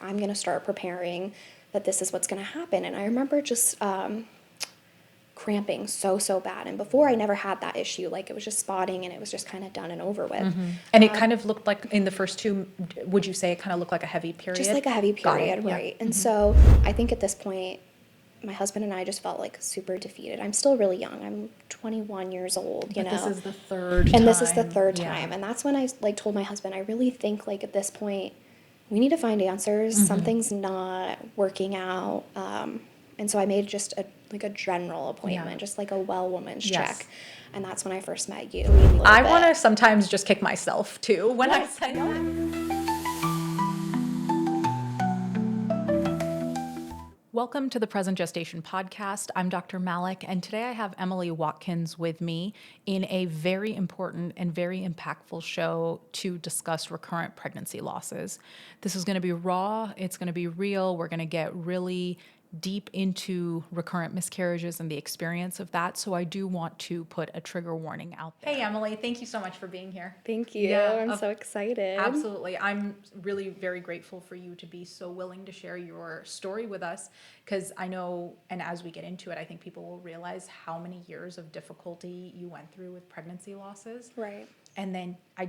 I'm going to start preparing that this is what's going to happen. And I remember just cramping so bad. And before I never had that issue. Like it was just spotting and it was just kind of done and over with. Mm-hmm. And it kind of looked like in the first two, would you say it kind of looked like a heavy period? Just like a heavy period, yeah. right. And so I think at this point, my husband and I just felt like super defeated. I'm still really young. I'm 21 years old, you know. This is the third time. And this is the third time. And that's when I like told my husband, I really think like at this point, we need to find answers. Something's not working out. And so I made just a general appointment, just like a well woman's check. And that's when I first met you. I want to sometimes just kick myself too when I say that. Welcome to the Present Gestation Podcast. I'm Dr. Malik, and today I have Emily Watkins with me in a very important and very impactful show to discuss recurrent pregnancy losses. This is going to be raw. It's going to be real. We're going to get really deep into recurrent miscarriages and the experience of that. So I do want to put a trigger warning out there. Hey, Emily, thank you so much for being here. Thank you. I'm so excited. Absolutely. I'm really very grateful for you to be so willing to share your story with us, because I know, and as we get into it, I think people will realize how many years of difficulty you went through with pregnancy losses. Right. And then I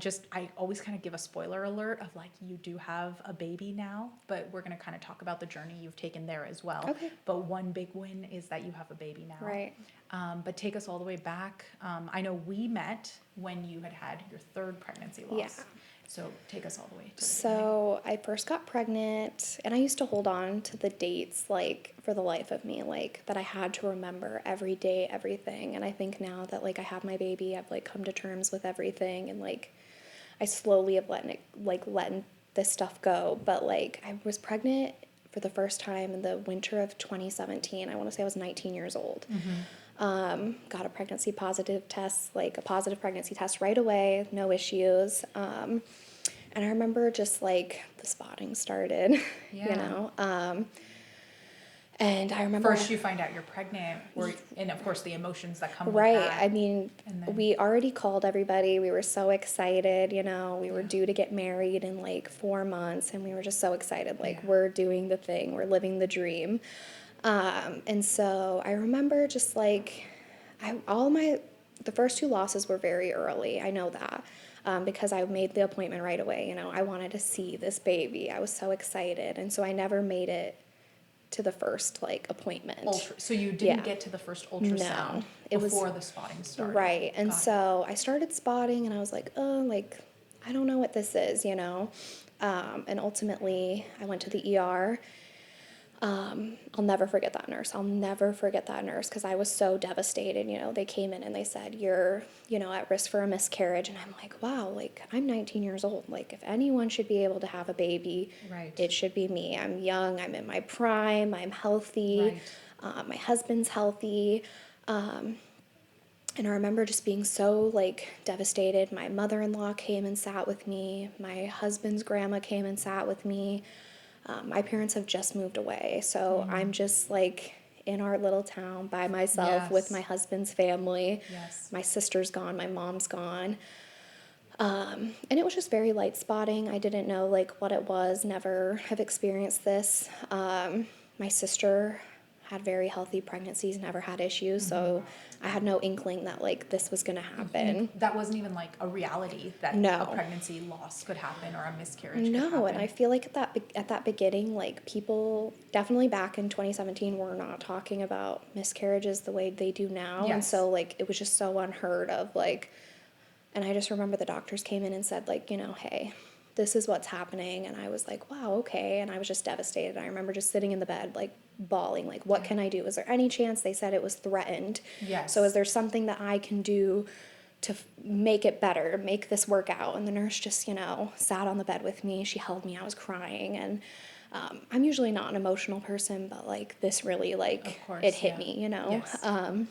always kind of give a spoiler alert of like, you do have a baby now, but we're going to kind of talk about the journey you've taken there as well. Okay. But one big win is that you have a baby now. Right. But take us all the way back. I know we met when you had your third pregnancy loss. Yeah. So take us all the way to the So I first got pregnant, and I used to hold on to the dates like for the life of me, like that I had to remember every day, everything. And I think now that like I have my baby, I've like come to terms with everything, and like I slowly have letting this stuff go. But like I was pregnant for the first time in the winter of 2017. I want to say I was 19 years old. Got a pregnancy positive test, like a positive pregnancy test right away, no issues. And I remember just like the spotting started, you know. And I remember first you find out you're pregnant, and of course the emotions that come with right. that. I mean, we already called everybody. We were so excited, you know. We were due to get married in like 4 months, and we were just so excited. Like we're doing the thing, we're living the dream. And so I remember just like the first two losses were very early. I know that. Because I made the appointment right away. You know, I wanted to see this baby. I was so excited. And so I never made it to the first like appointment. So you didn't get to the first ultrasound before the spotting started. Right. And so I started spotting, and I was like, oh, like, I don't know what this is, you know. And ultimately I went to the ER. I'll never forget that nurse. Because I was so devastated. You know, they came in and they said, you're, you know, at risk for a miscarriage. And I'm like, wow, like I'm 19 years old. Like if anyone should be able to have a baby, it should be me. I'm young. I'm in my prime. I'm healthy. My husband's healthy. And I remember just being so like devastated. My mother-in-law came and sat with me. My husband's grandma came and sat with me. My parents have just moved away, so I'm just like in our little town by myself with my husband's family. My sister's gone, my mom's gone. And it was just very light spotting. I didn't know like what it was, never have experienced this. My sister had very healthy pregnancies, never had issues, so I had no inkling that like this was going to happen. That wasn't even like a reality that a pregnancy loss could happen or a miscarriage could happen. And I feel like at that beginning, like people definitely back in 2017 were not talking about miscarriages the way they do now. And so like it was just so unheard of, like, and I just remember the doctors came in and said like, you know, hey, this is what's happening. And I was like, wow, okay. And I was just devastated. I remember just sitting in the bed, like bawling, like, what can I do? Is there any chance? They said it was threatened. So is there something that I can do to make it better, make this work out? And the nurse just, you know, sat on the bed with me. She held me. I was crying. And I'm usually not an emotional person, but like this really, like, it hit me, you know? And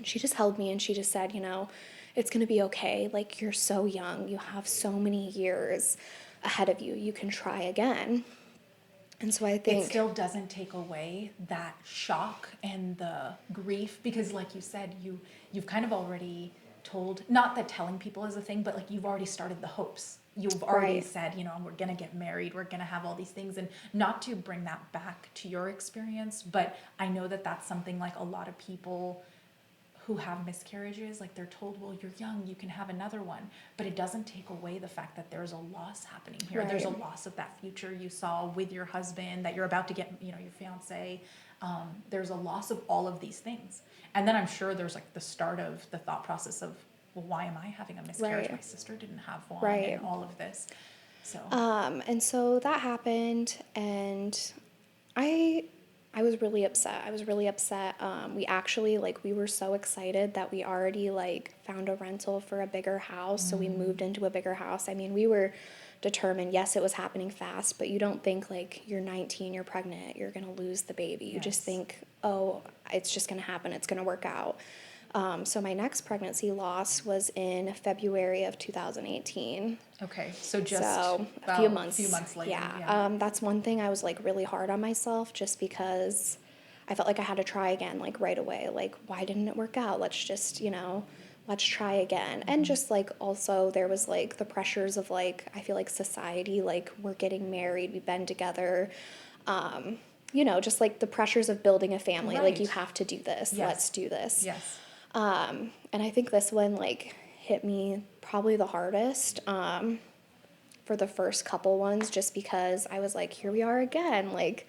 she just held me and she just said, you know, it's going to be okay. Like, you're so young. You have so many years ahead of you. You can try again. And so I think it still doesn't take away that shock and the grief, because like you said, you've kind of already told, not that telling people is a thing, but like you've already started the hopes. you've already Right. said, we're going to get married, we're going to have all these things, and not to bring that back to your experience, but I know that that's something like a lot of people who have miscarriages, like they're told, well, you're young, you can have another one, but it doesn't take away the fact that there's a loss happening here. There's a Right. loss of that future you saw with your husband, that you're about to get, your fiance. There's a loss of all of these things. And then I'm sure there's like the start of the thought process of, well, why am I having a miscarriage? Right. My sister didn't have one, Right. and all of this. So, And so that happened, and I I was really upset. I was really upset. We actually like we were so excited that we already like found a rental for a bigger house, so we moved into a bigger house. I mean, we were determined. Yes, it was happening fast, but you don't think like you're 19, you're pregnant, you're going to lose the baby. You just yes. think, "Oh, it's just going to happen. It's going to work out." So my next pregnancy loss was in February of 2018. Okay, so just So a few about a few months, months later, yeah. yeah. That's one thing I was like really hard on myself just because I felt like I had to try again like right away. Like, why didn't it work out? Let's just, let's try again. And just like also there was like the pressures of like, I feel like society, like we're getting married, we've been together. Just like the pressures of building a family. Like you Right. have to do this, let's Yes. do this. Yes. And I think this one like hit me probably the hardest for the first couple ones just because I was like, here we are again. Like,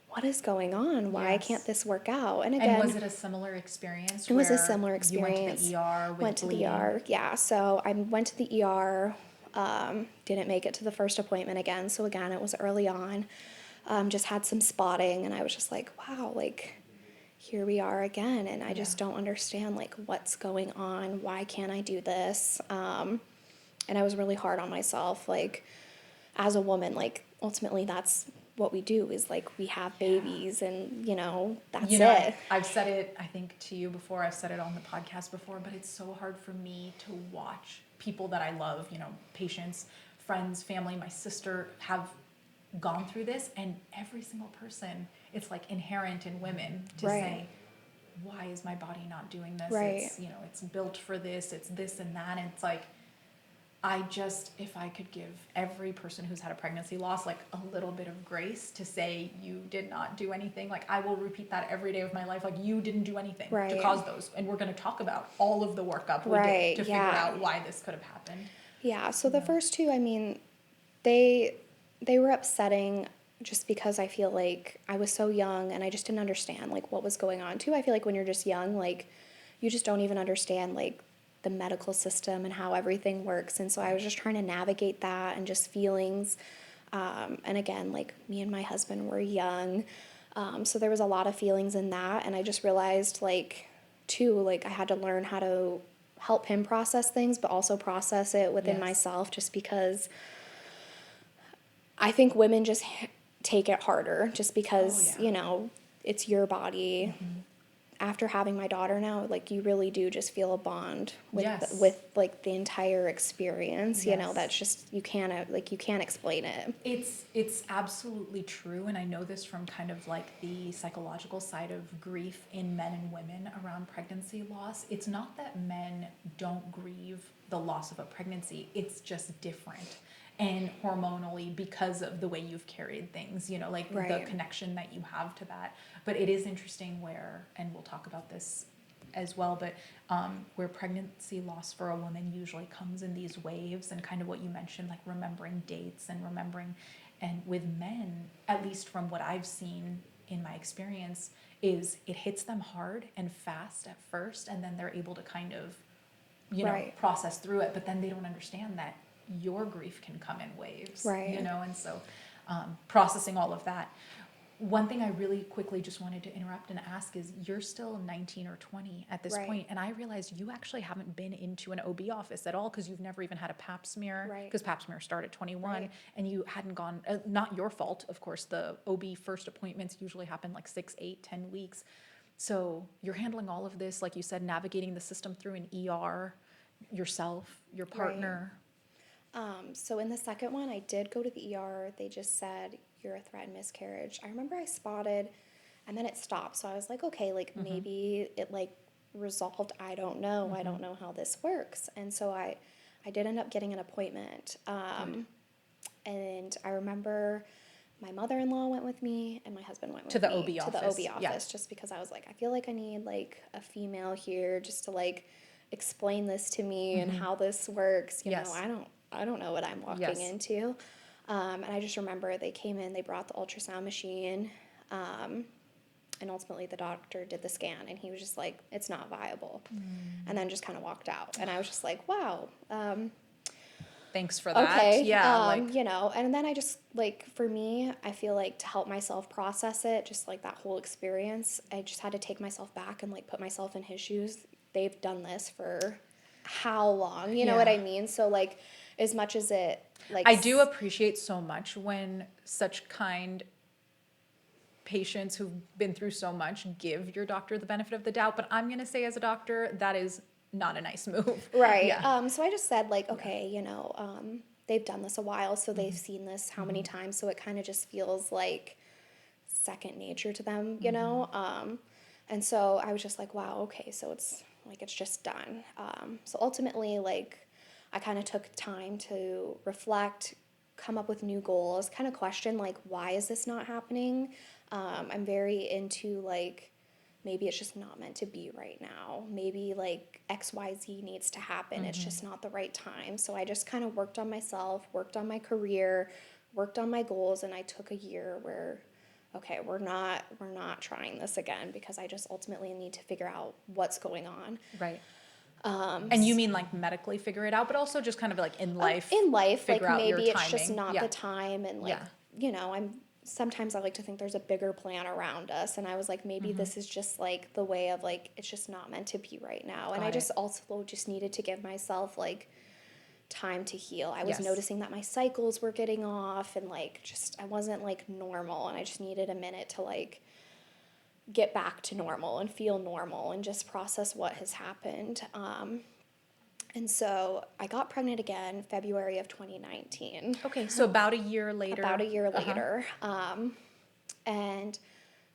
what is going on? Why can't Yes. this work out? And And was again, it a similar experience it was a where similar you went to experience. the ER with Went to the bleeding? ER, yeah. So I went to the ER, didn't make it to the first appointment again. So again, it was early on. Just had some spotting, and I was just like, wow, like here we are again, and I Yeah. just don't understand like what's going on. Why can't I do this? And I was really hard on myself, like as a woman, like ultimately that's what we do is like we have Yeah. babies, and that's I, it. I've said it, I think, to you before, I've said it on the podcast before, but it's so hard for me to watch people that I love, patients, friends, family, my sister have gone through this, and every single person, it's like inherent in women to Right. say, why is my body not doing this? Right. It's, it's built for this, it's this and that. And it's like, if I could give every person who's had a pregnancy loss like a little bit of grace to say you did not do anything, like I will repeat that every day of my life, like you didn't do anything to Right. cause those. And we're going to talk about all of the workup we Right, did to yeah. figure out why this could have happened. Yeah, so the first two, I mean, they were upsetting just because I feel like I was so young and I just didn't understand like what was going on too. I feel like when you're just young, like you just don't even understand like the medical system and how everything works. And so I was just trying to navigate that and just feelings. And again, like me and my husband were young. So there was a lot of feelings in that. And I just realized like, too, like I had to learn how to help him process things, but also process it within Yes. myself just because I think women just take it harder just because, Oh, yeah. it's your body. Mm-hmm. After having my daughter now, like you really do just feel a bond with Yes. with like the entire experience, Yes. that's just you can't explain it. It's absolutely true, and I know this from kind of like the psychological side of grief in men and women around pregnancy loss. It's not that men don't grieve the loss of a pregnancy, it's just different. And hormonally, because of the way you've carried things, like the Right. connection that you have to that. But it is interesting and we'll talk about this as well, but where pregnancy loss for a woman usually comes in these waves, and kind of what you mentioned, like remembering dates and remembering, and with men, at least from what I've seen in my experience, is it hits them hard and fast at first, and then they're able to kind of, Right. process through it, but then they don't understand that your grief can come in waves, Right. and so processing all of that. One thing I really quickly just wanted to interrupt and ask is, you're still 19 or 20 at this Right. point, and I realized you actually haven't been into an OB office at all, because you've never even had a pap smear, Right. because pap smear start at 21, Right. and you hadn't gone, not your fault, of course, the OB first appointments usually happen like 6, 8, 10 weeks. So you're handling all of this, like you said, navigating the system through an ER, yourself, your partner. So in the second one, I did go to the ER. They just said you're a threatened miscarriage. I remember I spotted, and then it stopped. So I was like, okay, like maybe it like resolved. I don't know. I don't know how this works. And so I I did end up getting an appointment. And I remember my mother-in-law went with me and my husband went with To the me OB to the office. OB office, just because I was like, I feel like I need like a female here just to like explain this to me and how this works. You know, I don't know what I'm walking into. And I just remember they came in, they brought the ultrasound machine, and ultimately the doctor did the scan and he was just like, it's not viable. And then just kind of walked out. And I was just like, wow, Thanks for that. okay. Yeah. You know, and then I just like, for me, I feel like to help myself process it, just like that whole experience, I just had to take myself back and like put myself in his shoes. They've done this for how long? You know what I mean? So like, as much as it like I do appreciate so much when such kind patients who've been through so much give your doctor the benefit of the doubt, but I'm going to say as a doctor, that is not a nice move. Right. Yeah. So I just said like, okay, you know, they've done this a while, so they've seen this how many times, so it kind of just feels like second nature to them, you know? And so I was just like, wow, okay, so it's like, it's just done. So ultimately, like, I kind of took time to reflect, come up with new goals, kind of question, like, why is this not happening? I'm very into, like, maybe it's just not meant to be right now. Maybe, like, XYZ needs to happen. It's just not the right time. So I just kind of worked on myself, worked on my career, worked on my goals, and I took a year where, okay, we're not trying this again, because I just ultimately need to figure out what's going on. Right. And you mean like medically figure it out, but also just kind of like in life, like figure out your maybe it's just timing. not the time, and like, you know, sometimes I like to think there's a bigger plan around us, and I was like, maybe this is just like the way of like, it's just not meant to be right now. And I just also just needed to give myself like time to heal. I was noticing that my cycles were getting off, and like just I wasn't like normal, and I just needed a minute to like get back to normal and feel normal and just process what has happened. And so I got pregnant again February of 2019. Okay, so about a year later. About a year later. And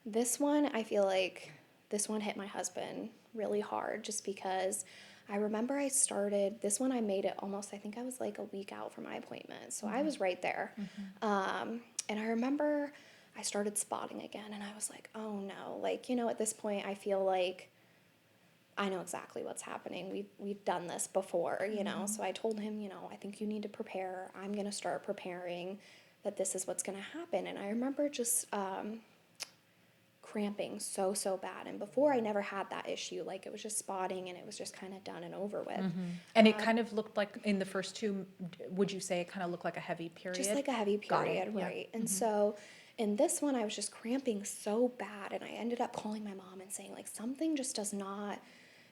this one, I feel like this one hit my husband really hard, just because I remember this one I made it almost, I think I was like a week out from my appointment. So I was right there. And I remember I started spotting again, and I was like, oh no, like, you know, at this point I feel like I know exactly what's happening. We've done this before, you know. So I told him, you know, I think you need to prepare. I'm going to start preparing, that this is what's going to happen. And I remember just cramping so bad. And before, I never had that issue. Like, it was just spotting, and it was just kind of done and over with. And it kind of looked like in the first two, would you say it kind of looked like a heavy period? Just like a heavy period, right. And so in this one, I was just cramping so bad, and I ended up calling my mom and saying, like, something just does not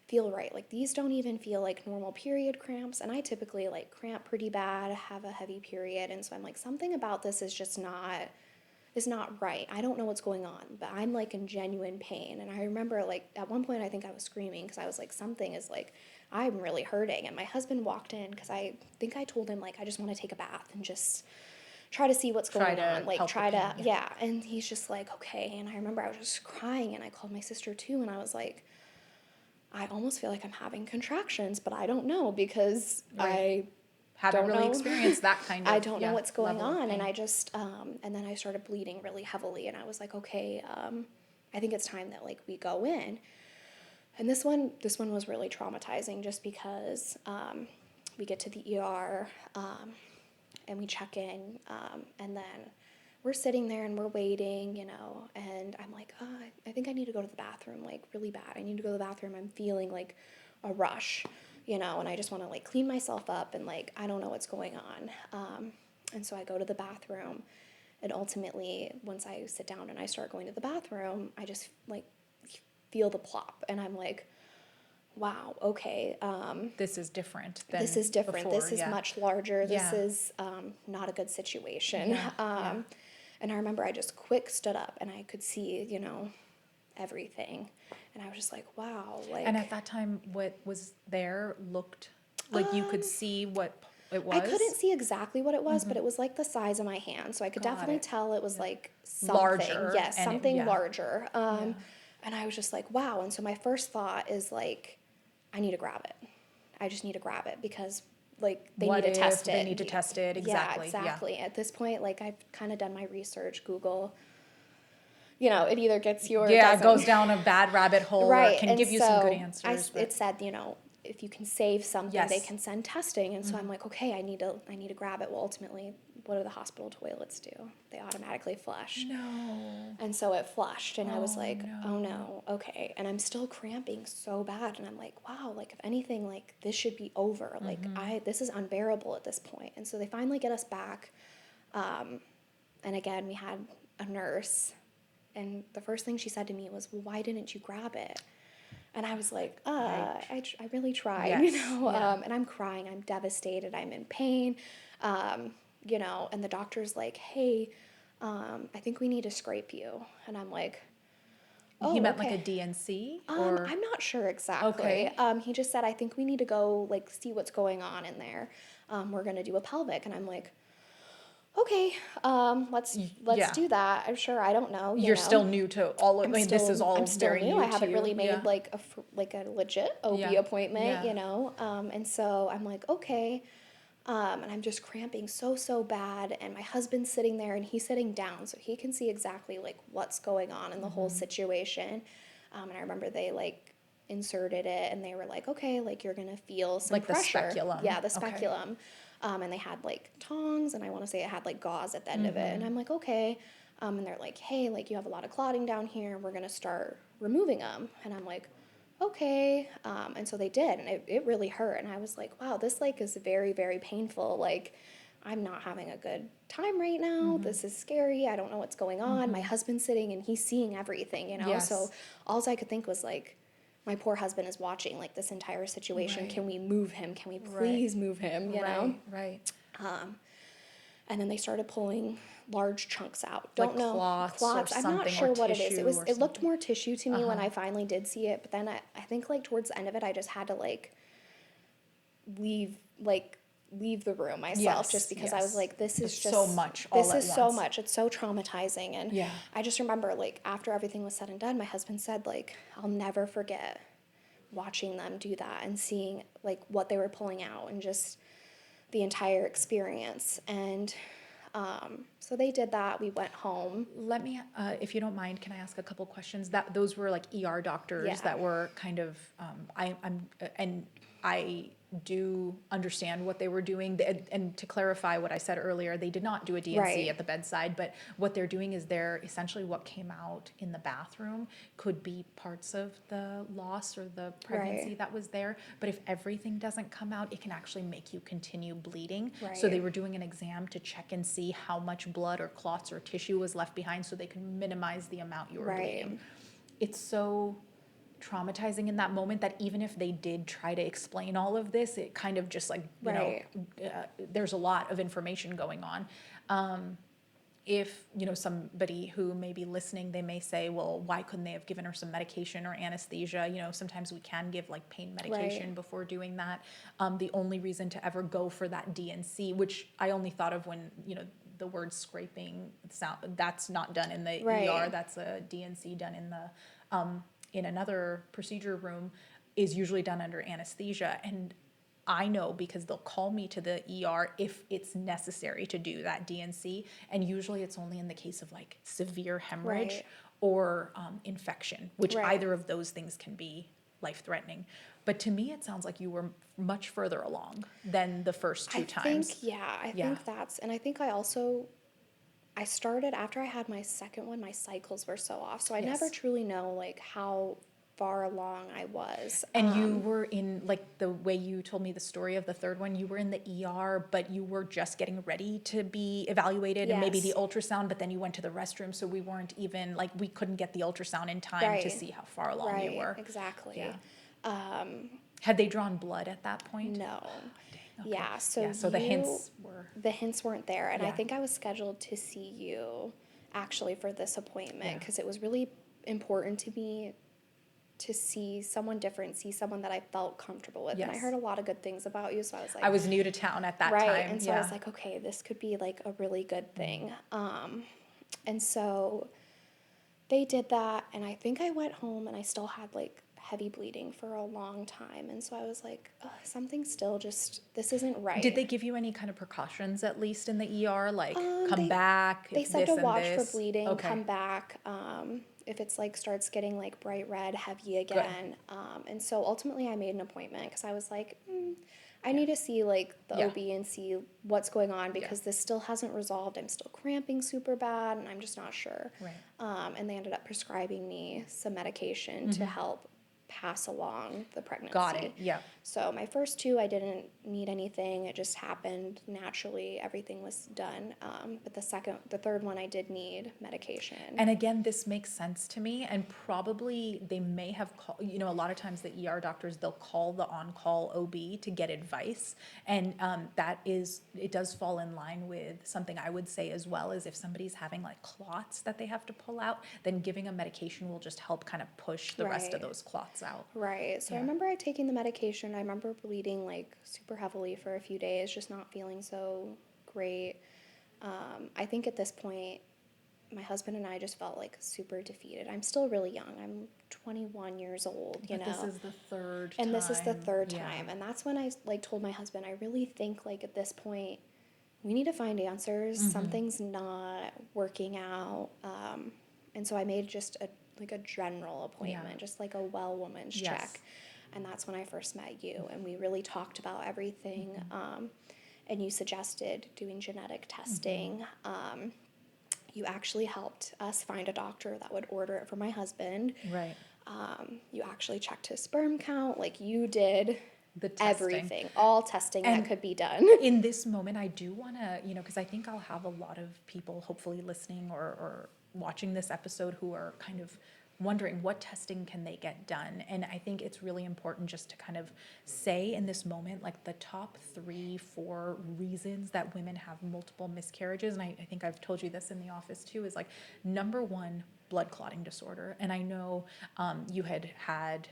feel right. Like, these don't even feel like normal period cramps, and I typically like cramp pretty bad, have a heavy period, and so I'm like, something about this is just not right. I don't know what's going on, but I'm like in genuine pain. And I remember like at one point I think I was screaming, because I was like, something is like, I'm really hurting. And my husband walked in, because I think I told him like, I just want to take a bath and just try to see what's going on, like and he's just like, okay. And I remember I was just crying, and I called my sister too, and I was like, I almost feel like I'm having contractions, but I don't know, because I haven't really experienced that kind of I don't know what's going on. And I just and then I started bleeding really heavily, and I was like, okay, I think it's time that like we go in. And this one was really traumatizing, just because we get to the ER and we check in, and then we're sitting there and we're waiting, you know, and I'm like, oh, I think I need to go to the bathroom, like really bad. I need to go to the bathroom. I'm feeling like a rush, you know, and I just want to like clean myself up, and like, I don't know what's going on. And so I go to the bathroom, and ultimately once I sit down and I start going to the bathroom, I just like feel the plop, and I'm like, wow, okay. This is different than This is different. before, this is much larger. This is not a good situation. And I remember I just quick stood up, and I could see, you know, everything. And I was just like, wow. Like, and at that time, what was there looked like you could see what it was? I couldn't see exactly what it was, but it was like the size of my hand. So I could definitely tell it was like something. Larger. Yes, something larger. And I was just like, wow. And so my first thought is like, I need to grab it. I just need to grab it, because like they What need to if test they it. need to test it? Exactly. Yeah, exactly. At this point, like I've kind of done my research, Google, you know, it either gets you or it Yeah, it doesn't. goes down a bad rabbit hole or Right. can And give you some good so answers. it said, you know, if you can save something, they Yes. can send testing. And so I'm like, okay, I need to grab it. Well, ultimately, what do the hospital toilets do? They automatically flush. No. And so it flushed, and I was Oh, like, no. oh no, okay. And I'm still cramping so bad, and I'm like, wow, like if anything, like this should be over. Like this is unbearable at this point. And so they finally get us back, and again, we had a nurse, and the first thing she said to me was, well, why didn't you grab it? And I was like, I really tried, you Yes, know, yeah. and I'm crying, I'm devastated, I'm in pain, you know, and the doctor's like, hey, I think we need to scrape you. And I'm like, He oh, meant like a okay. DNC or I'm not sure exactly. okay. He just said, I think we need to go like see what's going on in there. We're gonna do a pelvic, and I'm like, okay, let's Yeah. do that. I'm sure. I don't know. You You're know, still new to all of, I mean, this is all I'm still very new. new I to haven't you. really made Yeah. like a legit OB Yeah. appointment. Yeah. You know, and so I'm like, okay. And I'm just cramping so bad, and my husband's sitting there and he's sitting down so he can see exactly like what's going on in the whole situation. And I remember they like inserted it, and they were like, okay, like you're gonna feel some Like the pressure. speculum. Yeah, the Okay. speculum. And they had like tongs, and I want to say it had like gauze at the end of it. And I'm like, okay. And they're like, hey, like you have a lot of clotting down here. We're gonna start removing them. And I'm like, okay. And so they did, and it really hurt. And I was like, wow, this like is very, very painful. Like, I'm not having a good time right now. This is scary. I don't know what's going on. My husband's sitting and he's seeing everything, you know? Yes. So all I could think was like, my poor husband is watching like this entire situation. Right. Can we move him? Can we Right. please move him? You know? Right. And then they started pulling large chunks out. Like Don't know. clots or I'm not something, or sure what it is. tissue or It looked something. more tissue to me when I finally did see it, but then I think like towards the end of it I just had to like leave like leave the room myself, Yes, just because I was yes. like, this is It's just so much all this at is so once. much. It's so traumatizing. And Yeah. I just remember like after everything was said and done, my husband said like, I'll never forget watching them do that and seeing like what they were pulling out and just the entire experience. And so they did that. We went home. Let me, if you don't mind, can I ask a couple questions? That those were like ER doctors Yeah. that were kind of, and I do understand what they were doing. And to clarify what I said earlier, they did not do a DNC Right. at the bedside, but what they're doing is they're essentially what came out in the bathroom could be parts of the loss or the pregnancy Right. that was there. But if everything doesn't come out, it can actually make you continue bleeding. So Right. they were doing an exam to check and see how much blood or clots or tissue was left behind so they can minimize the amount you were Right. bleeding. It's so traumatizing in that moment that even if they did try to explain all of this, it kind of just like, you Right. know, there's a lot of information going on. If, you know, somebody who may be listening, they may say, well, why couldn't they have given her some medication or anesthesia? You know, sometimes we can give like pain medication Right. before doing that. The only reason to ever go for that DNC, which I only thought of when, you know, the word scraping sound, that's not done in the Right. ER, that's a DNC done in another procedure room, is usually done under anesthesia. And I know because they'll call me to the ER if it's necessary to do that DNC. And usually it's only in the case of like severe hemorrhage Right. or infection, which Right. either of those things can be life-threatening. But to me, it sounds like you were much further along than the first two times. I Yeah. think that's, and I think I started after I had my second one, my cycles were so off. So I never Yes. truly know like how far along I was. And you were in, like, the way you told me the story of the third one, you were in the ER, but you were just getting ready to be evaluated and maybe the Yes. ultrasound, but then you went to the restroom, so we weren't even, like, we couldn't get the ultrasound in time to Right. see how far along you were. Exactly. Yeah. Had they drawn blood at that point? No. Dang, okay. Yeah, so Yeah, so the hints were, the hints weren't there, and I Yeah. think I was scheduled to see you actually for this appointment Yeah. because it was really important to me to see someone different, see someone that I felt comfortable with. And I Yes. heard a lot of good things about you, so I was like, I was new to town at that right. time. And so I was like, okay, this could be like a really good thing. And so they did that, and I think I went home and I still had like heavy bleeding for a long time. And so I was like, ugh, something still just, this isn't right. Did they give you any kind of precautions, at least in the ER, like come They, back, they if said this to and watch for this? bleeding, Okay, come back. If it's like starts getting like bright red, heavy good. again. And so ultimately I made an appointment because I was like, I need to see like the Yeah. OB and see what's going on Yeah. because this still hasn't resolved. I'm still cramping super bad and I'm just not sure. Right. And they ended up prescribing me some medication to help pass along the pregnancy. Got it. Yeah. So my first two, I didn't need anything. It just happened naturally. Everything was done. But the third one, I did need medication. And again, this makes sense to me, and probably they may have called, a lot of times the ER doctors, they'll call the on-call OB to get advice. And it does fall in line with something I would say as well, is if somebody's having like clots that they have to pull out, then giving a medication will just help kind of push the rest of Right. those clots out. Right. So I Yeah. remember taking the medication. I remember bleeding like super heavily for a few days, just not feeling so great. I think at this point, my husband and I just felt like super defeated. I'm still really young. I'm 21 years old, But this is the third and time. this is the third Yeah. time. And that's when I like told my husband, I really think like at this point, we need to find answers. Something's not working out. And so I made just a general appointment, just like a well woman's Yes. check. And that's when I first met you, and we really talked about everything. And you suggested doing genetic testing. You actually helped us find a doctor that would order it for my husband. Right. You actually checked his sperm count, like you did. The testing. Everything, all testing And that could be done. In this moment, I do want to, because I think I'll have a lot of people hopefully listening or watching this episode who are kind of wondering what testing can they get done. And I think it's really important just to kind of say in this moment, like the top 3-4 reasons that women have multiple miscarriages. And I think I've told you this in the office too, is like number one, blood clotting disorder. And I know you had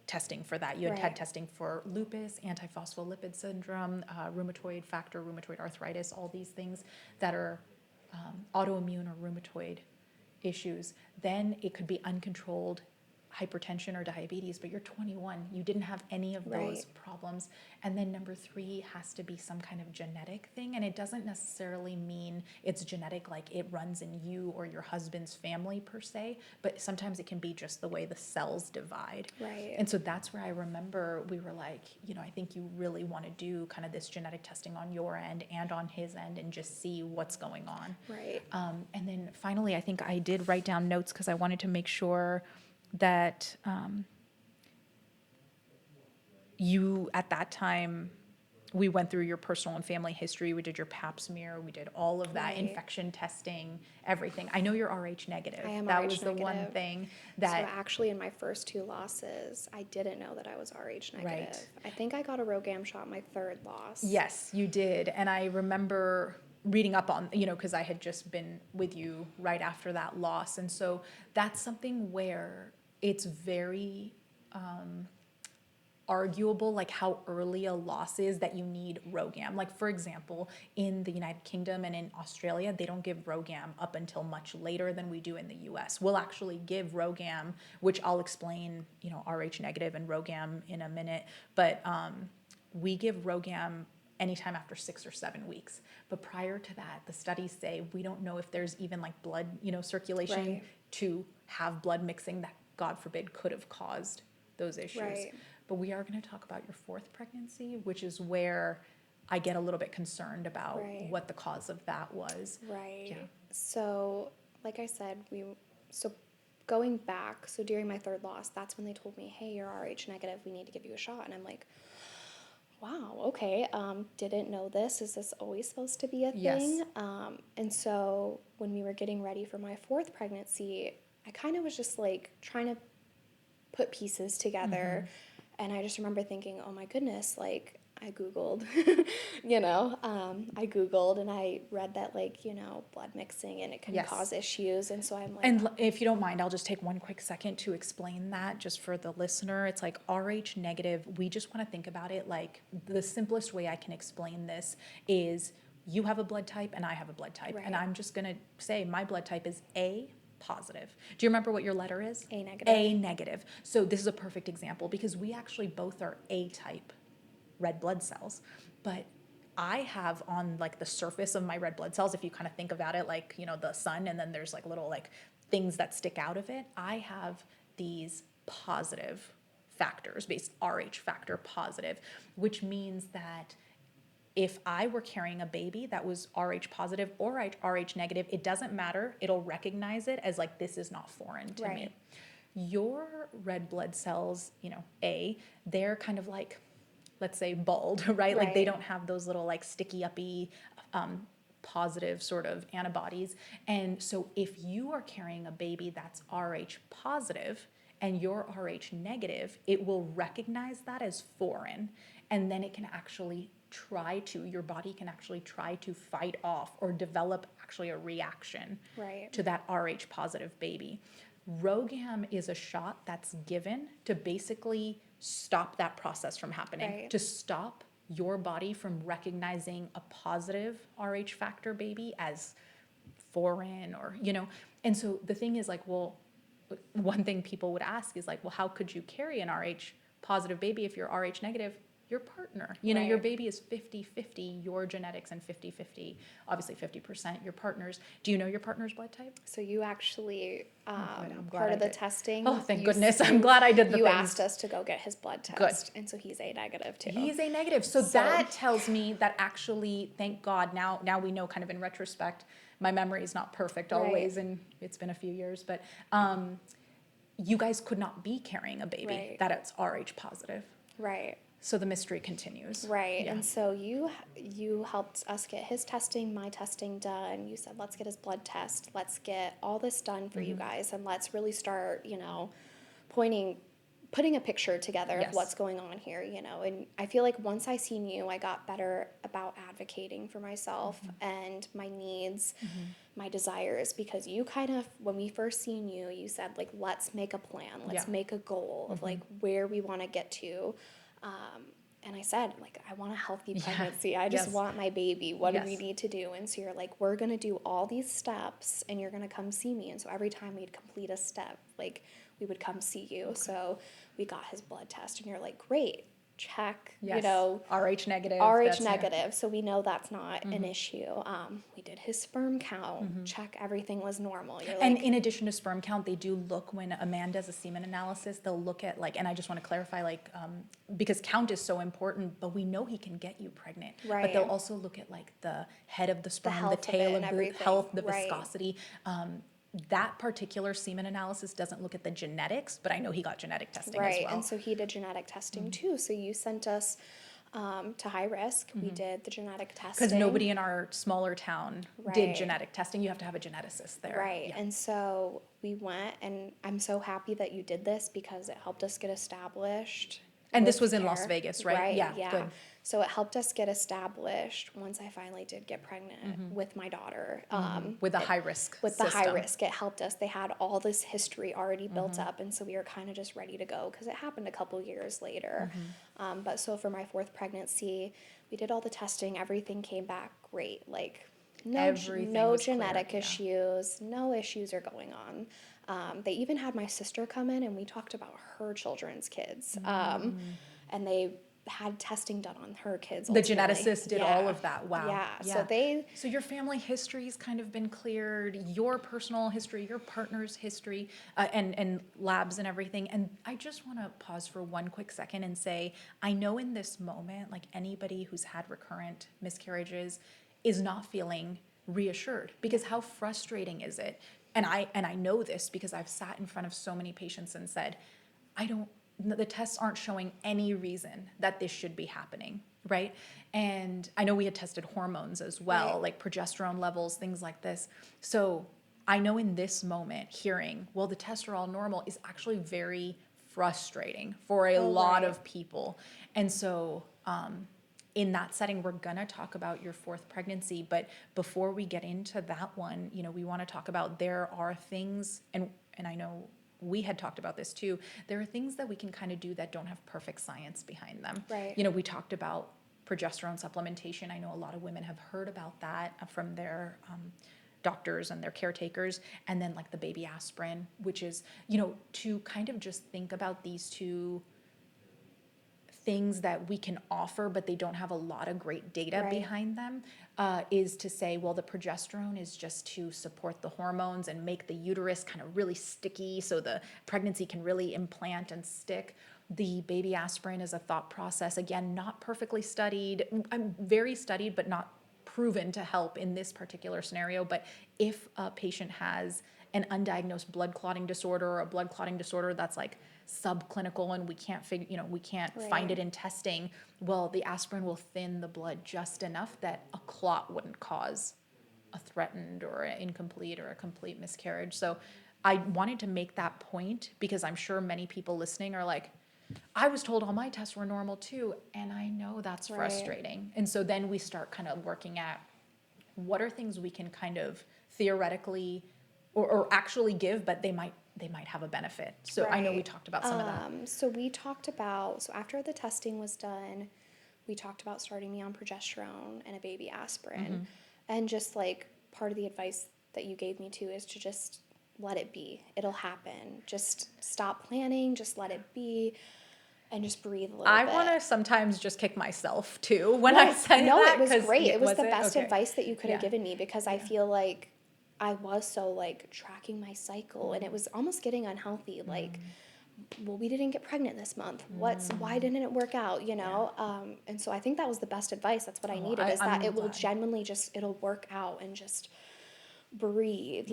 testing for that. You had Right. testing for lupus, antiphospholipid syndrome, rheumatoid factor, rheumatoid arthritis, all these things that are autoimmune or rheumatoid issues. Then it could be uncontrolled hypertension or diabetes, but you're 21. You didn't have any of those Right. problems. And then number 3 has to be some kind of genetic thing. And it doesn't necessarily mean it's genetic, like it runs in you or your husband's family per se, but sometimes it can be just the way the cells divide. Right. And so that's where I remember we were like, I think you really want to do kind of this genetic testing on your end and on his end and just see what's going on. Right. And then finally, I think I did write down notes because I wanted to make sure that you, at that time, we went through your personal and family history. We did your pap smear. We did all of that, Right. infection testing, everything. I know you're RH negative. I am That RH was the one negative. thing So that, actually, in my first 2 losses, I didn't know that I was RH negative. Right. I think I got a RhoGAM shot my 3rd loss. yes, you did. And I remember reading up on, because I had just been with you right after that loss. And so that's something where it's very arguable, like how early a loss is that you need RhoGAM. Like, for example, in the United Kingdom and in Australia, they don't give RhoGAM up until much later than we do in the US. We'll actually give RhoGAM, which I'll explain, RH negative and RhoGAM in a minute, but we give RhoGAM anytime after 6 or 7 weeks. But prior to that, the studies say we don't know if there's even like blood, circulation Right. to have blood mixing that, God forbid, could have caused those issues. Right. But we are going to talk about your 4th pregnancy, which is where I get a little bit concerned about Right. what the cause of that was. Right. Yeah. So, like I said, so going back, so during my 3rd loss, that's when they told me, hey, you're RH negative, we need to give you a shot. And I'm like, wow, okay, didn't know this. Is this always supposed to be a Yes. thing? And so when we were getting ready for my 4th pregnancy, I kind of was just like trying to put pieces together. And I just remember thinking, oh my goodness, like I Googled, I Googled and I read that blood mixing and it can Yes. cause issues. And so I'm like, And if you don't mind, I'll just take one quick second to explain that just for the listener. It's like RH negative. We just want to think about it like the simplest way I can explain this is you have a blood type and I have a blood type. Right. And I'm just going to say my blood type is A positive. Do you remember what your letter is? A negative. A negative. So this is a perfect example because we actually both are A type red blood cells, but I have on like the surface of my red blood cells, if you kind of think about it like, you know, the sun, and then there's like little like things that stick out of it. I have these positive factors, based Rh factor positive, which means that if I were carrying a baby that was Rh positive or Rh negative, it doesn't matter. It'll recognize it as like, this is not foreign to me. Your red blood cells, you know, A, they're kind of like, let's say bald, right? Like they don't have those little like sticky uppy positive sort of antibodies. And so if you are carrying a baby that's Rh positive and you're Rh negative, it will recognize that as foreign. And then it can actually your body can actually try to fight off or develop actually a reaction to that Rh positive baby. RhoGAM is a shot that's given to basically stop that process from happening, to stop your body from recognizing a positive Rh factor baby as foreign or, you know. And so the thing is like, well, one thing people would ask is like, well, how could you carry an Rh positive baby if you're Rh negative? Your partner, you know, your baby is 50-50, your genetics, and 50-50, obviously 50% your partner's. Do you know your partner's blood type? So you actually, part of the testing. Oh, thank goodness. I'm glad I did the You things. asked us to go get his blood test. And so he's A negative too. He's A negative. So that tells me that actually, thank God, now we know kind of in retrospect, my memory is not perfect always, and it's been a few years, but you guys could not be carrying a baby that it's Rh positive. So the mystery continues. Yeah. And so you helped us get his testing, my testing done. You said, let's get his blood test. Let's get all this done for you guys. And let's really start, you know, putting a picture together of what's going on here, you know. And I feel like once I seen you, I got better about advocating for myself and my needs, my desires, because you kind of, when we first seen you, you said like, let's make a plan. Let's make a goal of like where we want to get to. And I said, like, I want a healthy pregnancy. I just want my baby. What do we need to do? And so you're like, we're going to do all these steps and you're going to come see me. And so every time we'd complete a step, like, we would come see you. So we got his blood test and you're like, great, check, you know. Rh negative. Rh negative. So we know that's not an issue. We did his sperm count, check everything was normal. You're like, and in addition to sperm count, they do look, when a man does a semen analysis, they'll look at like, and I just want to clarify, like, because count is so important, but we know he can get you pregnant. But they'll also look at like the head of the sperm, the tail of the health, the viscosity. That particular semen analysis doesn't look at the genetics, but I know he got genetic testing as well. And so he did genetic testing too. So you sent us to high risk. We did the genetic testing. Because nobody in our smaller town did genetic testing. You have to have a geneticist there. And so we went, and I'm so happy that you did this because it helped us get established. And this was in Las Vegas, right? Yeah. Good. So it helped us get established once I finally did get pregnant with my daughter. With the high risk With the high risk, it helped us. They had all this history already built up, and so we were kind of just ready to go because it happened a couple years later. But so for my fourth pregnancy, we did all the testing. Everything came back great. Like no genetic issues, no issues are going on. They even had my sister come in and we talked about her children's kids. And they had testing done on her kids. The geneticist did all of that. Wow. So your family history's kind of been cleared, your personal history, your partner's history, and labs and everything. And I just want to pause for one quick second and say, I know in this moment, like anybody who's had recurrent miscarriages is not feeling reassured, because how frustrating is it? And I know this because I've sat in front of so many patients and said, the tests aren't showing any reason that this should be happening, right? And I know we had tested hormones as well, like progesterone levels, things like this. So I know in this moment, hearing, well, the tests are all normal is actually very frustrating for a lot of people. And so in that setting, we're gonna talk about your fourth pregnancy, but before we get into that one, you know, we wanna talk about, there are things, and I know we had talked about this too, there are things that we can kind of do that don't have perfect science behind them. You know, we talked about progesterone supplementation. I know a lot of women have heard about that from their doctors and their caretakers, and then like the baby aspirin, which is, to kind of just think about these two things that we can offer, but they don't have a lot of great data Right. behind them, is to say, well, the progesterone is just to support the hormones and make the uterus kind of really sticky so the pregnancy can really implant and stick. The baby aspirin is a thought process, again, not perfectly studied. I'm very studied, but not proven to help in this particular scenario. But if a patient has an undiagnosed blood clotting disorder or a blood clotting disorder that's like subclinical and we can't find it in testing, well, the aspirin will thin the blood just enough that a clot wouldn't cause a threatened or an incomplete or a complete miscarriage. So I wanted to make that point because I'm sure many people listening are like, I was told all my tests were normal too, and I know that's frustrating. And so then we start kind of working at what are things we can kind of theoretically or actually give, but they might have a benefit. So I know we talked about some of that. So we talked about, so after the testing was done, we talked about starting me on progesterone and a baby aspirin. And just like part of the advice that you gave me too is to just let it be. It'll happen. Just stop planning, just let it be, and just breathe a little bit. I want to sometimes just kick myself too when I say no, that. it was great. It was the it? best Okay. advice that you could have given me because I feel like I was so like tracking my cycle and it was almost getting unhealthy. Like, well, we didn't get pregnant this month. Why didn't it work out? And so I think that was the best advice. That's what I needed is that it will genuinely it'll work out and just breathe,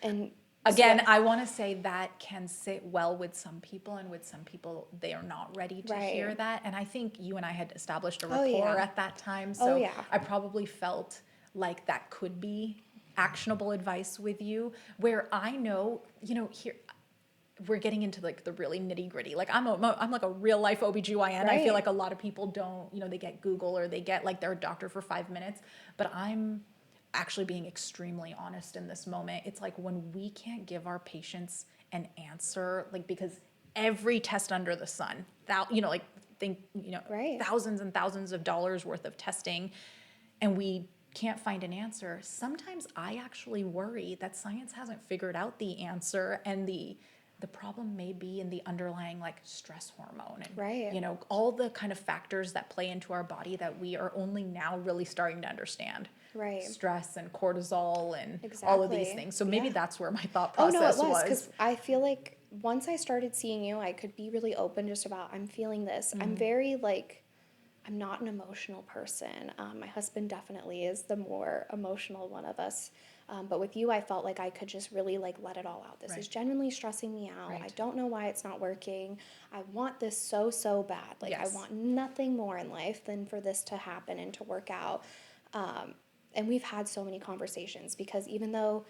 and again, so I want to say that can sit well with some people, and with some people, they are not ready to hear that. And I think you and I had established a rapport at that time. So I probably felt like that could be actionable advice with you, where I know, here, we're getting into like the really nitty gritty. Like I'm like a real life OBGYN. I feel like a lot of people don't, they get Google or they get like their doctor for 5 minutes, but I'm actually being extremely honest in this moment. It's like when we can't give our patients an answer, like because every test under the sun, thousands and thousands of dollars worth of testing, and we can't find an answer. Sometimes I actually worry that science hasn't figured out the answer, and the problem may be in the underlying like stress hormone and all the kind of factors that play into our body that we are only now really starting to understand. Stress and cortisol and all of these things. So maybe that's where my thought process was. Because I feel like once I started seeing you, I could be really open just about I'm feeling this. I'm very like I'm not an emotional person. My husband definitely is the more emotional one of us. But with you, I felt like I could just really like let it all out. This is genuinely stressing me out. I don't know why it's not working. I want this so, so bad. Like I want nothing more in life than for this to happen and to work out. And we've had so many conversations because even though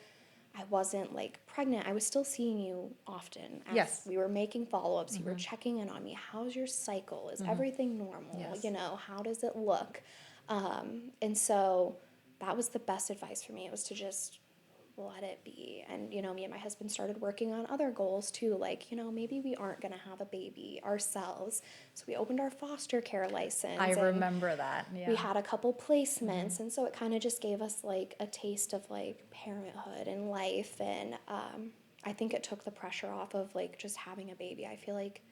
I wasn't like pregnant, I was still seeing you often. We were making follow-ups. You were checking in on me. How's your cycle? Is everything normal? How does it look? And so that was the best advice for me. It was to just let it be. And, me and my husband started working on other goals too. Like, maybe we aren't going to have a baby ourselves. So we opened our foster care license. I remember that. We had a couple placements. And so it kind of just gave us like a taste of like parenthood and life. And I think it took the pressure off of like just having a baby. I feel like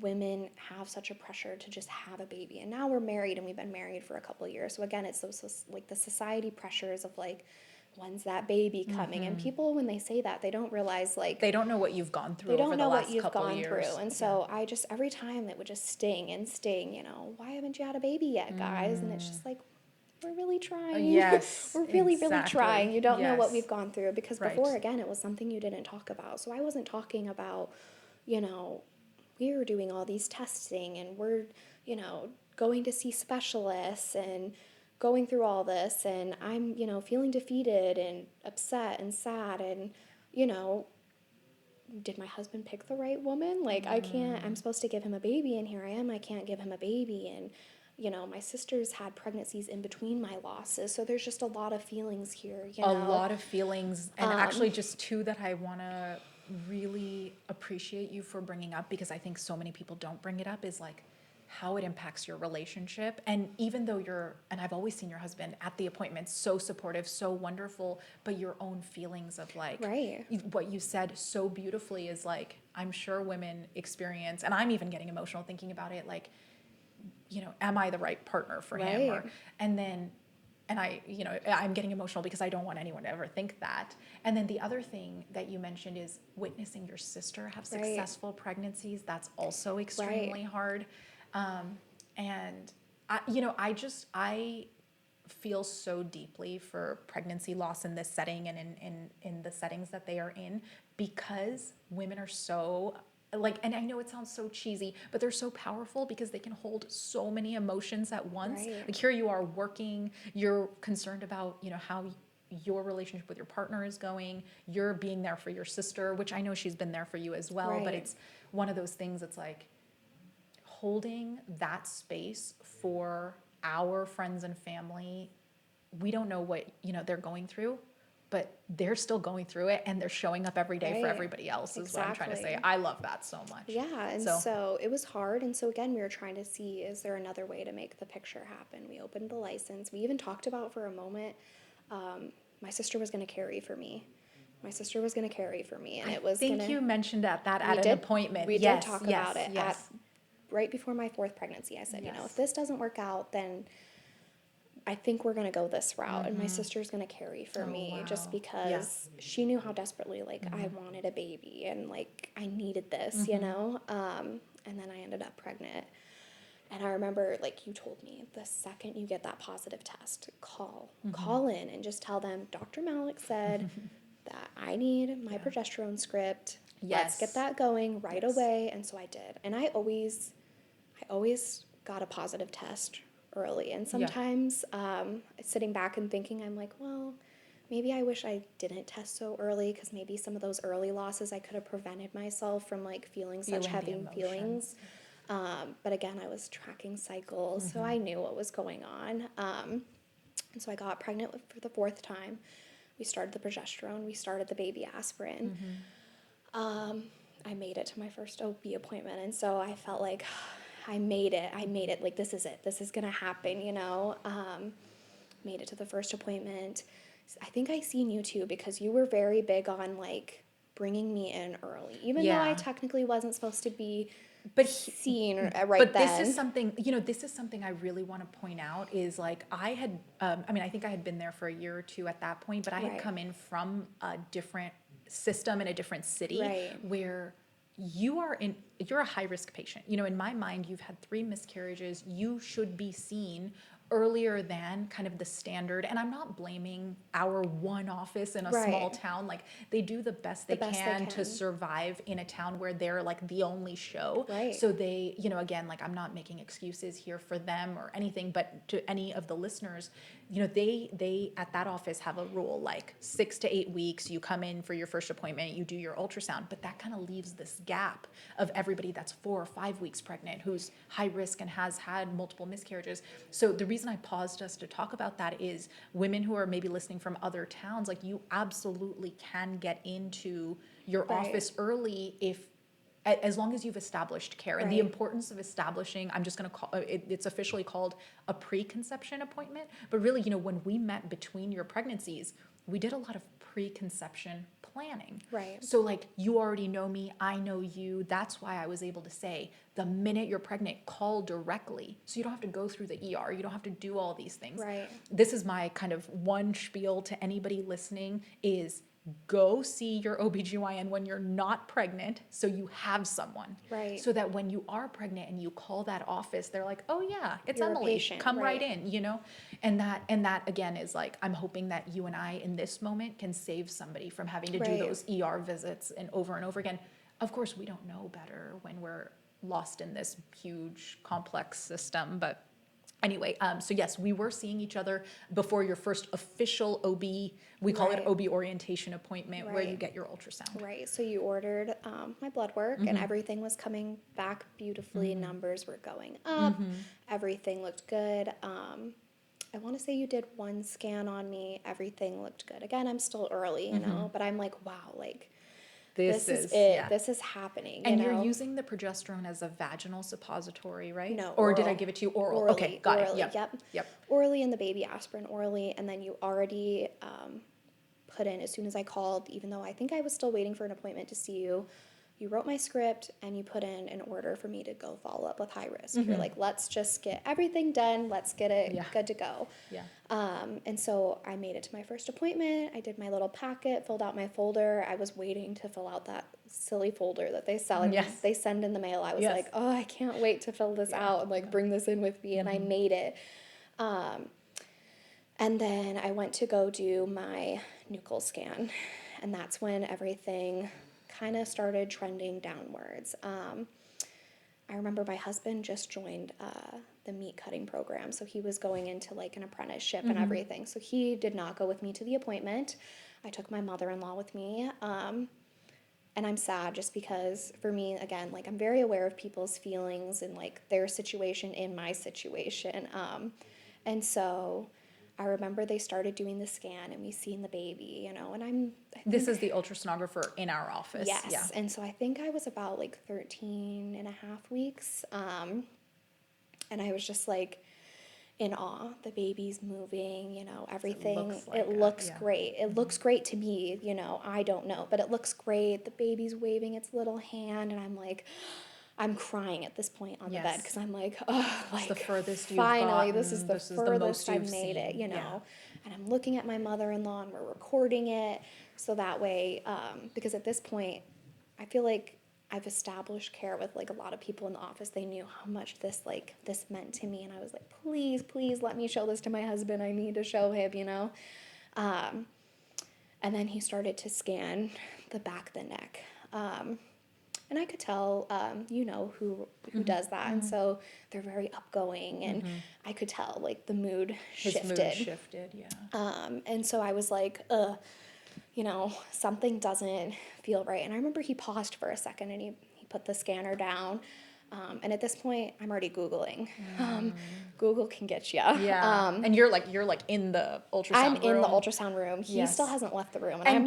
women have such a pressure to just have a baby. And now we're married and we've been married for a couple of years. So again, it's those like the society pressures of like, when's that baby coming? And people, when they say that, they don't realize like they don't know what you've gone through. They don't over know the what last you've couple gone years. through. And so I just every time it would just sting and sting. Why haven't you had a baby yet, guys? And it's just like we're really trying. Yes, we're really trying. You don't know what we've gone through because before again it was something you didn't talk about. So I wasn't talking about, we were doing all these testing and we're, going to see specialists and going through all this and I'm, feeling defeated and upset and sad and, did my husband pick the right woman? Like I'm supposed to give him a baby and here I am, I can't give him a baby. And, my sisters had pregnancies in between my losses. So there's just a lot of feelings here, A lot of feelings. And actually just two that I want to really appreciate you for bringing up because I think so many people don't bring it up is like, how it impacts your relationship. And even though and I've always seen your husband at the appointments, so supportive, so wonderful, but your own feelings of like, Right. what you said so beautifully is like, I'm sure women experience, and I'm even getting emotional thinking about it, like, am I the right partner for him? Right. And then, and I'm getting emotional because I don't want anyone to ever think that. And then the other thing that you mentioned is witnessing your sister have Right. successful pregnancies. That's also extremely Right. hard. And I feel so deeply for pregnancy loss in this setting and in the settings that they are in, because women are so like, and I know it sounds so cheesy, but they're so powerful because they can hold so many emotions at once. Right. Like, here you are working, you're concerned about, how your relationship with your partner is going, you're being there for your sister, which I know she's been there for you as well. But Right. it's one of those things that's like, holding that space for our friends and family. We don't know what they're going through, but they're still going through it, and they're showing up every day for Right. everybody else, is what I'm trying to say. Exactly. I love that so much. Yeah, and so it was hard. And so again, we were trying to see, is there another way to make the picture happen? We opened the license. We even talked about for a moment, my sister was going to carry for me. My sister was going to carry for me, and I it was think going you to. mentioned that We at an did. appointment. We did talk about it at Yes. right before my fourth pregnancy. I said, Yes. if this doesn't work out, then I think we're going to go this route. And my sister's going to carry for Oh, me, just wow. because she knew how desperately, like, I wanted a baby and, like, I needed this, and then I ended up pregnant. And I remember, like, you told me, the second you get that positive test, call in and just tell them, Dr. Malik said that I need my progesterone script. Let's get Yes. that going right Yes. away. And so I did. And I always got a positive test early. And sometimes sitting back and thinking, I'm like, well, maybe I wish I didn't test so early, because maybe some of those early losses I could have prevented myself from, like, feeling such Feeling the heavy emotion. feelings. But again, I was tracking cycles, so I knew what was going on. And so I got pregnant for the fourth time. We started the progesterone. We started the baby aspirin. I made it to my first OB appointment, and so I felt like I made it. Like, this is it. This is gonna happen, Made it to the first appointment. I think I seen you too, because you were very big on, like, bringing me in early, even though I Yeah. technically wasn't supposed to be But seen right but then. this is something I really want to point out, is like, I had, I think I had been there for a year or two at that point, but I had Right. come in from a different system in a different city, Right. where you're a high risk patient. In my mind, you've had 3 miscarriages. You should be seen earlier than kind of the standard. And I'm not blaming our one office in a small Right. town. Like, they do the best they The best they can to can. survive in a town where they're like the only show. Right. So they, again, like, I'm not making excuses here for them or anything, but to any of the listeners, they at that office have a rule, like 6 to 8 weeks, you come in for your first appointment, you do your ultrasound, but that kind of leaves this gap of everybody that's 4 or 5 weeks pregnant, who's high risk and has had multiple miscarriages. So the reason I paused us to talk about that is, women who are maybe listening from other towns, like, you absolutely can get into your Right. office early, as long as you've established care. And the Right. importance of establishing, I'm just going to call it's officially called a preconception appointment. But really, when we met between your pregnancies, we did a lot of preconception planning. Right. So, like, you already know me, I know you. That's why I was able to say, the minute you're pregnant, call directly. So you don't have to go through the ER. You don't have to do all these things. Right. This is my kind of one spiel to anybody listening, is go see your OBGYN when you're not pregnant, so you have someone. Right. So that when you are pregnant and you call that office, they're like, oh yeah, it's You're a Emily. patient, Come right right. in, And that again is like, I'm hoping that you and I in this moment can save somebody from having to do Right. those ER visits and over again. Of course, we don't know better when we're lost in this huge, complex system, but anyway, so yes, we were seeing each other before your first official OB, we call it Right. OB orientation appointment, where you Right. get your ultrasound. Right. So you ordered my blood work, and everything was coming back beautifully. Numbers were going up. Everything looked good. I want to say you did one scan on me. Everything looked good. Again, I'm still early, but I'm like, wow, like, This is is, it. yeah. This is happening, And you're using the progesterone as a vaginal suppository, right? No, Or did I oral. give it to you oral? Orally, Okay, got orally, it. Yep. Yep. Orally, and the baby aspirin orally, and then you already put in, as soon as I called, even though I think I was still waiting for an appointment to see you, you wrote my script and you put in an order for me to go follow up with high risk. You're like, let's just get everything done. Let's get it good to go. Yeah. And so I made it to my first appointment. I did my little packet, filled out my folder. I was waiting to fill out that silly folder that they sell and they send in the mail. I was like, oh, I can't wait to fill this out and like bring this in with me. And I made it. And then I went to go do my nuchal scan. And that's when everything kind of started trending downwards. I remember my husband just joined the meat cutting program, so he was going into like an apprenticeship and everything. So he did not go with me to the appointment. I took my mother-in-law with me, and I'm sad just because for me, again, like I'm very aware of people's feelings and like their situation in my situation, and so I remember they started doing the scan and we seen the baby, you know, and This is the ultrasonographer in our office. yes. Yeah. And so I think I was about like 13 and a half weeks. And I was just like in awe. The baby's moving, you know, everything. It looks great. It looks great to me, you know, I don't know, but it looks great. The baby's waving its little hand and I'm like, I'm crying at this point on the bed because I'm like, oh, like the furthest you've finally, gotten. this is the furthest I've made it, you know. And I'm looking at my mother-in-law and we're recording it so that way, because at this point, I feel like I've established care with like a lot of people in the office. They knew how much this meant to me, and I was like, please let me show this to my husband. I need to show him, you know. And then he started to scan the back of the neck. And I could tell, you know, who does that. And so they're very upgoing. And I could tell, like, the mood shifted. His mood shifted, yeah. And so I was like, you know, something doesn't feel right. And I remember he paused for a second and he put the scanner down. And at this point, I'm already Googling. Google can get you. Yeah. And you're like in the ultrasound room. I'm in the ultrasound room. He still hasn't left the room. And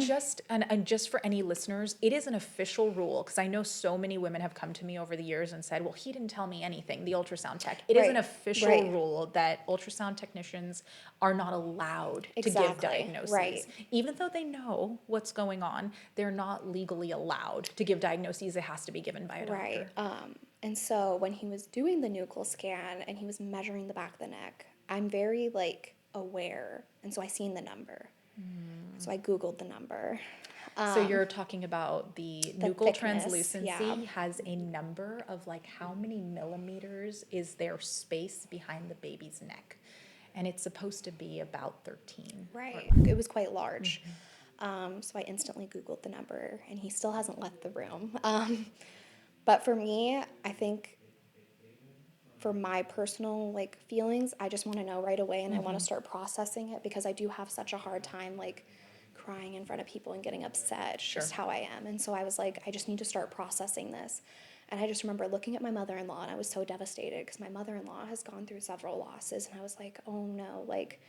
just for any listeners, it is an official rule because I know so many women have come to me over the years and said, well, he didn't tell me anything, the ultrasound tech. It is an official rule that ultrasound technicians are not allowed to give diagnoses. Right. Even though they know what's going on, they're not legally allowed to give diagnoses. It has to be given by a doctor. Right. And so when he was doing the nuchal scan and he was measuring the back of the neck, I'm very like aware. And so I seen the number. So I Googled the number. So you're talking about the nuchal thickness, translucency has a number of like how many millimeters is there space behind the baby's neck. And it's supposed to be about 13. Right. It was quite large. So I instantly Googled the number and he still hasn't left the room. But for me, I think for my personal like feelings, I just want to know right away and I want to start processing it because I do have such a hard time like crying in front of people and getting upset. It's just how I am. And so I was like, I just need to start processing this. And I just remember looking at my mother-in-law and I was so devastated because my mother-in-law has gone through several losses and I was like, oh no, like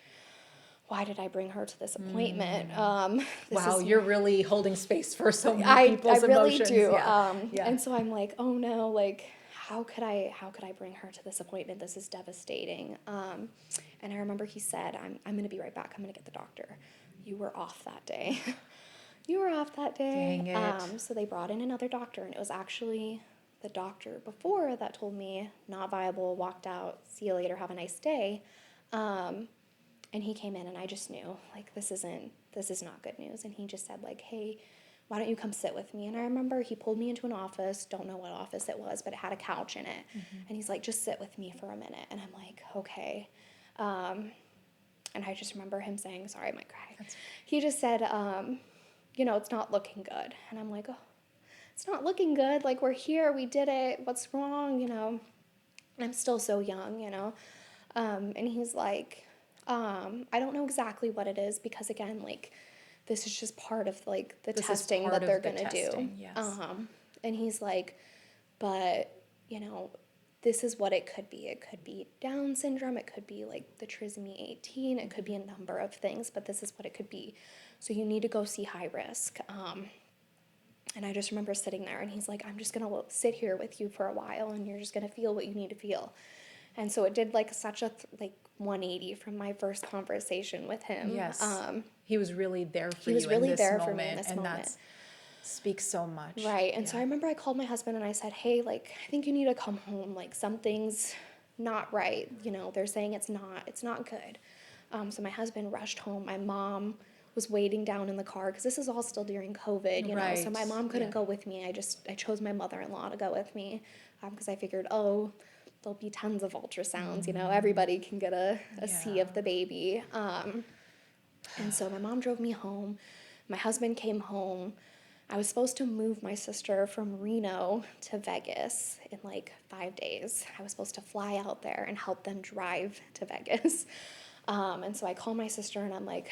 why did I bring her to this appointment? Wow, you're really holding space for so many people's emotions. I really do. And so I'm like, oh no, like how could I bring her to this appointment? This is devastating. And I remember he said, I'm going to be right back. I'm going to get the doctor. You were off that day. You were off that day. Dang it. So they brought in another doctor and it was actually the doctor before that told me not viable, walked out, see you later, have a nice day. And he came in and I just knew, like, this is not good news. And he just said, like, hey, why don't you come sit with me? And I remember he pulled me into an office, don't know what office it was, but it had a couch in it. And he's like, just sit with me for a minute. And I'm like, okay. And I just remember him saying, sorry, I might cry. He just said, you know, it's not looking good. And I'm like, oh, it's not looking good. Like, we're here, we did it. What's wrong, you know? And I'm still so young, you know? And he's like, I don't know exactly what it is because again, like this is just part of like the testing that they're gonna do. Yes. And he's like, but you know, this is what it could be. It could be Down syndrome. It could be like the trisomy 18. It could be a number of things, but this is what it could be. So you need to go see high risk. And I just remember sitting there, and he's like, I'm just going to sit here with you for a while, and you're just going to feel what you need to feel. And so it did like such a 180 from my first conversation with him. Yes. He was really there for He was you in really this there for me in moment, this and moment. that speaks so much. Right. And Yeah. so I remember I called my husband and I said, hey, like, I think you need to come home. Like, something's not right. You know, they're saying it's not good. So my husband rushed home. My mom was waiting down in the car because this is all still during COVID, you know. So my Right. mom couldn't Yeah. go with me. I chose my mother-in-law to go with me because I figured, oh, there'll be tons of ultrasounds, you know, everybody can get a see Yeah. of the baby. And so my mom drove me home. My husband came home. I was supposed to move my sister from Reno to Vegas in like 5 days. I was supposed to fly out there and help them drive to Vegas. And so I call my sister and I'm like,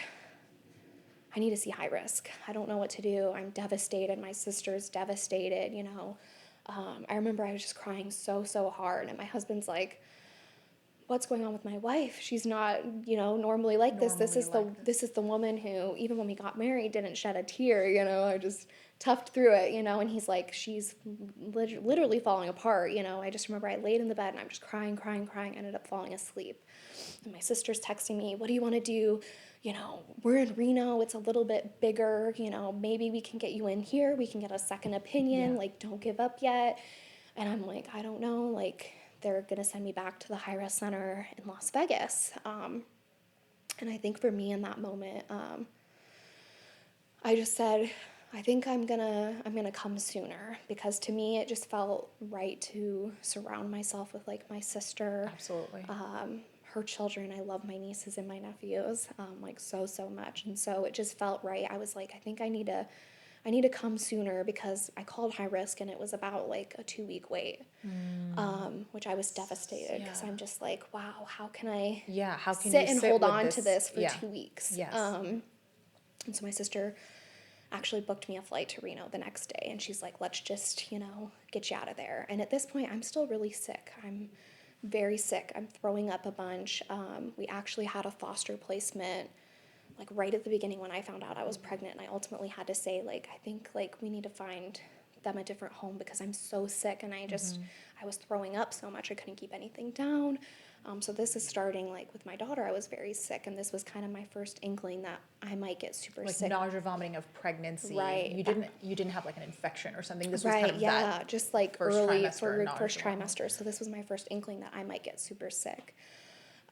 I need to see high risk. I don't know what to do. I'm devastated. My sister's devastated, you know. I remember I was just crying so hard. And my husband's like, what's going on with my wife? She's not, you know, normally like this. This Normally is the like this. this is the woman who, even when we got married, didn't shed a tear. You know, I just toughed through it. You know, and he's like, she's literally falling apart. You know, I just remember I laid in the bed and I'm just crying. Ended up falling asleep. And my sister's texting me, what do you want to do? You know, we're in Reno. It's a little bit bigger. You know, maybe we can get you in here. We can get a second opinion. Yeah. Like, don't give up yet. And I'm like, I don't know. Like, they're going to send me back to the high risk center in Las Vegas. And I think for me in that moment, I just said, I think I'm gonna come sooner, because to me it just felt right to surround myself with like my sister, Absolutely. her children. I love my nieces and my nephews like so much, and so it just felt right. I was like, I think I need to come sooner, because I called high risk and it was about like a 2-week wait, which I was devastated because Yeah. I'm just like, wow, how can I Yeah. How can sit you and sit hold with on to this for Yeah. 2 weeks? Yes. And so my sister actually booked me a flight to Reno the next day, and she's like, let's just, you know, get you out of there. And at this point, I'm still really sick. I'm very sick. I'm throwing up a bunch. We actually had a foster placement like right at the beginning when I found out I was pregnant, and I ultimately had to say, like, I think like we need to find them a different home because I'm so sick, and I was throwing up so much I couldn't keep anything down. So this is starting like with my daughter. I was very sick, and this was kind of my first inkling that I might get super Like sick. nausea, vomiting of pregnancy. Right. You didn't have like an infection or something. This was Right, kind of yeah, that just like first early trimester for nausea first vomiting. trimester. So this was my first inkling that I might get super sick.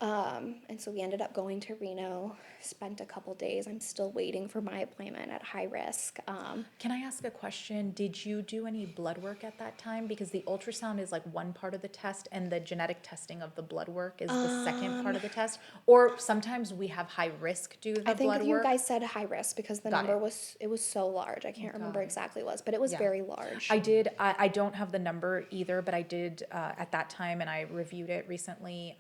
And so we ended up going to Reno, spent a couple days. I'm still waiting for my appointment at high risk. Can I ask a question? Did you do any blood work at that time? Because the ultrasound is like one part of the test, and the genetic testing of the blood work is the second part of the test. Or sometimes we have high risk do the I think blood you work. guys said high risk because the Got number it. was so large. I can't remember it. exactly what it was, but it was Yeah. very large. I don't have the number either, but I did at that time, and I reviewed it recently.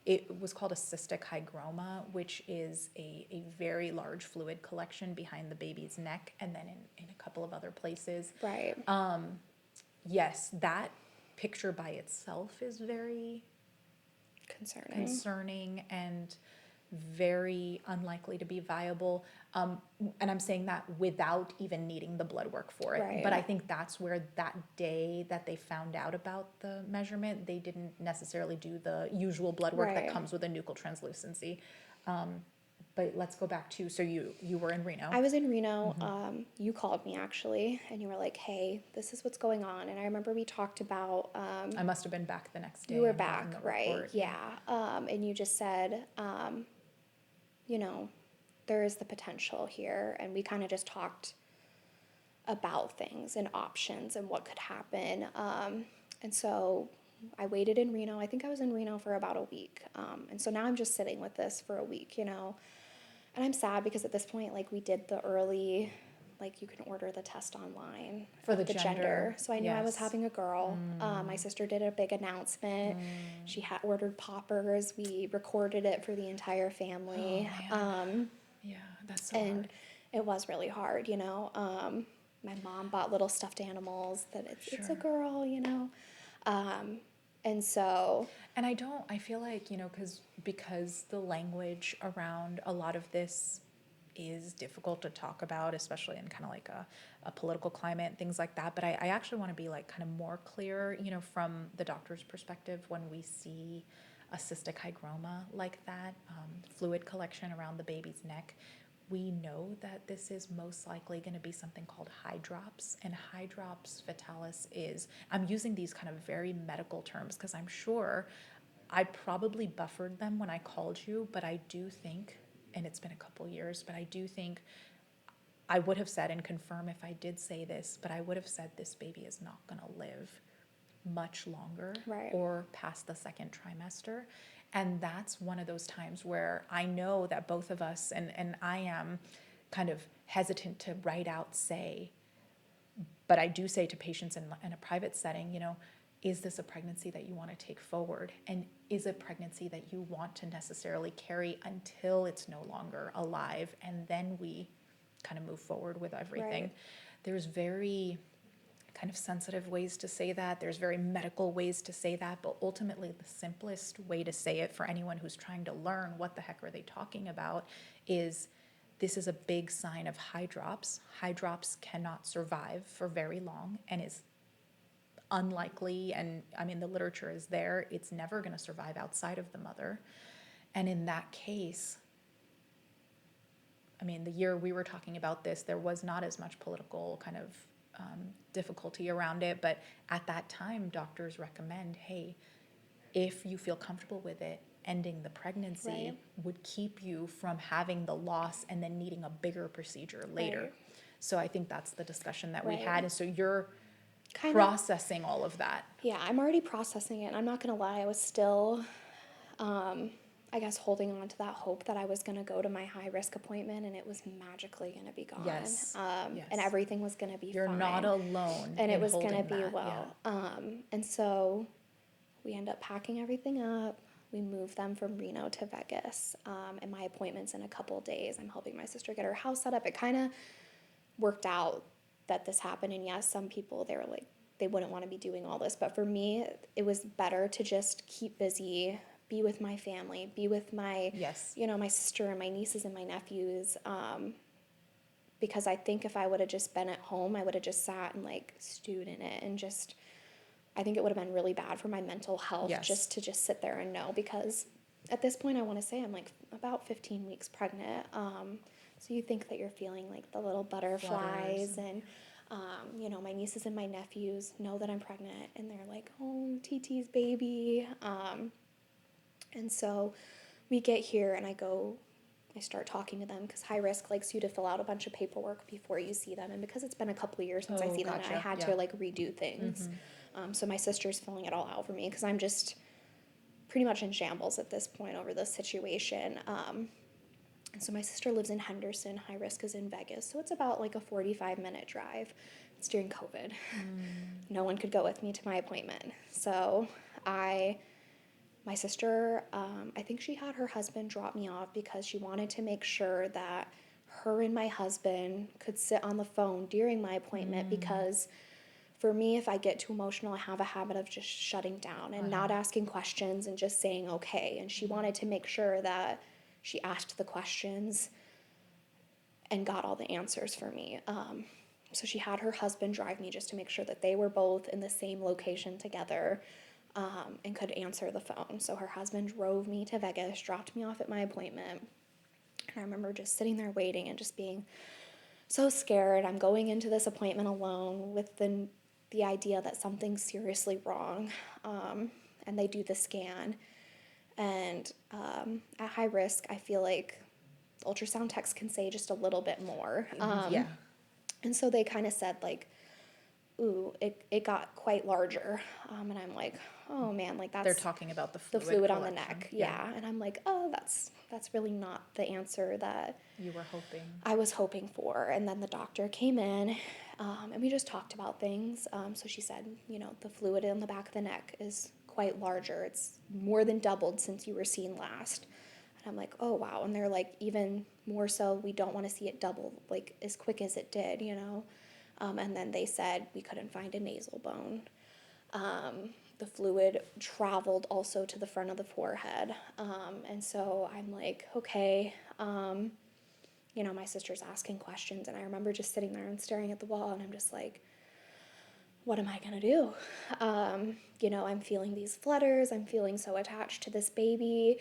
It was called a cystic hygroma, which is a very large fluid collection behind the baby's neck and then in a couple of other places. Right. Yes, that picture by itself is very concerning and very unlikely to be viable. And I'm saying that without even needing the blood work for it. Right. But I think that's where that day that they found out about the measurement, they didn't necessarily do the usual blood work that Right. comes with a nuchal translucency. But let's go back to, so you were in Reno. I was in Reno. You called me actually, and you were like, "Hey, this is what's going on." And I remember we talked about. I must have been back the next day. You were and gotten back, the right? report. Yeah. And you just said, you know, there is the potential here, and we kind of just talked about things and options and what could happen. And so I waited in Reno. I think I was in Reno for about a week. And so now I'm just sitting with this for a week, you know. And I'm sad because at this point, like, we did the early, like, you can order the test online For of the gender, So I knew I was yes. having a girl. My sister did a big announcement. She had ordered poppers. We recorded it for the entire family. Yeah, that's so And hard. it was really hard, you know. My mom bought little stuffed animals that it's a Sure. girl, you know. And so And I feel like, because the language around a lot of this is difficult to talk about, especially in kind of like a political climate, things like that. But I actually want to be like kind of more clear, from the doctor's perspective when we see a cystic hygroma like that, fluid collection around the baby's neck. We know that this is most likely going to be something called hydrops, and hydrops fetalis is, I'm using these kind of very medical terms because I'm sure I probably buffered them when I called you, but I do think, and it's been a couple years, but I do think I would have said, and confirm if I did say this, but I would have said this baby is not going to live much longer Right. or past the second trimester. And that's one of those times where I know that both of us, and I am kind of hesitant to right out say, but I do say to patients in a private setting, is this a pregnancy that you want to take forward? And is it a pregnancy that you want to necessarily carry until it's no longer alive? And then we kind of move forward with everything. Right. There's very kind of sensitive ways to say that. There's very medical ways to say that, but ultimately the simplest way to say it for anyone who's trying to learn what the heck are they talking about is this is a big sign of hydrops. Hydrops cannot survive for very long and is unlikely, and I mean the literature is there, it's never going to survive outside of the mother. And in that case, I mean, the year we were talking about this, there was not as much political kind of difficulty around it, but at that time doctors recommend, hey, if you feel comfortable with it, ending the pregnancy Right. would keep you from having the loss and then needing a bigger procedure later. Right. So I think that's the discussion that we Right. had, and so you're Kind of. processing all of that. Yeah, I'm already processing it. I'm not gonna lie, I was still, I guess, holding on to that hope that I was gonna go to my high risk appointment and it was magically gonna be gone. Yes. And Yes. everything was gonna be You're fine. not alone And it in was gonna holding be that, well. yeah. And so we end up packing everything up. We moved them from Reno to Vegas. And my appointment's in a couple days. I'm helping my sister get her house set up. It kind of worked out that this happened. And yes, some people, they were like, they wouldn't want to be doing all this. But for me, it was better to just keep busy, be with my family, be with my, Yes. my sister and my nieces and my nephews. Because I think if I would have just been at home, I would have just sat and like stewed in it and just, I think it would have been really bad for my mental health. Yes. Just to just sit there and know, because at this point I want to say I'm like about 15 weeks pregnant. So you think that you're feeling like the little butterflies Flutters. and, my nieces and my nephews know that I'm pregnant and they're like, oh, TT's baby. And so we get here and I start talking to them because high risk likes you to fill out a bunch of paperwork before you see them. And because it's been a couple of years since I Oh, see them, I gotcha. had Yeah. to like redo things. So my sister's filling it all out for me because I'm just pretty much in shambles at this point over this situation. And so my sister lives in Henderson, high risk is in Vegas. So it's about like a 45-minute drive. It's during COVID. No one could go with me to my appointment. So my sister, I think she had her husband drop me off because she wanted to make sure that her and my husband could sit on the phone during my appointment because for me, if I get too emotional, I have a habit of just shutting down and not asking questions and just saying okay. And she wanted to make sure that she asked the questions and got all the answers for me. So she had her husband drive me just to make sure that they were both in the same location together. And could answer the phone. So her husband drove me to Vegas, dropped me off at my appointment. And I remember just sitting there waiting and just being so scared. I'm going into this appointment alone with the idea that something's seriously wrong. And they do the scan. And at high risk, I feel like ultrasound techs can say just a little bit more. Yeah. And so they kind of said like, ooh, it got quite larger. And I'm like, oh man, like that's They're talking about the the fluid, fluid on the collection. neck. Yeah. And I'm like, oh, that's really not the answer that You were hoping. I was hoping for. And then the doctor came in, and we just talked about things. So she said, the fluid in the back of the neck is quite larger. It's more than doubled since you were seen last. And I'm like, oh wow. And they're like, even more so, we don't want to see it double like as quick as it did, And then they said we couldn't find a nasal bone. The fluid traveled also to the front of the forehead. And so I'm like, okay, my sister's asking questions, and I remember just sitting there and staring at the wall, and I'm just like, what am I gonna do? I'm feeling these flutters. I'm feeling so attached to this baby.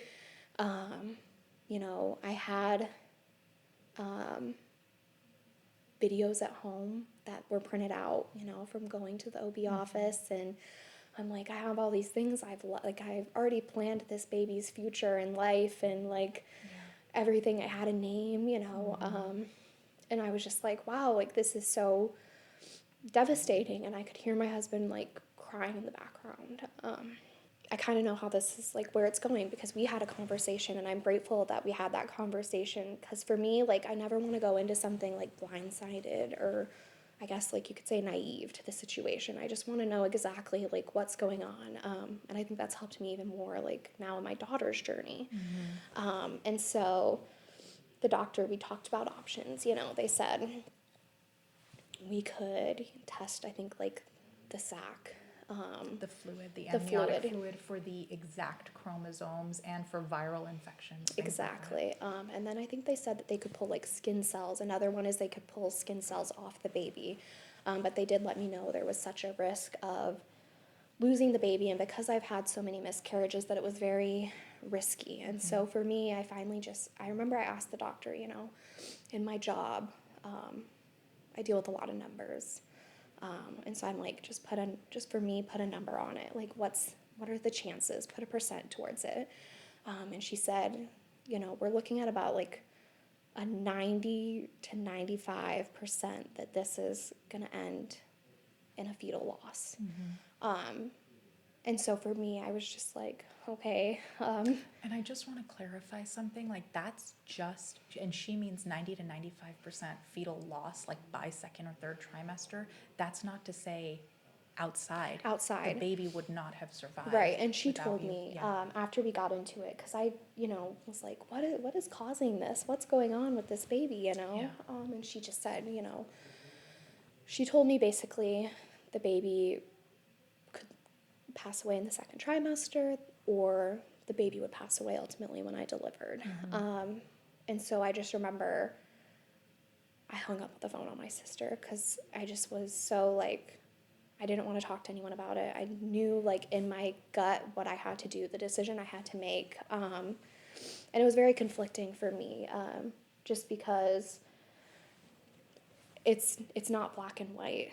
I had videos at home that were printed out, from going to the OB office, and I'm like, I have all these things I've already planned this baby's future and life, and everything. I had a name, and I was just like, wow, like this is so devastating. And I could hear my husband like crying in the background. I kind of know how this is like where it's going, because we had a conversation, and I'm grateful that we had that conversation, because for me, like, I never want to go into something like blindsided, or I guess like you could say naive to the situation. I just want to know exactly like what's going on. And I think that's helped me even more like now in my daughter's journey. And so the doctor, we talked about options. They said we could test, I think, like the sac, The fluid, the the amniotic fluid. fluid for the exact chromosomes and for viral infections. Things like Exactly. And then I think they said that they could pull like skin cells. Another one is they could pull skin cells off the baby. But they did let me know there was such a risk of losing the baby. And because I've had so many miscarriages, that it was very risky. And so for me, I remember I asked the doctor, in my job, I deal with a lot of numbers. And so I'm like, just put a number on it. Like, what are the chances? Put a percent towards it. And she said, we're looking at about like a 90 to 95% that this is going to end in a fetal loss. And so for me, I was just like, okay. And I just want to clarify something, like that's just, and she means 90 to 95% fetal loss, like by second or third trimester. That's not to say outside. Outside. The baby would not have survived. Right, and she without told you. me Yeah. after we got into it, because I, was like, what is causing this? What's going on with this baby, Yeah. And she just said, she told me basically the baby could pass away in the second trimester, or the baby would pass away ultimately when I delivered. And so I just remember I hung up the phone on my sister, because I just was so like, I didn't want to talk to anyone about it. I knew like in my gut what I had to do, the decision I had to make. And it was very conflicting for me, just because it's not black and white.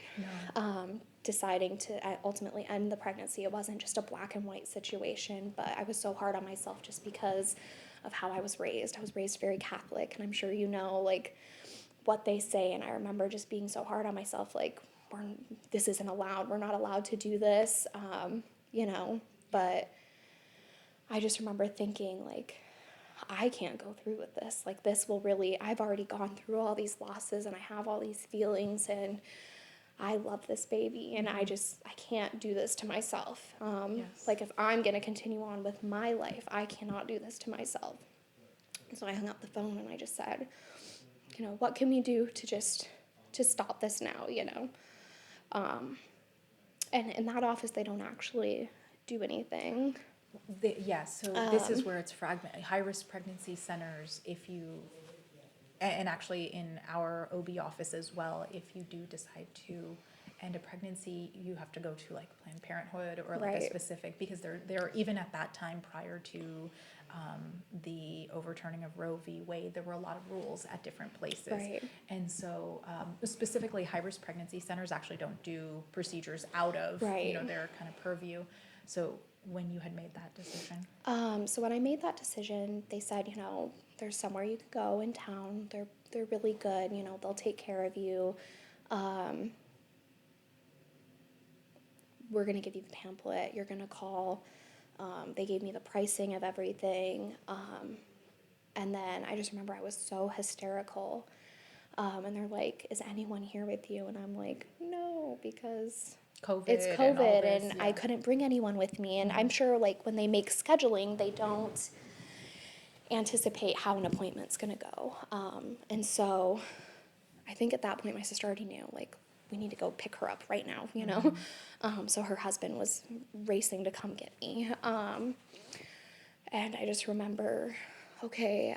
No. Deciding to ultimately end the pregnancy, it wasn't just a black and white situation, but I was so hard on myself just because of how I was raised. I was raised very Catholic, and I'm sure like what they say, and I remember just being so hard on myself, like, this isn't allowed, we're not allowed to do this, but I just remember thinking, like, I can't go through with this. Like, this will really, I've already gone through all these losses, and I have all these feelings, and I love this baby, and I can't do this to myself. Yes. Like, if I'm going to continue on with my life, I cannot do this to myself. So I hung up the phone, and I just said, what can we do to stop this now, And in that office, they don't actually do anything. Yes, so this is where it's fragmented. High-risk pregnancy centers, if you, and actually in our OB office as well, if you do decide to end a pregnancy, you have to go to like Planned Parenthood or like a Right. specific, because they're even at that time prior to the overturning of Roe v. Wade, there were a lot of rules at different places. Right. And so specifically high-risk pregnancy centers actually don't do procedures out of Right. their kind of purview. So when you had made that decision? So when I made that decision, they said, there's somewhere you can go in town. They're really good. They'll take care of you. We're gonna give you the pamphlet. You're gonna call. They gave me the pricing of everything. And then I just remember I was so hysterical. And they're like, "Is anyone here with you?" And I'm like, "No, because COVID it's and all COVID, this, and yeah. I couldn't bring anyone with me." And I'm sure, like, when they make scheduling, they don't anticipate how an appointment's gonna go. And so I think at that point, my sister already knew, like, we need to go pick her up right now, So her husband was racing to come get me. And I just remember okay,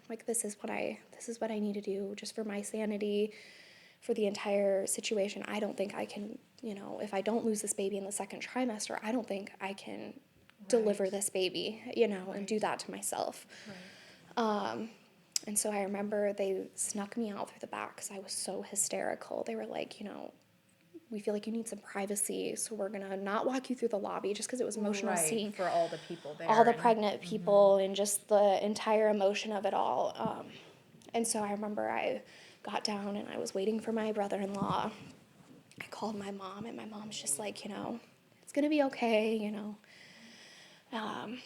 like this is what I need to do just for my sanity, for the entire situation. I don't think I can, if I don't lose this baby in the second trimester, I don't think I can deliver Right. this baby, and do Right. that to myself. Right. And so I remember they snuck me out through the back because I was so hysterical. They were like, we feel like you need some privacy, so we're gonna not walk you through the lobby, just because it was emotional Right. seeing For all the people all there the and pregnant people and just the entire emotion of it all. And so I remember I got down and I was waiting for my brother-in-law. I called my mom, and my mom's just like, it's gonna be okay, um,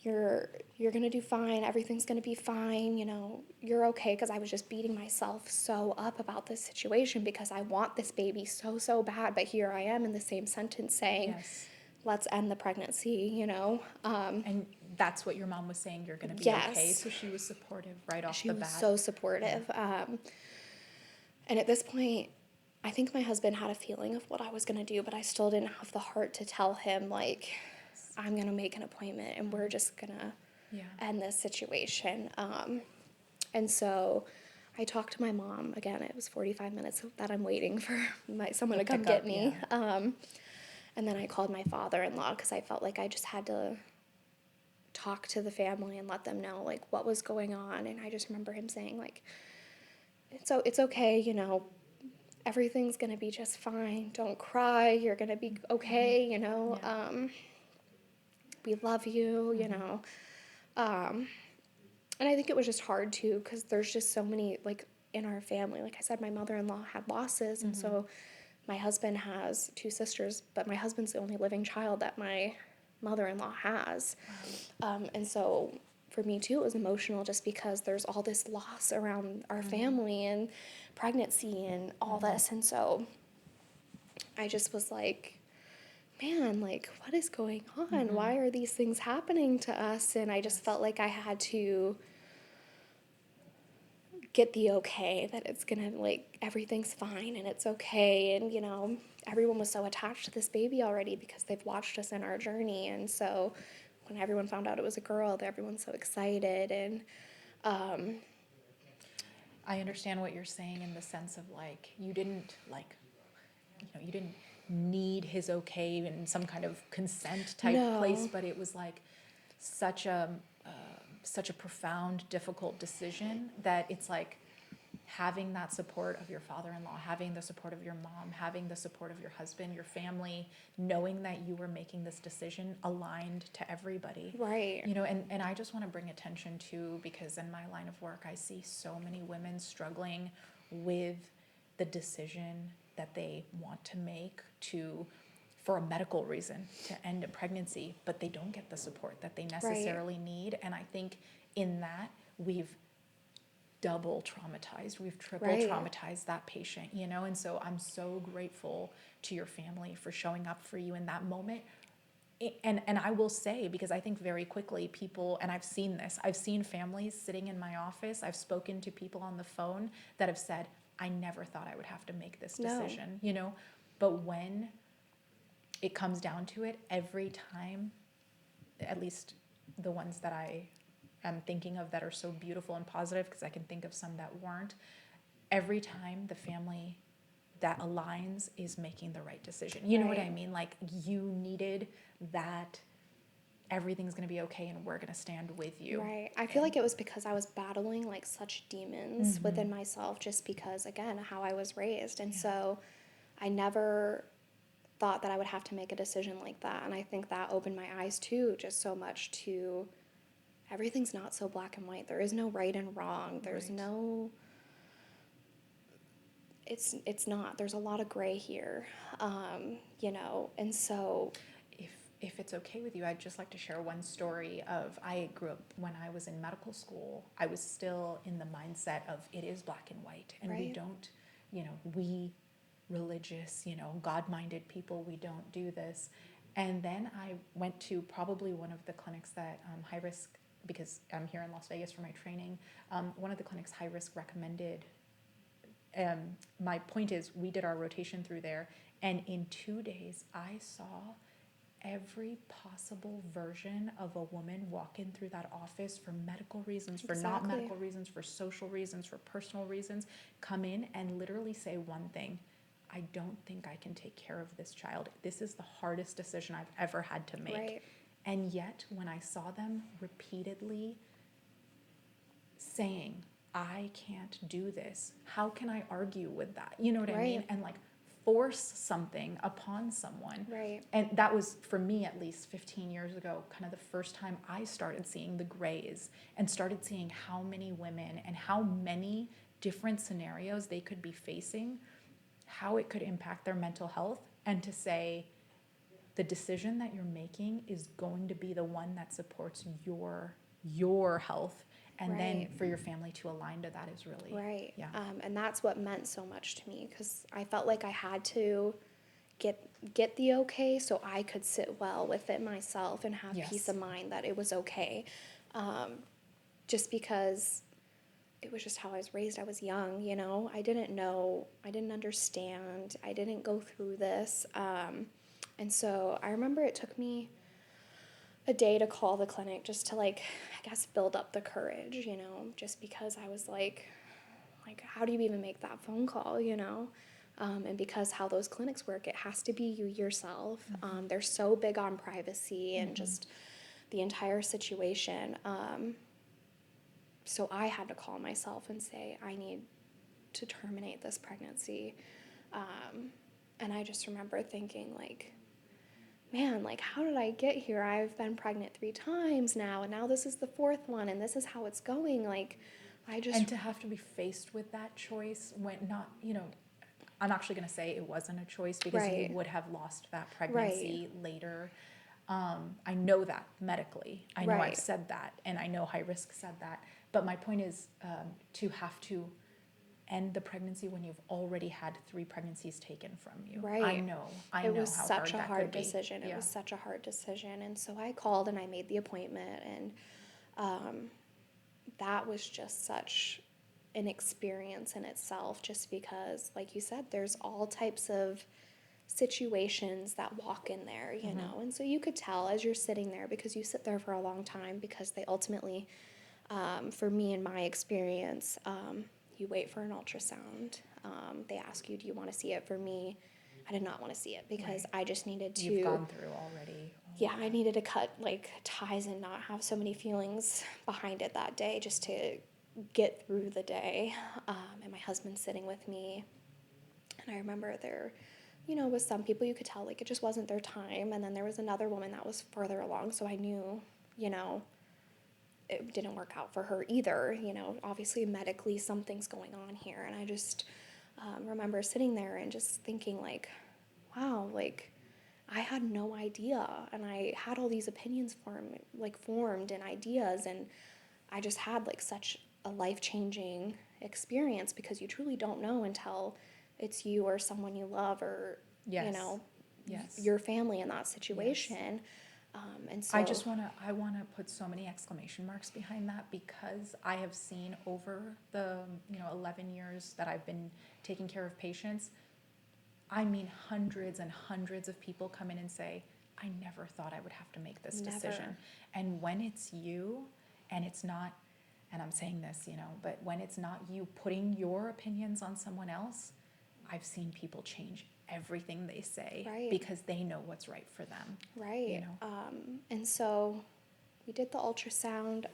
you're gonna do fine, everything's gonna be fine, you're okay, because I was just beating myself so up about this situation because I want this baby so, so bad, but here I am in the same sentence saying, yes. let's end the pregnancy. And that's what your mom was saying, you're going to be okay. Yes, So she was supportive right off she the was bat. so supportive. And at this point, I think my husband had a feeling of what I was going to do, but I still didn't have the heart to tell him, like, I'm going to make an appointment and we're just going to Yeah. end this situation. And so I talked to my mom. Again, it was 45 minutes that I'm waiting for someone to come get me. Yeah. And then I called my father-in-law because I felt like I just had to talk to the family and let them know, like, what was going on. And I just remember him saying, like, it's okay, everything's gonna be just fine. Don't cry. You're gonna be okay, Yeah. we love you, Um, and I think it was just hard too, because there's just so many, like, in our family. Like I said, my mother-in-law had losses, and so my husband has two sisters, but my husband's the only living child that my mother-in-law has. And so for me too, it was emotional just because there's all this loss around our family and pregnancy and all this. And so I just was like, man, like, what is going on? Why are these things happening to us? And I just felt like I had to get the okay that it's gonna, like, everything's fine and it's okay. And, everyone was so attached to this baby already because they've watched us in our journey. And so when everyone found out it was a girl, everyone's so excited. And I understand what you're saying in the sense of like, you didn't like, you didn't need his okay in some kind of consent type place, no, but it was like such a, such a profound, difficult decision that it's like having that support of your father-in-law, having the support of your mom, having the support of your husband, your family, knowing that you were making this decision aligned to everybody. right, And I just want to bring attention to, because in my line of work, I see so many women struggling with the decision that they want to make for a medical reason to end a pregnancy, but they don't get the support that they necessarily need. And I think in that we've double traumatized, we've triple right, traumatized that patient, and so I'm so grateful to your family for showing up for you in that moment. And I will say, because I think very quickly people, and I've seen this, I've seen families sitting in my office, I've spoken to people on the phone that have said, I never thought I would have to make this no, decision, but when it comes down to it, every time, at least the ones that I am thinking of that are so beautiful and positive, because I can think of some that weren't, every time the family that aligns is making the right decision. You know what I right. mean? Like, you needed that everything's going to be okay and we're going to stand with you. Right. I feel like it was because I was battling, like, such demons within myself, just because, again, how I was raised. And Yeah. so I never thought that I would have to make a decision like that. And I think that opened my eyes too, just so much to everything's not so black and white. There is no right and wrong. There's Right. no, it's not. There's a lot of gray here, and so, If it's okay with you, I'd just like to share one story of, I grew up when I was in medical school, I was still in the mindset of it is black and white, and we right, don't, we religious, God-minded people, we don't do this. And then I went to probably one of the clinics that high risk, because I'm here in Las Vegas for my training, one of the clinics high risk recommended. My point is, we did our rotation through there, and in 2 days, I saw every possible version of a woman walk in through that office for medical reasons, for not Exactly. medical reasons, for social reasons, for personal reasons, come in and literally say one thing: I don't think I can take care of this child. This is the hardest decision I've ever had to make. Right. And yet, when I saw them repeatedly saying, I can't do this, how can I argue with that? You know what I mean? Right. And like force something upon someone. Right. And that was, for me at least 15 years ago, kind of the first time I started seeing the grays and started seeing how many women and how many different scenarios they could be facing, how it could impact their mental health, and to say, the decision that you're making is going to be the one that supports your health, and then Right. for your family to align to that is really Right. yeah. And that's what meant so much to me, because I felt like I had to get the okay so I could sit well with it myself and have peace Yes. of mind that it was okay. Just because it was just how I was raised. I was young, you know. I didn't know. I didn't understand. I didn't go through this. And so I remember it took me a day to call the clinic just to, like, I guess, build up the courage, you know, just because I was like, how do you even make that phone call, you know? And because how those clinics work, it has to be you yourself. They're so big on privacy and just the entire situation. So I had to call myself and say, I need to terminate this pregnancy. And I just remember thinking, like, man, like, how did I get here? I've been pregnant 3 times now, and now this is the 4th one, and this is how it's going. Like, And to have to be faced with that choice when not, I'm actually going to say it wasn't a choice, because Right. you would have lost that pregnancy later. I know that medically. I know I've Right. said that, and I know high risk said that. But my point is, to have to end the pregnancy when you've already had 3 pregnancies taken from you. Right. I know It was how such a that hard could be. decision. It Yeah. was such a hard decision. And so I called and I made the appointment, and that was just such an experience in itself, just because, like you said, there's all types of situations that walk in there, you know. And so you could tell as you're sitting there, because you sit there for a long time, because they ultimately, for me in my experience, you wait for an ultrasound. They ask you, do you want to see it? For me, I did not want to see it, because Right. I just needed to. You've gone through already. Yeah, I needed to cut, like, ties and not have so many feelings behind it that day, just to get through the day. And my husband sitting with me, and I remember there, you know, with some people you could tell, like, it just wasn't their time, and then there was another woman that was further along, so I knew, you know, it didn't work out for her either. You know, obviously medically something's going on here, and I just remember sitting there and just thinking, like, wow, like, I had no idea, and I had all these opinions formed and ideas, and I just had, like, such a life-changing experience, because you truly don't know until it's you or someone you love, or Yes. you know, Yes. your family in that situation. And so I just want to put so many exclamation marks behind that, because I have seen over the 11 years that I've been taking care of patients, I mean, hundreds and hundreds of people come in and say, I never thought I would have to make this decision. And when it's you, and it's not, and I'm saying this, but when it's not you putting your opinions on someone else, I've seen people change everything they say, Right. because they know what's right for them. Right. And so we did the ultrasound.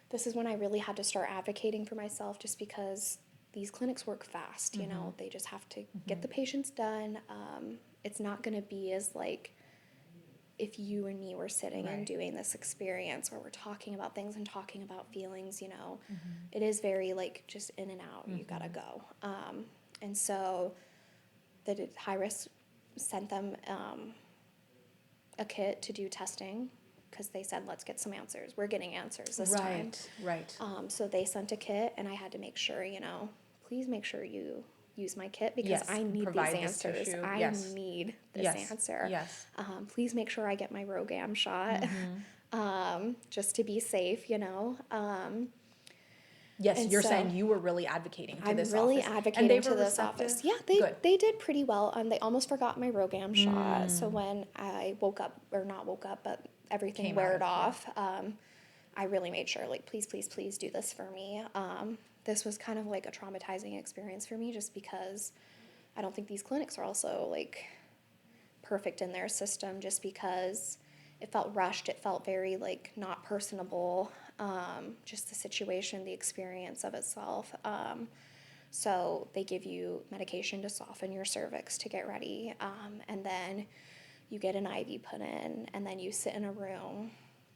This is when I really had to start advocating for myself, just because these clinics work fast, you know, they just have to get the patients done. It's not going to be as, like, if you and me were sitting and doing this experience where we're talking about things and talking about feelings, you know. It is very, like, just in and out, you gotta go. And so the high risk sent them a kit to do testing, because they said, let's get some answers. We're getting answers this time. Right. So they sent a kit, and I had to make sure, you know, please make sure you use my kit, because Yes, I need provide these this answers. tissue. I Yes. need this Yes. answer. Yes. Please make sure I get my ROGAM shot, just to be safe, you know. Yes, And you're so saying you were really advocating to I'm this really office. And advocating they to were this receptive? office. Yeah, Good. they did pretty well. They almost forgot my Rogam shot. So when I woke up, or not woke up, but everything Came out wore of- yeah. off, I really made sure, like, please, please, please do this for me. This was kind of like a traumatizing experience for me, just because I don't think these clinics are also like perfect in their system, just because it felt rushed. It felt very like not personable. Just the situation, the experience of itself. So they give you medication to soften your cervix to get ready, and then you get an IV put in, and then you sit in a room,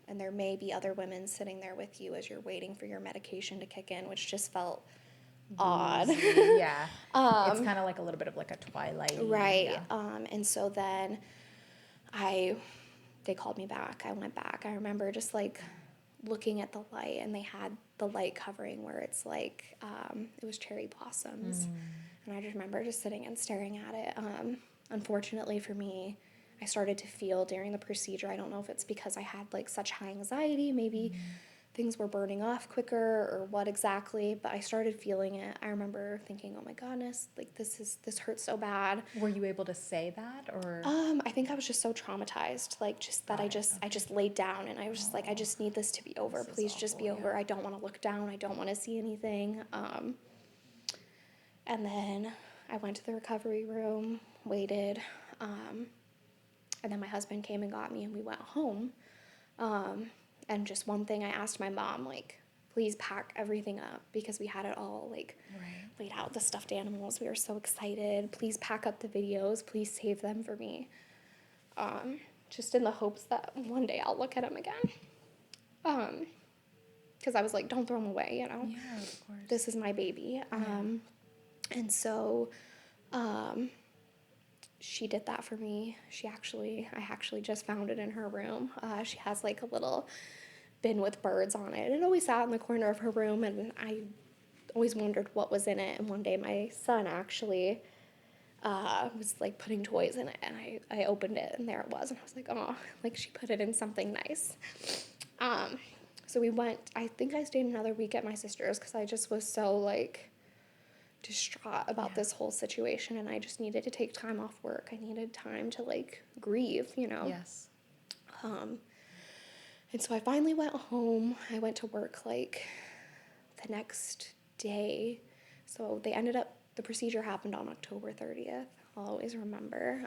and there may be other women sitting there with you as you're waiting for your medication to kick in, which just felt odd. Yeah. It's kind of like a little bit of like a twilight. Right. Yeah. And so then they called me back. I went back. I remember just like looking at the light, and they had the light covering where it's like, it was cherry blossoms. And I just remember just sitting and staring at it. Unfortunately for me, I started to feel during the procedure, I don't know if it's because I had like such high anxiety, maybe things were burning off quicker or what exactly, but I started feeling it. I remember thinking, oh my goodness, like this hurts so bad. Were you able to say that, or? I think I was just so traumatized, like just that I just laid down, and I was just like, I just need this to be over. This is Please just be awful, over. yeah. I don't want to look down. I don't want to see anything. And then I went to the recovery room, waited, and then my husband came and got me, and we went home. And just one thing, I asked my mom, like, please pack everything up, because we had it all like laid out, the stuffed animals. We were so excited. Please pack up the videos. Please save them for me. Just in the hopes that one day I'll look at them again. Because I was like, don't throw them away, you know? Yeah, of course. This is my baby. And so she did that for me. I actually just found it in her room. She has like a little bin with birds on it. It always sat in the corner of her room, and I always wondered what was in it. And one day my son actually was like putting toys in it, and I opened it, and there it was, and I was like, oh, like she put it in something nice. So we went, I think I stayed another week at my sister's, because I just was so like distraught about this whole situation, and I just needed to take time off work. I needed time to like grieve, you know? Yes. And so I finally went home. I went to work like the next day. So the procedure happened on October 30th. I'll always remember,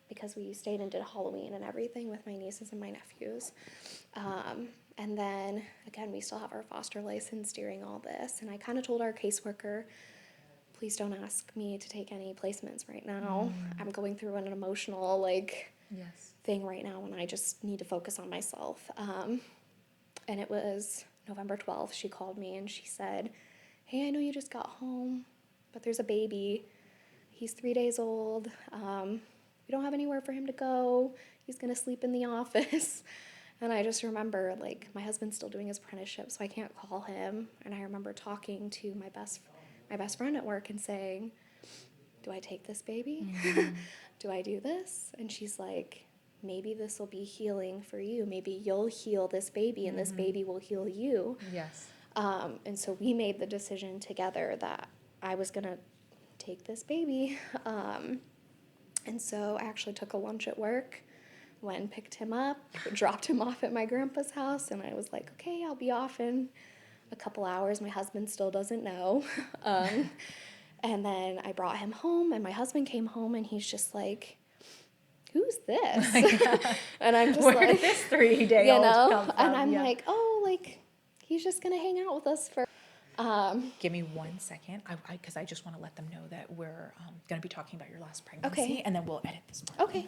because we stayed and did Halloween and everything with my nieces and my nephews. And then again, we still have our foster license during all this. And I kind of told our caseworker, please don't ask me to take any placements right now. I'm going through an emotional thing right now, and I just need to focus on myself. And it was November 12th. She called me and she said, hey, I know you just got home, but there's a baby. He's 3 days old. We don't have anywhere for him to go. He's going to sleep in the office. And I just remember, like, my husband's still doing his apprenticeship, so I can't call him. And I remember talking to my best friend at work and saying, do I take this baby? Do I do this? And she's like, maybe this will be healing for you. Maybe you'll heal this baby, and this baby will heal you. Yes. And so we made the decision together that I was going to take this baby. And so I actually took a lunch at work, went and picked him up, dropped him off at my grandpa's house, and I was like, okay, I'll be off in a couple hours. My husband still doesn't know. And then I brought him home, and my husband came home, and he's just like, who's this? And I'm just Where like, did this 3-day-old come from? and I'm like, oh, like, he's just going to hang out with us for... Give me 1 second, because I just want to let them know that we're going to be talking about your last pregnancy, Okay. and then we'll edit this part. Okay.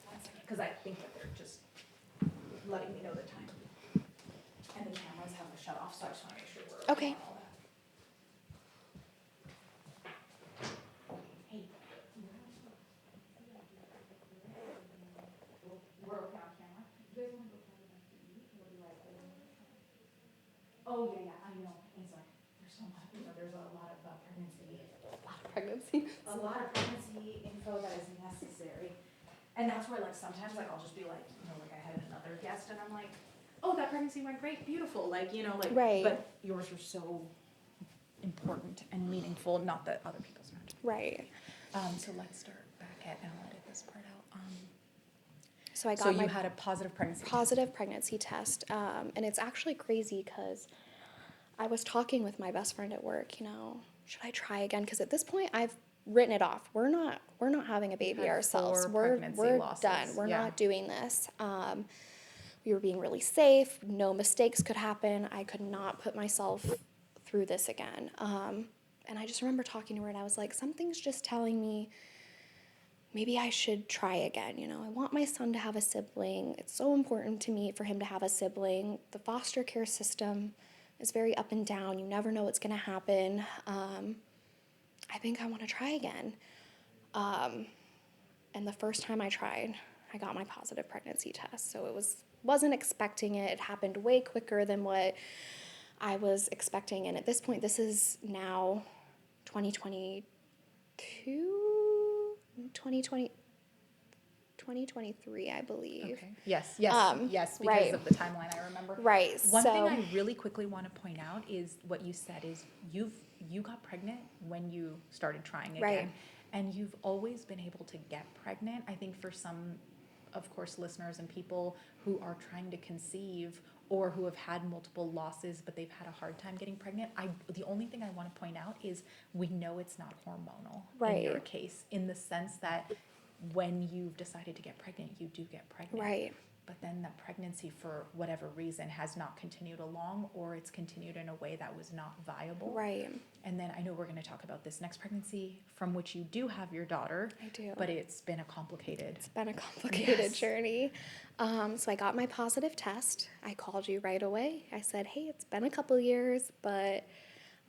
1 second, because I think that they're just letting me know the time. And the cameras have to shut off, so I just want to make sure we're Okay. on all that. Hey, we're okay on camera. Do you guys want to go find a bite to eat? Or do I go? Oh, yeah, I know. It's like, there's so much, there's a lot of pregnancy. Pregnancy. A lot of pregnancy info that is necessary. And that's where, like, sometimes, like, I'll just be like, like I had another guest, and I'm like, oh, that pregnancy went great, beautiful, like, Right. but yours were so important and meaningful, not that other people's aren't. Right. So let's start back at, and I'll edit this part out. So I got So my you had a positive pregnancy test. positive pregnancy test, and it's actually crazy because I was talking with my best friend at work. Should I try again? Because at this point, I've written it off. We're not having a baby had ourselves. 4 We're pregnancy losses. done. We're Yeah. not doing this. We were being really safe. No mistakes could happen. I could not put myself through this again. And I just remember talking to her, and I was like, something's just telling me maybe I should try again. I want my son to have a sibling. It's so important to me for him to have a sibling. The foster care system is very up and down. You never know what's going to happen. I think I want to try again. And the first time I tried, I got my positive pregnancy test. So wasn't expecting it. It happened way quicker than what I was expecting. And at this point, this is now 2022, 2020, 2023, I believe. Okay. Yes, because right. of the timeline I remember. Right. One thing I really quickly want to point out is what you said is you got pregnant when you started trying again. Right. And you've always been able to get pregnant. I think for some, of course, listeners and people who are trying to conceive or who have had multiple losses but they've had a hard time getting pregnant, the only thing I want to point out is we know it's not hormonal in your case, in the sense that when you've decided to get pregnant, you do get pregnant. Right. But then the pregnancy, for whatever reason, has not continued along, or it's continued in a way that was not viable. Right. And then I know we're going to talk about this next pregnancy, from which you do have your daughter. I do. But it's been a complicated journey. So I got my positive test. I called you right away. I said, hey, it's been a couple years, but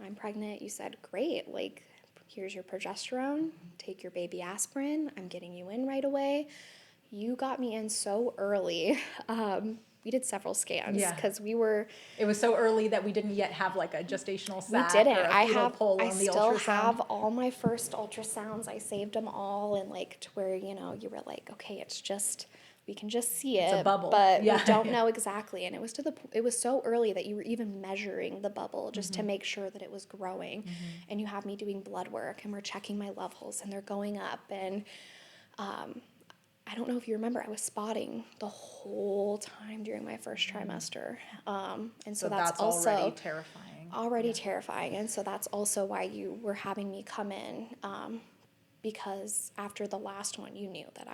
I'm pregnant. You said, great. Like, here's your progesterone. Take your baby aspirin. I'm getting you in right away. You got me in so early. We did several scans because It was so early that we didn't yet have like a gestational sac. We didn't. Or a fetal pole on the still ultrasound. have all my first ultrasounds. I saved them all, and like to where you were like, okay, it's just we can just see it, it's a bubble, but we don't know exactly. And it was it was so early that you were even measuring the bubble just to make sure that it was growing. And you have me doing blood work, and we're checking my levels, and they're going up, and I don't know if you remember, I was spotting the whole time during my first trimester. And so that's also already terrifying. Terrifying. And so that's also why you were having me come in, because after the last one, you knew that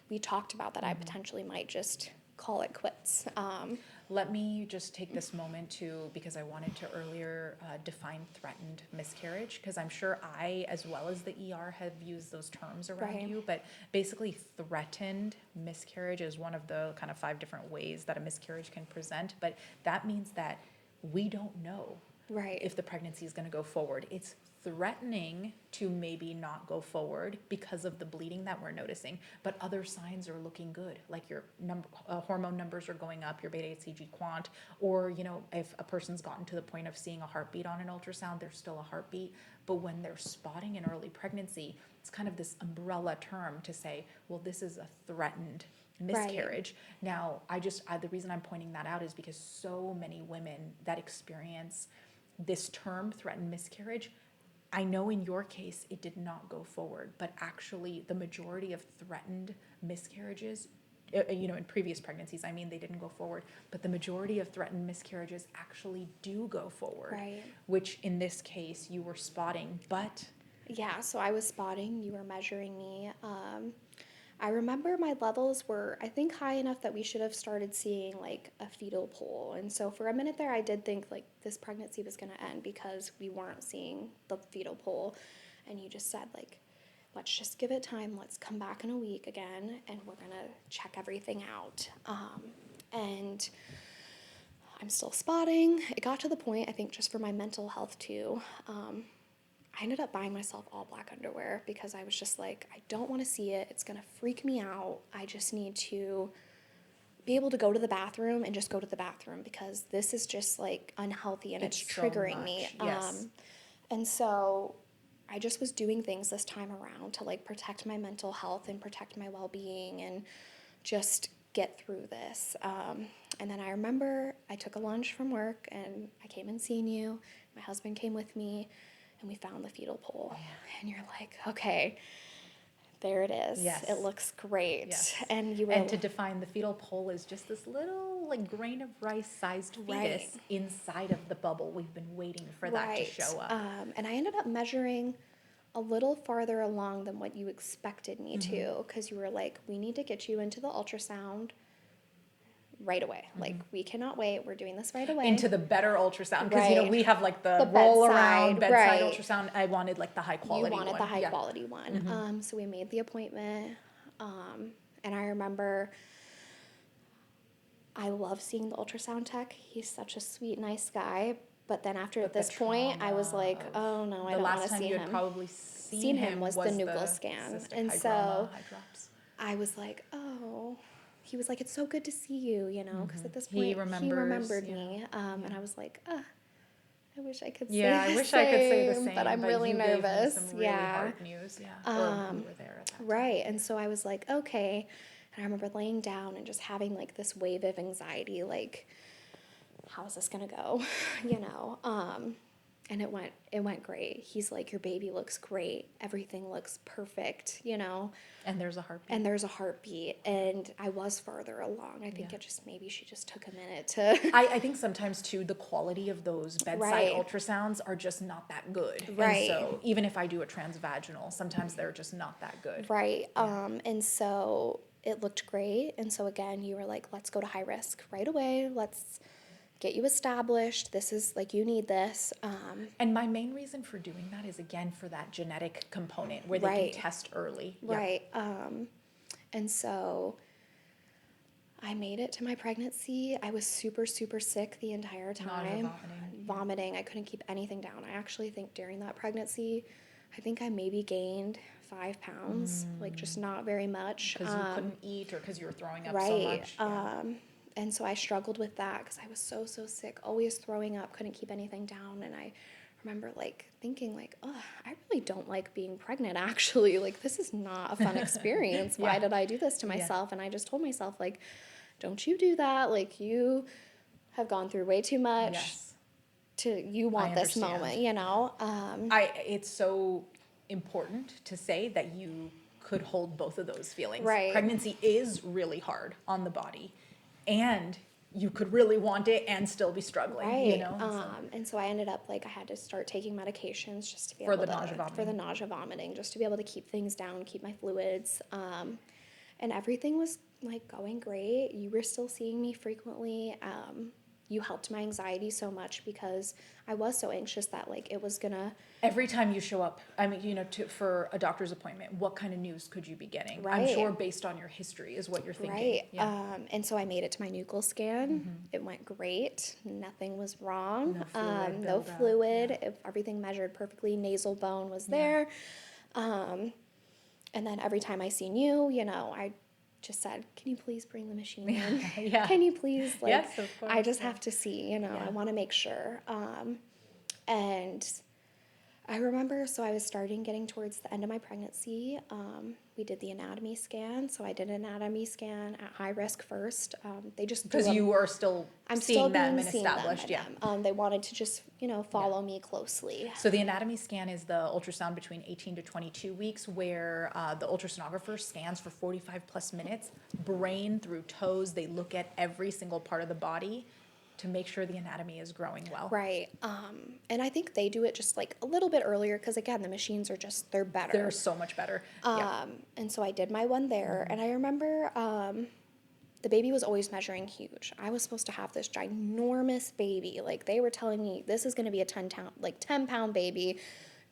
we talked about that I potentially might just call it quits. Let me just take this moment because I wanted to earlier define threatened miscarriage, because I'm sure I, as well as the ER, have used those terms around you, but basically threatened miscarriage is one of the kind of 5 different ways that a miscarriage can present, but that means that we don't know if the pregnancy is going to go forward. It's threatening to maybe not go forward because of the bleeding that we're noticing, but other signs are looking good, like your hormone numbers are going up, your beta-HCG quant, or if a person's gotten to the point of seeing a heartbeat on an ultrasound, there's still a heartbeat. But when they're spotting an early pregnancy, it's kind of this umbrella term to say, well, this is a threatened miscarriage. Now, the reason I'm pointing that out is because so many women that experience this term, threatened miscarriage, I know in your case it did not go forward, but actually the majority of threatened miscarriages, in previous pregnancies, they didn't go forward, but the majority of threatened miscarriages actually do go forward, which in this case you were spotting, but... Yeah, so I was spotting, you were measuring me. I remember my levels were, I think, high enough that we should have started seeing like a fetal pole. And so for a minute there, I did think like this pregnancy was going to end because we weren't seeing the fetal pole. And you just said like, let's just give it time. Let's come back in a week again, and we're going to check everything out. And I'm still spotting. It got to the point, I think, just for my mental health too. I ended up buying myself all black underwear because I was just like, I don't want to see it. It's going to freak me out. I just need to be able to go to the bathroom and just go to the bathroom because this is just like unhealthy and it's triggering me. Yes. And so I just was doing things this time around to like protect my mental health and protect my well-being and just get through this. And then I remember I took a lunch from work and I came and seen you. My husband came with me and we found the fetal pole. And you're like, okay, there it is. Yes. It looks great. Yes. And you were And to define, the fetal pole is just this little like grain of rice sized fetus Right. inside of the bubble. We've been waiting for that to show up. And I ended up measuring a little farther along than what you expected me to, because you were like, we need to get you into the ultrasound right away. Like, we cannot wait. We're doing this right away. Into the better ultrasound, because you know Right. we have like the, The roll around bedside, bedside right. ultrasound. I wanted like the high quality You wanted one. the high Yeah. quality one. So we made the appointment. And I remember I love seeing the ultrasound tech. He's such a sweet, nice guy. But then after But this the point, I was trauma like, of oh no, I the don't want last to time see you had him. probably Seen him was the nuchal scan. cystic And hygroma, so hydrops. I was like, oh, he was like, it's so good to see you, you know, because at this He point remembers, remembered yeah. me. And I was like, I wish I could Yeah, say I the wish I could say the same, same, but I'm really you gave me nervous. some really hard news, yeah. Or who were there at that time. Right. And so I was like, okay. And I remember laying down and just having like this wave of anxiety, like, how is this gonna go? You know? And it went great. He's like, your baby looks great. Everything looks perfect, you know? And there's a heartbeat. And there's a heartbeat. And I was further along. I think Yeah. maybe she just took a minute to. I think sometimes too, the quality of those bedside Right. ultrasounds are just not that good. Right. And so even if I do a transvaginal, sometimes they're just not that good. Right. And so it looked great. And so again, you were like, let's go to high risk right away. Let's get you established. This is like, you need this. And my main reason for doing that is again for that genetic component where they Right. can test early. Yeah. Right. And so I made it to my pregnancy. I was super, super sick the entire time. vomiting. Vomiting. I couldn't keep anything down. I actually think during that pregnancy, I think I maybe gained 5 pounds, like just not very much. Because you couldn't eat or because you were throwing up so Right. much. Yeah. And so I struggled with that because I was so, so sick, always throwing up, couldn't keep anything down. And I remember like thinking like, oh, I really don't like being pregnant actually. Like, this is not a fun experience. Why Yeah. did I do this to Yeah. myself? And I just told myself like, don't you do that. Like, you have gone through way too much Yes. you want this understand. moment, you know? It's so important to say that you could hold both of those feelings. Right. Pregnancy is really hard on the body, and you could really want it and still be struggling. Right. You know. And so I ended up like I had to start taking medications just to be For able the to nausea, for the vomiting. nausea vomiting, just to be able to keep things down, keep my fluids. And everything was like going great. You were still seeing me frequently. You helped my anxiety so much because I was so anxious that like it was gonna. Every time you show up, I mean, you know, for a doctor's appointment, what kind of news could you be getting? I'm Right. sure based on your history is what you're thinking. Right. Yeah. And so I made it to my nuchal scan. It went great. Nothing was wrong. No fluid No buildup, fluid. yeah. Everything measured perfectly. Nasal bone was there. And then every time I seen you, you know, I just said, can you please bring the machine in? Yeah. Can you please, like, Yes, of I course, just yeah. have to see, you know, Yeah. I want to make sure. And I remember, so I was starting getting towards the end of my pregnancy. We did the anatomy scan. So I did an anatomy scan at high risk first. They just do Because a- you were still I'm seeing still them being and seen established. them, Yeah. They wanted to just, you know, follow me closely. So the anatomy scan is the ultrasound between 18 to 22 weeks where the ultrasonographer scans for 45 plus minutes, brain through toes. They look at every single part of the body to make sure the anatomy is growing well. Right. And I think they do it just like a little bit earlier because, again, the machines are just, they're better. They're so much better. Yeah. And so I did my one there. And I remember the baby was always measuring huge. I was supposed to have this ginormous baby. Like, they were telling me this is going to be a 10-pound baby.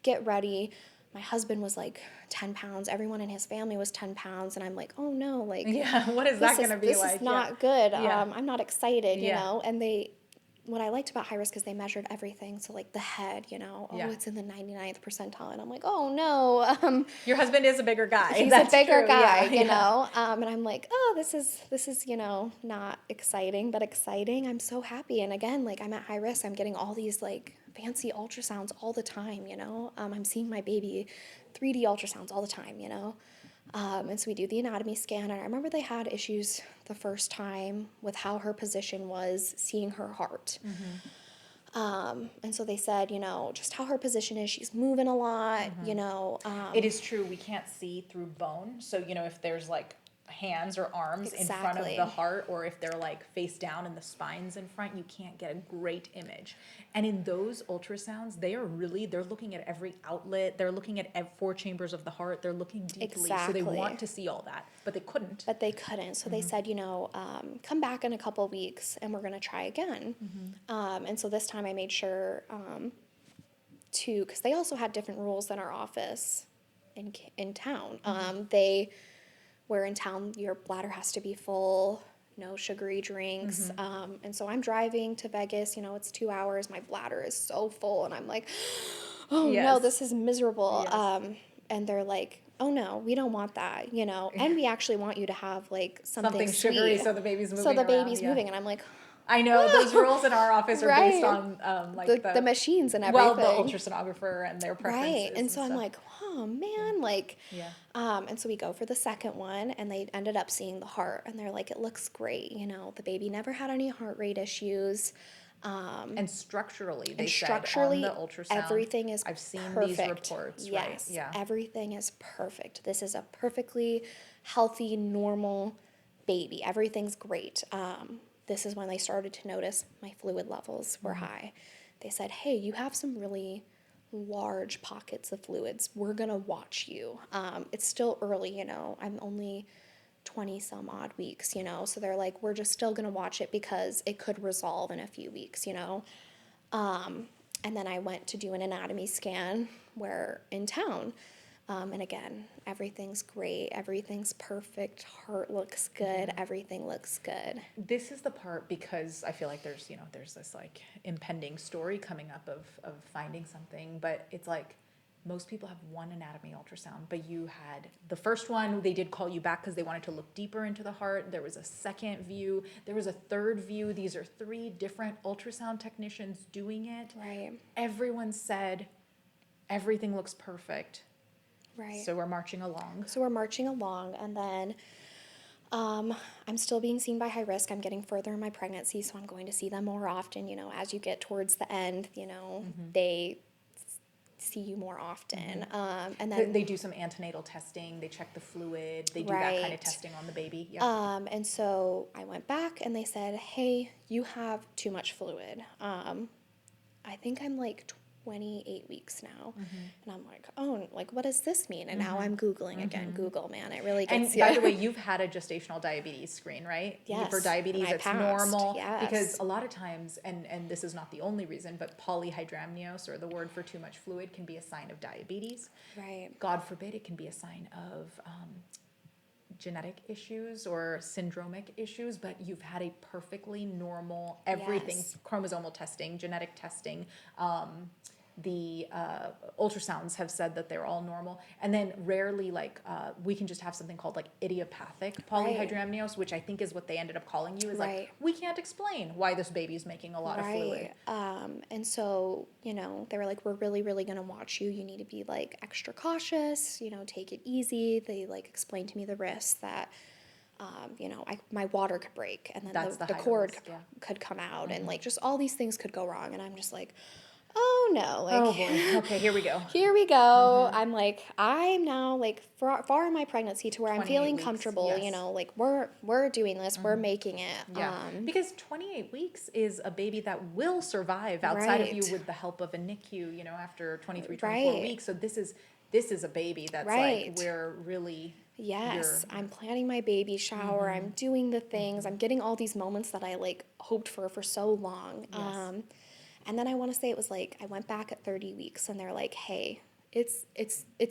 Get ready. My husband was like 10 pounds. Everyone in his family was 10 pounds. And I'm like, oh no, like, Yeah, what is that going to be this like? is not good. Yeah. I'm not excited, you Yeah. know? And what I liked about high risk is they measured everything. So like the head, you know, Yeah. it's in the 99th percentile. And I'm like, oh no. Your husband is a bigger guy. He's That's a bigger true. guy, Yeah, you yeah. know? And I'm like, oh, this is, you know, not exciting, but exciting. I'm so happy. And again, like, I'm at high risk. I'm getting all these like fancy ultrasounds all the time, you know? I'm seeing my baby 3D ultrasounds all the time, you know? And so we do the anatomy scan, and I remember they had issues the first time with how her position was, seeing her heart. And so they said, just how her position is, she's moving a lot, It is true. We can't see through bone. So, if there's like hands or arms in front of Exactly. the heart, or if they're like face down and the spine's in front, you can't get a great image. And in those ultrasounds, they're looking at every outlet. They're looking at 4 chambers of the heart. They're looking deeply. So they Exactly. want to see all that, but they couldn't. But they couldn't. So they said, come back in a couple weeks and we're going to try again. And so this time I made sure because they also had different rules than our office in town. Where in town your bladder has to be full, no sugary drinks. And so I'm driving to Vegas, it's 2 hours. My bladder is so full and I'm like, oh no, this is miserable. Yes. And they're like, oh no, we don't want that, and we actually want you to have like something sugary sweet. so the baby's moving So the around, baby's yeah. moving. And I'm like, I know those rules in our office are based Right. on the machines and everything. well, the ultrasonographer and their preferences. Right. And so I'm stuff. like, oh man, like, Yeah. and so we go for the second one and they ended up seeing the heart and they're like, it looks great. The baby never had any heart rate issues. And structurally, they And said structurally, on the ultrasound, everything is I've seen perfect. these reports, right? Yes, Yeah. everything is perfect. This is a perfectly healthy, normal baby. Everything's great. This is when they started to notice my fluid levels were high. They said, hey, you have some really large pockets of fluids. We're going to watch you. It's still early, I'm only 20 some odd weeks, so they're like, we're just still going to watch it because it could resolve in a few weeks, and then I went to do an anatomy scan where in town, and again, everything's great, everything's perfect, heart looks good, everything looks good. This is the part because I feel like there's this like impending story coming up of finding something, but it's like most people have one anatomy ultrasound, but you had the first one, they did call you back because they wanted to look deeper into the heart. There was a second view. There was a third view. These are 3 different ultrasound technicians doing it. Right. Everyone said everything looks perfect. Right. So we're marching along. And then I'm still being seen by high risk. I'm getting further in my pregnancy, so I'm going to see them more often. As you get towards the end, they see you more often. And then They do some antenatal testing. They check the fluid. They do that kind of Right. testing on the baby. Yeah. And so I went back and they said, hey, you have too much fluid. I think I'm like 28 weeks now. And I'm like, oh, like, what does this mean? And now I'm Googling again. Google, man, it really And gets by you. the way, you've had a gestational diabetes screen, right? Yes, For diabetes, and I it's passed, normal. yes. Because a lot of times, and this is not the only reason, but polyhydramnios, or the word for too much fluid, can be a sign of diabetes. Right. God forbid, it can be a sign of genetic issues or syndromic issues, but you've had a perfectly normal everything, Yes. chromosomal testing, genetic testing. The ultrasounds have said that they're all normal, and then rarely we can just have something called like idiopathic polyhydramnios, which I think is what they ended up calling you. Is like, we can't explain why this baby's making a lot of fluid. And so, they were like, we're really, really going to watch you. You need to be like extra cautious, take it easy. They like explained to me the risks that, my water could break and then That's the the high cord risk, yeah. could come out and like just all these things could go wrong. And I'm just like, oh no, like, Oh boy. Okay, here we go. here we go. I'm like, I'm now like far in my pregnancy to where I'm 28 feeling weeks, comfortable, yes. Like we're doing this, we're making it. Yeah, because 28 weeks is a baby that will survive outside of you Right. with the help of a NICU, after 23, 24 Right. weeks. So this is a baby that's Right. like, we're really, Yes, I'm planning my baby shower. I'm doing the things. I'm getting all these moments that I like hoped for so long. Yes. And then I want to say it was like I went back at 30 weeks and they're like, "Hey, it's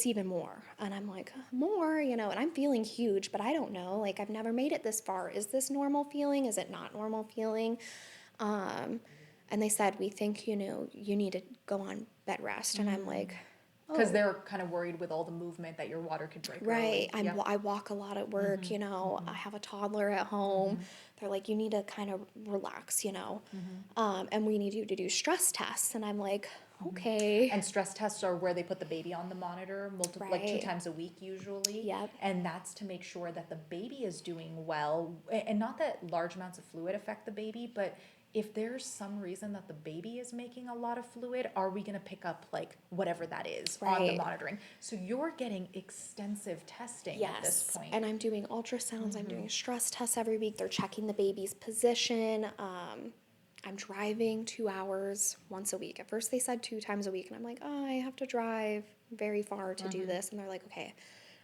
even more." And I'm like, "More?" And I'm feeling huge, but I don't know. Like I've never made it this far. Is this normal feeling? Is it not normal feeling? And they said, "We think you need to go on bed rest." And I'm like, because they're kind of worried with all the movement that your water could break right. early. Yeah. I walk a lot at work, I have a toddler at home. They're like, you need to kind of relax, and we need you to do stress tests. And I'm like, Okay. And stress tests are where they put the baby on the monitor like 2 Right. times a week usually. Yep. And that's to make sure that the baby is doing well. And not that large amounts of fluid affect the baby, but if there's some reason that the baby is making a lot of fluid, are we going to pick up like whatever that is on the Right. monitoring? So you're getting extensive testing at this Yes. point. And I'm doing ultrasounds. I'm doing stress tests every week. They're checking the baby's position. I'm driving 2 hours once a week. At first they said 2 times a week, and I'm like, oh, I have to drive very far to do this. And they're like, okay,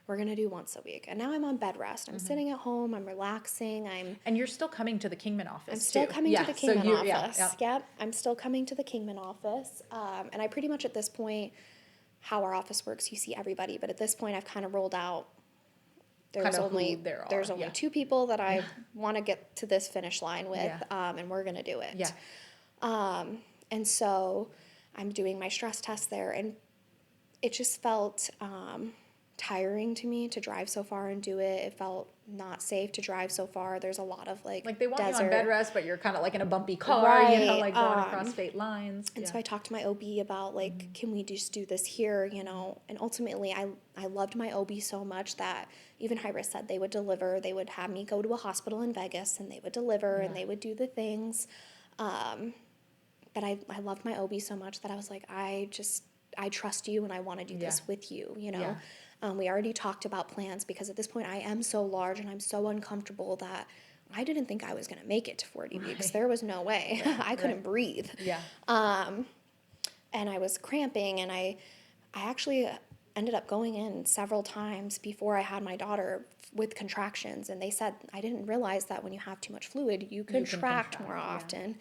we're gonna do once a week. And now I'm on bed rest. I'm sitting at home. I'm relaxing. And you're still coming to the Kingman office I'm still too. coming to the Kingman office. Yeah. Yep, I'm still coming to the Kingman office. And I pretty much at this point, how our office works, you see everybody. But at this point, I've kind of rolled out. There's Kinda who only there there's are, only yeah. 2 people that I want to get to this finish line with, Yeah. and we're gonna do it. Yeah. And so I'm doing my stress test there, and it just felt tiring to me to drive so far and do it. It felt not safe to drive so far. There's a lot of like Like they want desert. you on bed rest, but you're kind of like in a bumpy car, you know, Right, like going across state lines. And so I talked to my OB about like, can we just do this here, you know? And ultimately, I loved my OB so much that even high risk said they would deliver. They would have me go to a hospital in Vegas, and they would deliver, and they would do the things. But I loved my OB so much that I was like, I trust you, and I want to do this with you, you know? We already talked about plans because at this point I am so large and I'm so uncomfortable that I didn't think I was going to make it to 40 weeks. There was no way. I couldn't breathe. Yeah. And I was cramping, and I actually ended up going in several times before I had my daughter with contractions, and they said I didn't realize that when you have too much fluid you contract more often.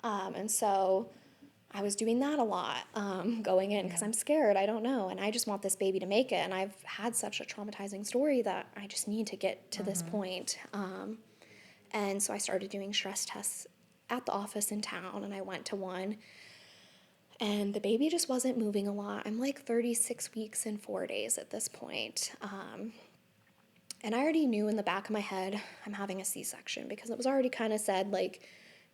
And so I was doing that a lot going in because I'm scared. I don't know, and I just want this baby to make it, and I've had such a traumatizing story that I just need to get to this point. And so I started doing stress tests at the office in town, and I went to one. And the baby just wasn't moving a lot. I'm like 36 weeks and 4 days at this point. And I already knew in the back of my head I'm having a C-section because it was already kind of said, like,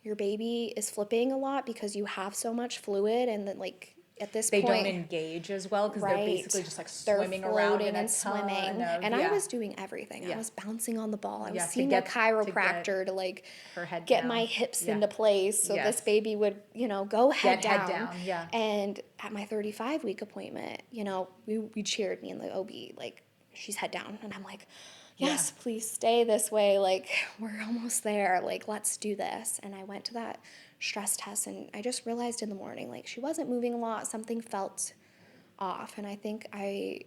your baby is flipping a lot because you have so much fluid, and then, like, at this They point... don't engage as well because Right. they're basically just like They're swimming around floating in a and swimming. ton of, And I was doing everything. I Yeah. was bouncing on the ball. I was Yeah, to seeing get- a chiropractor to like her head get down. my hips Yeah. into place so Yes. this baby would, you know, go head Get down. head down, yeah. And at my 35-week appointment, you know, we cheered, me and the OB, like, she's head down. And I'm like, yes, please stay this way. Like, we're almost there. Like, let's do this. And I went to that stress test, and I just realized in the morning, like, she wasn't moving a lot. Something felt off. And I think I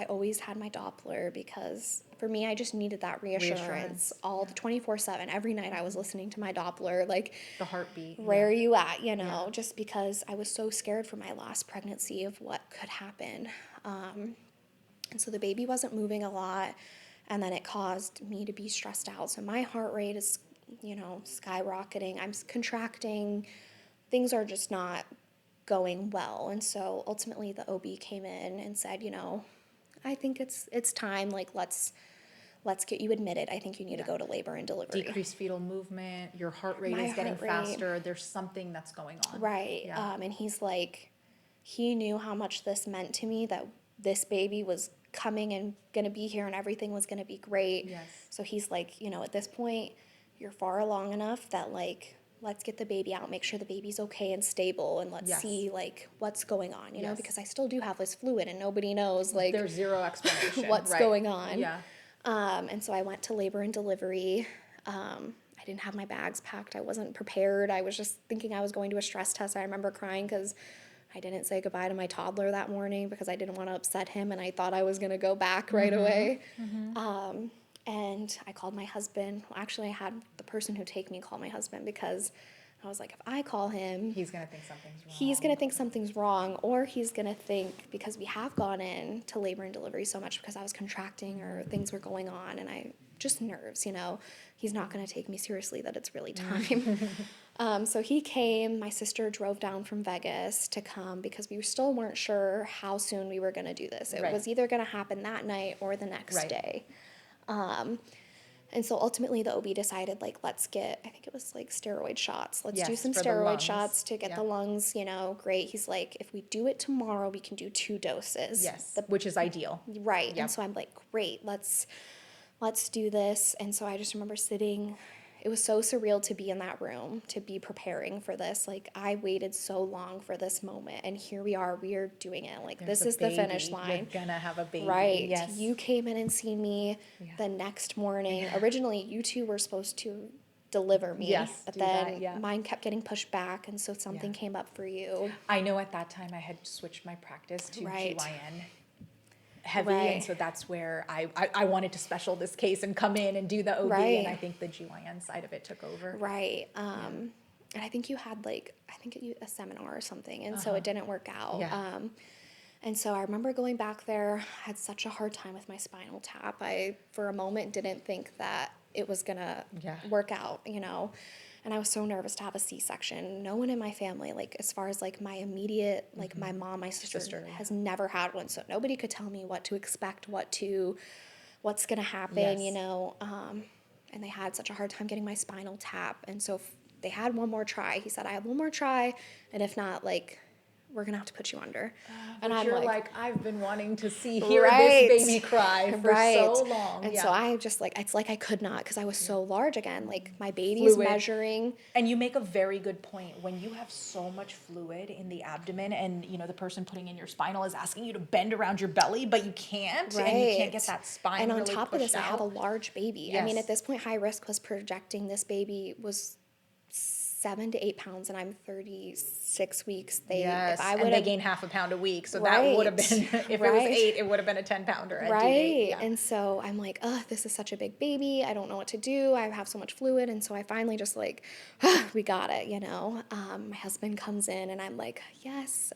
always had my Doppler because for me, I just needed that reassurance all the 24/7. Every night I was listening to my Doppler, like, The heartbeat. where are you at, you know, just because I was so scared for my last pregnancy of what could happen. And so the baby wasn't moving a lot, and then it caused me to be stressed out. So my heart rate is, you know, skyrocketing. I'm contracting. Things are just not going well. And so ultimately the OB came in and said, you know, I think it's time, like, let's get you admitted. I think you need to go to labor and delivery. Decreased fetal movement, your heart rate My is getting heart rate. faster, there's something that's going on. Right. Yeah. And he's like, he knew how much this meant to me, that this baby was coming and going to be here and everything was going to be great. Yes. So he's like, you know, at this point, you're far along enough that, like, let's get the baby out, make sure the baby's okay and stable, and let's see, like, what's going on, you know, because I still do have this fluid and nobody knows, like, There's zero explanation. what's going on. Yeah. And so I went to labor and delivery. I didn't have my bags packed. I wasn't prepared. I was just thinking I was going to a stress test. I remember crying because I didn't say goodbye to my toddler that morning because I didn't want to upset him, and I thought I was going to go back right away. And I called my husband. Well, actually, I had the person who take me call my husband because I was like, if I call him, He's going to think something's wrong. he's going to think something's wrong, or he's going to think, because we have gone in to labor and delivery so much because I was contracting or things were going on, and I just nerves, you know, he's not going to take me seriously that it's really time. So he came. My sister drove down from Vegas to come because we still weren't sure how soon we were going to do this. It was either going to happen that night or the next day. And so ultimately the OB decided, like, let's get, I think it was like steroid shots. Let's do Yes, some for the steroid lungs. shots to get the lungs, great. He's like, if we do it tomorrow, we can do 2 doses. Yes, which is ideal. Right. Yep. And so I'm like, great, let's do this. And so I just remember sitting, it was so surreal to be in that room, to be preparing for this. Like, I waited so long for this moment, and here we are doing it. Like, There's this a is the finish baby. line. You're gonna have a baby. Right. Yes. You came in and seen me Yeah. the next morning. Originally, you two were supposed to deliver me, Yes, but do then that, yeah. mine kept getting pushed back, and so something came up for you. I know at that time I had switched my practice to Right. GYN heavy, Right. and so that's where I wanted to special this case and come in and do the OB, Right. and I think the GYN side of it took over. Right. And I think you had a seminar or something, and so it didn't work out. Yeah. And so I remember going back there, I had such a hard time with my spinal tap. I, for a moment, didn't think that it was gonna work out, And I was so nervous to have a C-section. No one in my family, like, as far as, like, my immediate, like, my mom, my sister has never had one, so nobody could tell me what to expect, what's gonna happen, Yes. And they had such a hard time getting my spinal tap, and so they had one more try. He said, I have one more try, and if not, like, we're gonna have to put you under. And I'm you're like, I've been wanting to hear Right. this baby cry for so long. And so I just, like, it's like I could not, because I was so large again. Like, my baby's Fluid. measuring. And you make a very good point. When you have so much fluid in the abdomen, and the person putting in your spinal is asking you to bend around your belly, but you can't, and you can't get that spine And on really top of this, pushed I have a out. large baby. I mean, Yes. at this point, high risk was projecting this baby was 7 to 8 pounds, and I'm 36 weeks. Yes, If I and would they have gain half a pound a week, so that would have been, if it was Right. 8, it would have been a 10-pounder at due date. Right. Yeah. And so I'm like, this is such a big baby. I don't know what to do. I have so much fluid. And so I finally just like, we got it, My husband comes in and I'm like, yes,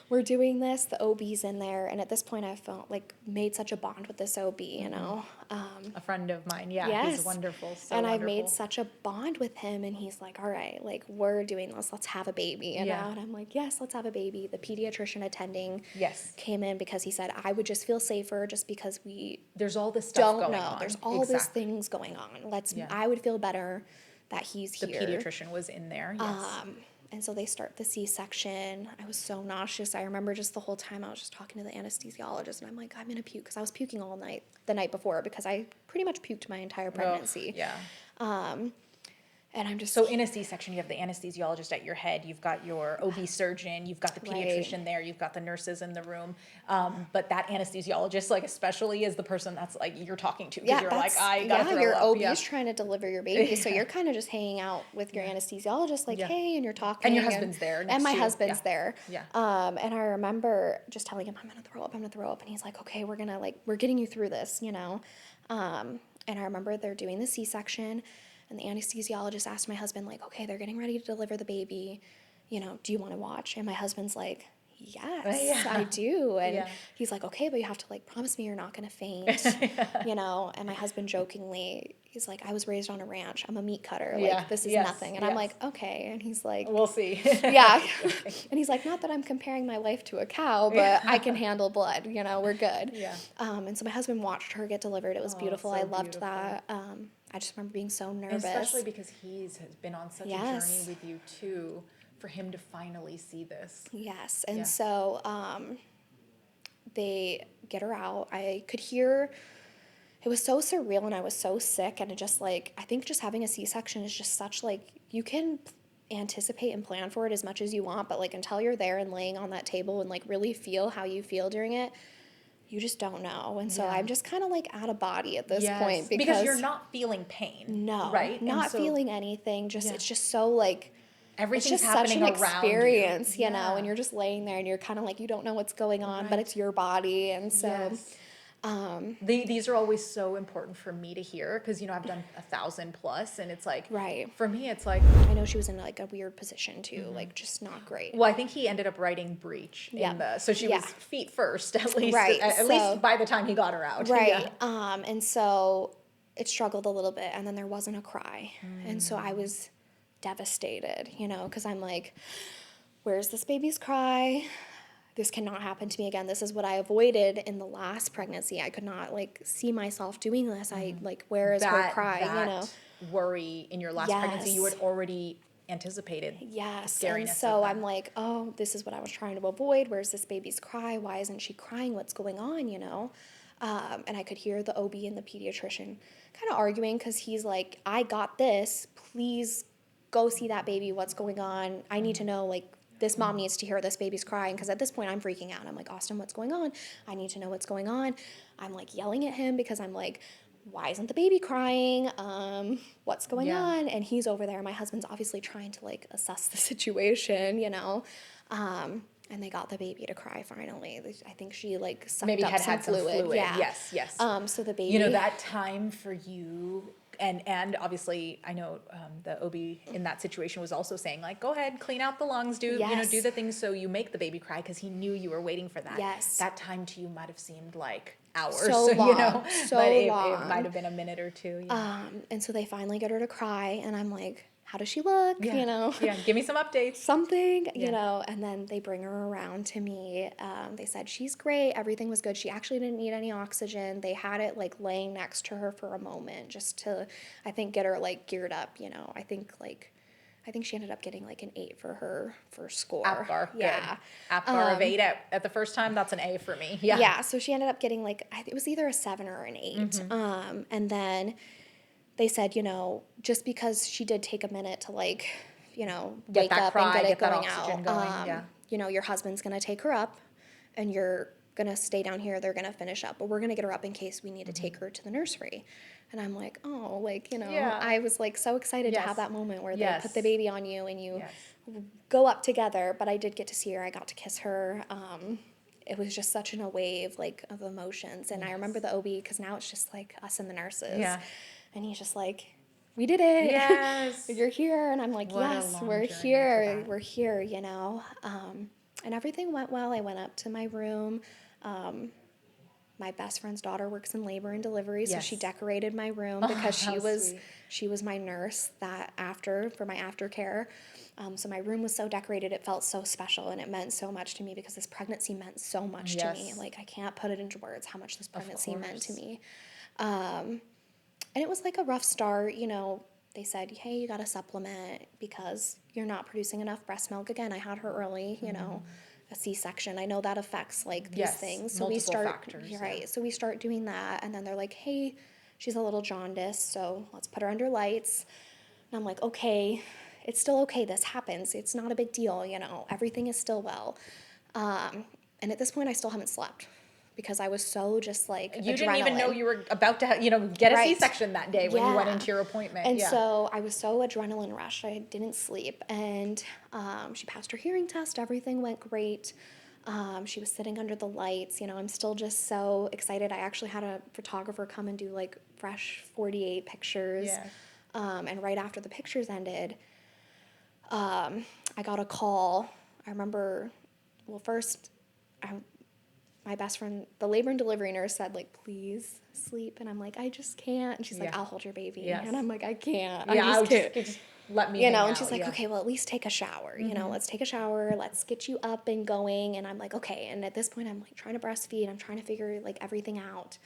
we're doing this. The OB's in there. And at this point I felt like made such a bond with this OB, A friend of mine, Yes. he's wonderful, so and I've wonderful. made such a bond with him, and he's like, all right, like, we're doing this, let's have a baby, And I'm like, yes, let's have a baby. The pediatrician attending Yes. came in because he said, I would just feel safer just because There's all this stuff don't going know. on. There's all these things going on. I would feel better that he's The here. pediatrician was in there, yes. And so they start the C-section. I was so nauseous. I remember just the whole time I was just talking to the anesthesiologist, and I'm like, I'm going to puke, because I was puking all night the night before, because I pretty much puked my entire pregnancy. Yeah. And I'm just So in a C-section, you have the anesthesiologist at your head, you've got your OB surgeon, you've got the pediatrician there, you've got the nurses in the room. But that anesthesiologist, like, especially, is the person that's like you're talking to, because you're like, I gotta throw your up. OB's trying to deliver your baby, so you're kind of just hanging out with your anesthesiologist, like, hey, and you're talking. And your husband's there next And my to you. husband's there. Yeah. And I remember just telling him, I'm gonna throw up, and he's like, okay, we're getting you through this, And I remember they're doing the C-section, and the anesthesiologist asked my husband, like, okay, they're getting ready to deliver the baby, do you want to watch? And my husband's like, yes, I do. And he's like, okay, but you have to, like, promise me you're not going to faint, And my husband jokingly, he's like, I was raised on a ranch. I'm a meat cutter. Like, this is nothing. And I'm like, okay. And he's like, We'll see. yeah. And he's like, not that I'm comparing my life to a cow, but I can handle blood, we're good. Yeah. And so my husband watched her get delivered. It was beautiful. so I loved beautiful. that. I just remember being so nervous. Especially because has been on such a Yes. journey with you too, for him to finally see this. Yes. And so they get her out. I could hear, it was so surreal, and I was so sick, and it just, like, I think just having a C-section is just such, like, you can anticipate and plan for it as much as you want, but, like, until you're there and laying on that table and, like, really feel how you feel during it, you just don't know. And so I'm just kind of, like, out of body at this point, because you're not feeling pain. No, right? Not feeling anything. Just it's just so, like, everything's it's just happening such an around experience, you. And you're just laying there, and you're kind of like, you don't know what's going on, but it's your body. And so these are always so important for me to hear, because I've done 1,000 plus, and it's like, for me it's like, I know she was in, like, a weird position too, like, just not great. well, I think he ended up writing breech in the, so she was feet first, at least, at least by the time he got her out. Right. And so it struggled a little bit, and then there wasn't a cry. And so I was devastated, because I'm like, where's this baby's cry? this cannot happen to me again. This is what I avoided in the last pregnancy. I could not like see myself doing this. I like, where is her cry, you know? Worry in your last pregnancy, you had already anticipated the Yes. scariness And of so that. I'm like, oh, this is what I was trying to avoid. Where's this baby's cry? Why isn't she crying? What's going on, you know? And I could hear the OB and the pediatrician kind of arguing because he's like, I got this. Please go see that baby. What's going on? I need to know, like, this mom needs to hear this baby's crying. Because at this point, I'm freaking out. I'm like, Austin, what's going on? I need to know what's going on. I'm like yelling at him because I'm like, why isn't the baby crying? What's going on? And he's over there. My husband's obviously trying to like assess the situation, you know. And they got the baby to cry finally. I think she like sucked Maybe up some fluid. Yeah. Yes. So the baby. You know, that time for you, and obviously I know the OB in that situation was also saying like, go ahead, clean out the lungs, do Yes. the things so you make the baby cry, because he knew you were waiting for that. Yes. That time to you might have seemed like hours, So long, you know, so but it long. might have been a minute or two. Yeah. And so they finally get her to cry, and I'm like, how does she look? You know? Yeah, give me some updates. Something, Yeah. you know, and then they bring her around to me. They said she's great, everything was good. She actually didn't need any oxygen. They had it like laying next to her for a moment just to, I think, get her like geared up, you know. I think she ended up getting like an 8 for her first score. APGAR, yeah. good. APGAR of 8 at the first time, that's an A for me. Yeah. Yeah, so she ended up getting like, it was either a 7 or an 8. And then they said, you know, just because she did take a minute to like, you know, Get wake that up cry, and get it get that going oxygen out, going, you know, your husband's going to take her up and you're going to stay down here. They're going to finish up, but we're going to get her up in case we need to take her to the nursery. And I'm like, oh, like, you know, I was like so excited to have that moment where they put the baby on you and you go up together. But I did get to see her. I got to kiss her. It was just such a wave like of emotions. And I remember the OB, because now it's just like us and the nurses. Yeah. And he's just like, we did it. Yes. You're here. And I'm like, What a yes, long we're journey to here. that. We're here, you know. And everything went well. I went up to my room. My best friend's daughter works in labor and delivery, so she decorated my room because she was my nurse for my aftercare. So my room was so decorated, it felt so special, and it meant so much to me because this pregnancy meant so much to me. Like, I can't put it into words how much this pregnancy meant to me. And it was like a rough start, you know. They said, hey, you got to supplement because you're not producing enough breast milk. Again, I had her early, you know, a C-section. I know that affects like these things. So multiple factors. Right. So we start doing that. And then they're like, hey, she's a little jaundiced, so let's put her under lights. And I'm like, okay, it's still okay. This happens. It's not a big deal, you know. Everything is still well. And at this point, I still haven't slept because I was so just like You didn't even know you were about to, get a C-section that day when you went into your appointment. And so I was so adrenaline rushed. I didn't sleep. And she passed her hearing test. Everything went great. She was sitting under the lights. You know, I'm still just so excited. I actually had a photographer come and do like fresh 48 pictures. Yeah. And right after the pictures ended, I got a call. I remember, well, first, my best friend, the labor and delivery nurse, said, like, please sleep. And I'm like, I just can't. And she's like, I'll hold your baby. Yes. And I'm like, I can't. Yeah, I just can't. Just let me you know, and out, she's like, okay, well, at least take a shower. You know, let's take a shower. Let's get you up and going. And I'm like, okay. And at this point, I'm like trying to breastfeed. I'm trying to figure like everything out.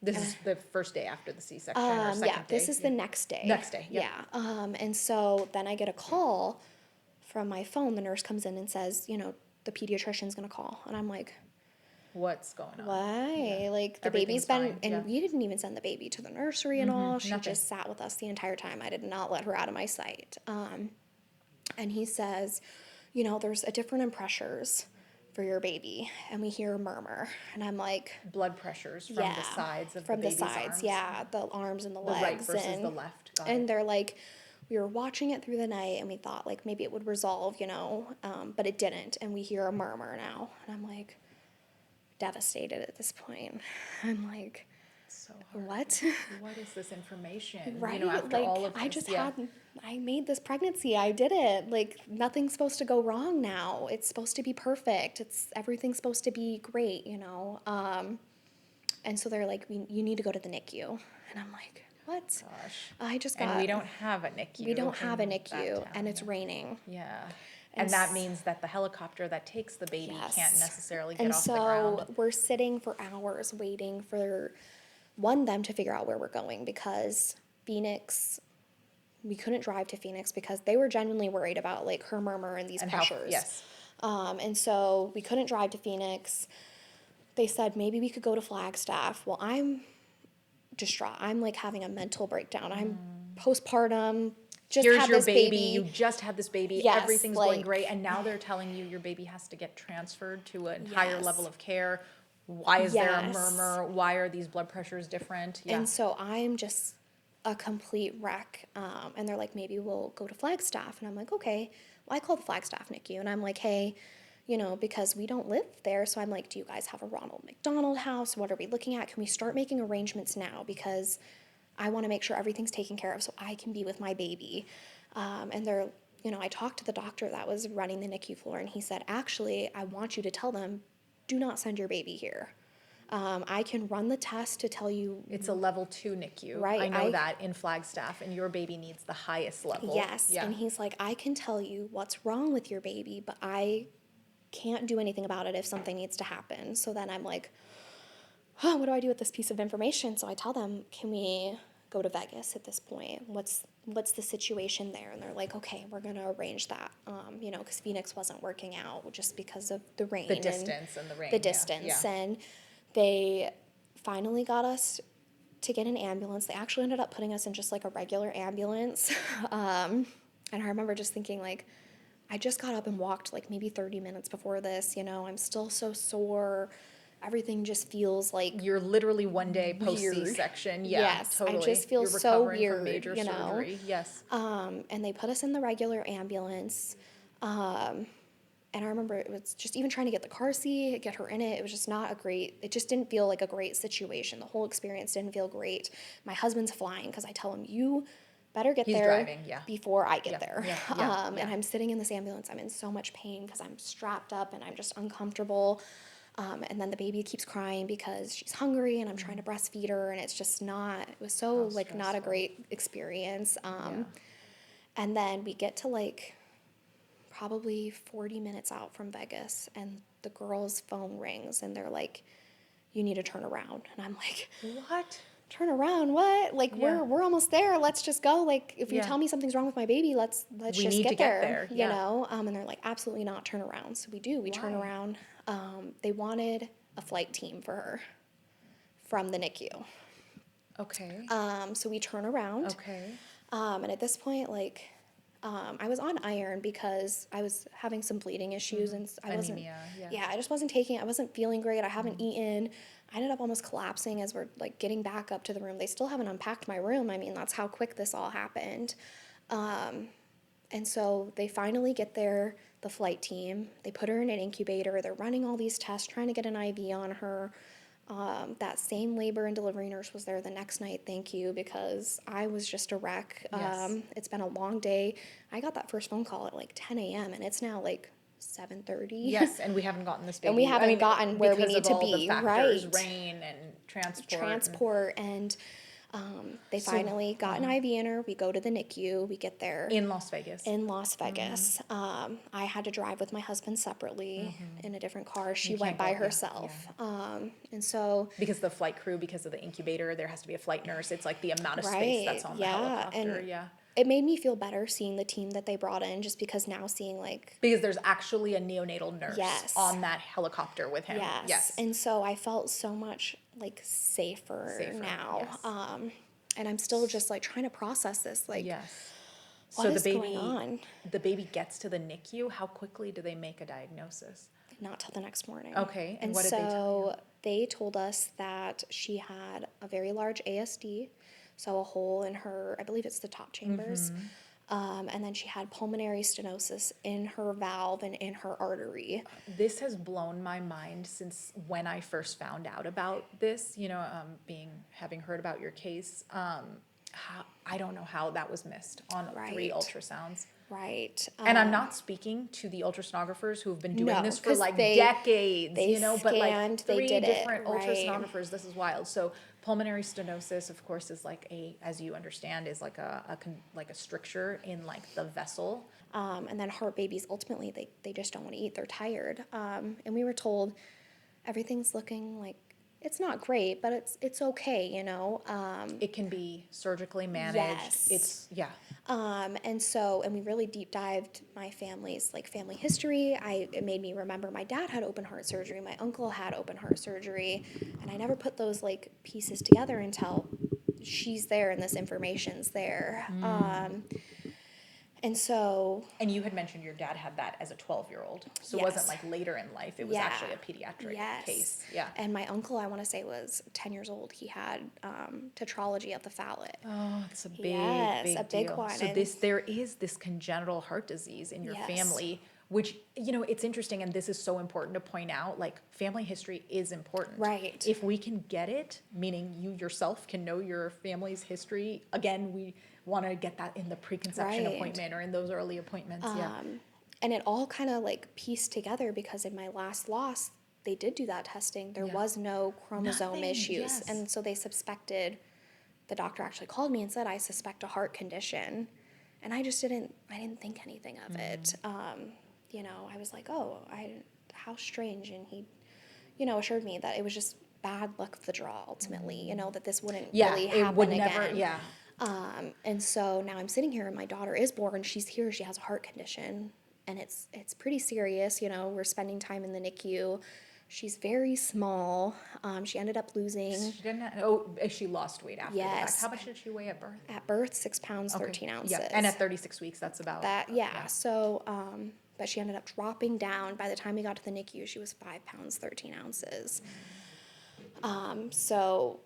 This is the first day after the C-section or second day? Yeah, this is the next day. Next day, yeah. And so then I get a call from my phone. The nurse comes in and says, you know, the pediatrician's going to call. And I'm like, what's going on? Why? Yeah. Like, the baby's been, and we didn't even send the baby to the nursery and all. She just sat with us the entire time. I did not let her out of my sight. And he says, you know, there's a difference in pressures for your baby, and we hear a murmur. And I'm like, blood pressures from the sides of the baby's arms. Yeah, the arms and the legs. The right versus the left. And they're like, we were watching it through the night, and we thought, like, maybe it would resolve, you know, but it didn't, and we hear a murmur now. And I'm like, devastated at this point. I'm like, so hard. What is this information? Right? You know, after like, all of this. I made this pregnancy. I did it. Like, nothing's supposed to go wrong now. It's supposed to be perfect. Everything's supposed to be great, you know? And so they're like, you need to go to the NICU. And I'm like, what? Gosh. I just And we don't have a NICU. We don't have a NICU, and it's raining. Yeah. And that means that the helicopter that takes the baby can't Yes. necessarily get And off the ground. so we're sitting for hours waiting for them to figure out where we're going, because Phoenix, we couldn't drive to Phoenix because they were genuinely worried about like her murmur and these And pressures. yes. And so we couldn't drive to Phoenix. They said maybe we could go to Flagstaff. Well, I'm distraught. I'm like having a mental breakdown. I'm postpartum. Just Here's had your this baby. You just had this baby. Yes, Everything's going like- great. And now they're telling you your baby has to get transferred to a higher Yes. level of care. Why is there a Yes. murmur? Why are these blood pressures different? Yeah. And so I'm just a complete wreck. And they're like, maybe we'll go to Flagstaff. And I'm like, okay. Well, I call the Flagstaff NICU. And I'm like, hey, because we don't live there. So I'm like, do you guys have a Ronald McDonald house? What are we looking at? Can we start making arrangements now? Because I want to make sure everything's taken care of so I can be with my baby. And they're, I talked to the doctor that was running the NICU floor, and he said, actually, I want you to tell them, do not send your baby here. I can run the test to tell you. It's a level 2 NICU. Right, I know that in Flagstaff, and your baby needs the highest level. Yes. Yeah. And he's like, I can tell you what's wrong with your baby, but I can't do anything about it if something needs to happen. So then I'm like, oh, what do I do with this piece of information? So I tell them, can we go to Vegas at this point? What's the situation there? And they're like, okay, we're going to arrange that. Because Phoenix wasn't working out just because of the rain. The distance and the rain. The distance. Yeah. And they finally got us to get an ambulance. They actually ended up putting us in just like a regular ambulance. And I remember just thinking, like, I just got up and walked like maybe 30 minutes before this, I'm still so sore. Everything just feels like You're literally one day post weird. C-section. Yeah, Yes, totally. I just feel You're so recovering weird, from major surgery. Yes. and they put us in the regular ambulance. And I remember it was just even trying to get the car seat, get her in it. It was just it just didn't feel like a great situation. The whole experience didn't feel great. My husband's flying because I tell him, you better get He's there driving, yeah. before I get Yeah, there. yeah, And I'm sitting in this ambulance. I'm in so much pain because I'm strapped up and I'm just uncomfortable. And then the baby keeps crying because she's hungry and I'm trying to breastfeed her, and it's just not, it was so How like not a stressful. great experience. Yeah. And then we get to like probably 40 minutes out from Vegas, and the girl's phone rings and they're like, you need to turn around. And I'm like, What? turn around, what? Like, Yeah. we're almost there. Let's just go. Like, if you Yeah. tell me something's wrong with my baby, let's We just need get to get there, there, you yeah. know? And they're like, absolutely not, turn around. So we do. We turn Why? around. They wanted a flight team for her from the NICU. Okay. So we turn around. Okay. And at this point, like, I was on iron because I was having some bleeding issues, and I wasn't. Anemia, yeah. Yeah, I just wasn't I wasn't feeling great. I haven't eaten. I ended up almost collapsing as we're like getting back up to the room. They still haven't unpacked my room. I mean, that's how quick this all happened. And so they finally get there, the flight team. They put her in an incubator. They're running all these tests, trying to get an IV on her. That same labor and delivery nurse was there the next night, thank you, because I was just a wreck. Yes. It's been a long day. I got that first phone call at like 10 a.m. and it's now like 7:30. Yes, and we haven't gotten this baby. And we haven't gotten where we because need of to all the be, factors, right. rain and transport. Transport, and they finally got an IV in her. We go to the NICU. We get there. In Las Vegas. In Las Vegas. I had to drive with my husband separately in a different car. She You went can't by go- yeah, herself. And so, Because the flight crew, because of the incubator, there has to be a flight nurse. It's like the amount of space right, that's on the yeah. helicopter. And Yeah. it made me feel better seeing the team that they brought in, just because now seeing like, Because there's actually a neonatal nurse Yes. on that helicopter with him. yes. And so I felt so much like safer now. Yes. And I'm still just like trying to process this. Like, Yes. what So is the baby, going on? the baby gets to the NICU. How quickly do they make a diagnosis? Not till the next morning. Okay, and And what did they tell so they told us that she had a very large ASD, so a hole in her, I believe it's the top chambers. Mm-hmm. And then she had pulmonary stenosis in her valve and in her artery. This has blown my mind since when I first found out about this, having heard about your case. I don't know how that was missed on 3 Right. ultrasounds. Right. And I'm not speaking to the ultrasonographers who've been doing No, this for 'cause like they decades, but like scanned, they 3 did it, different right. ultrasonographers, this is wild. So pulmonary stenosis, of course, is like as you understand, is like like a stricture in like the vessel. And then heart babies, ultimately, they just don't want to eat. They're tired. And we were told everything's looking like it's not great, but it's okay, you know. It can be surgically managed. Yes. Yeah. And we really deep dived my family's like family history. It made me remember my dad had open heart surgery, my uncle had open heart surgery, and I never put those like pieces together until she's there and this information's there. And so, And you had mentioned your dad had that as a 12-year-old. So it yes. wasn't like later in life. It was actually a pediatric Yes. case. Yeah. And my uncle, I want to say, was 10 years old. He had tetralogy of the phallic. Oh, it's a big, Yes, big a big deal. one. So And there is this congenital heart disease in your yes. family, which, you know, it's interesting, and this is so important to point out, like, family history is important. Right. If we can get it, meaning you yourself can know your family's history, again, we want to get that in the preconception Right. appointment or in those early appointments. Yeah. And it all kind of like pieced together because in my last loss, they did do that testing. There Yeah. was no chromosome Nothing, issues. yes. And so they suspected, the doctor actually called me and said, I suspect a heart condition. And I just didn't think anything of it. You know, I was like, oh, how strange. And he, you know, assured me that it was just bad luck of the draw ultimately, you know, that this wouldn't really happen it would again. never, yeah. And so now I'm sitting here and my daughter is born. She's here. She has a heart condition and it's pretty serious. You know, we're spending time in the NICU. She's very small. She ended up losing. She lost weight after the fact. Yes. How much did she weigh at birth? At birth, 6 pounds, Okay. 13 ounces. Yeah, and at 36 weeks, that's about that. Yeah. So, but she ended up dropping down. By the time we got to the NICU, she was 5 pounds, 13 ounces. So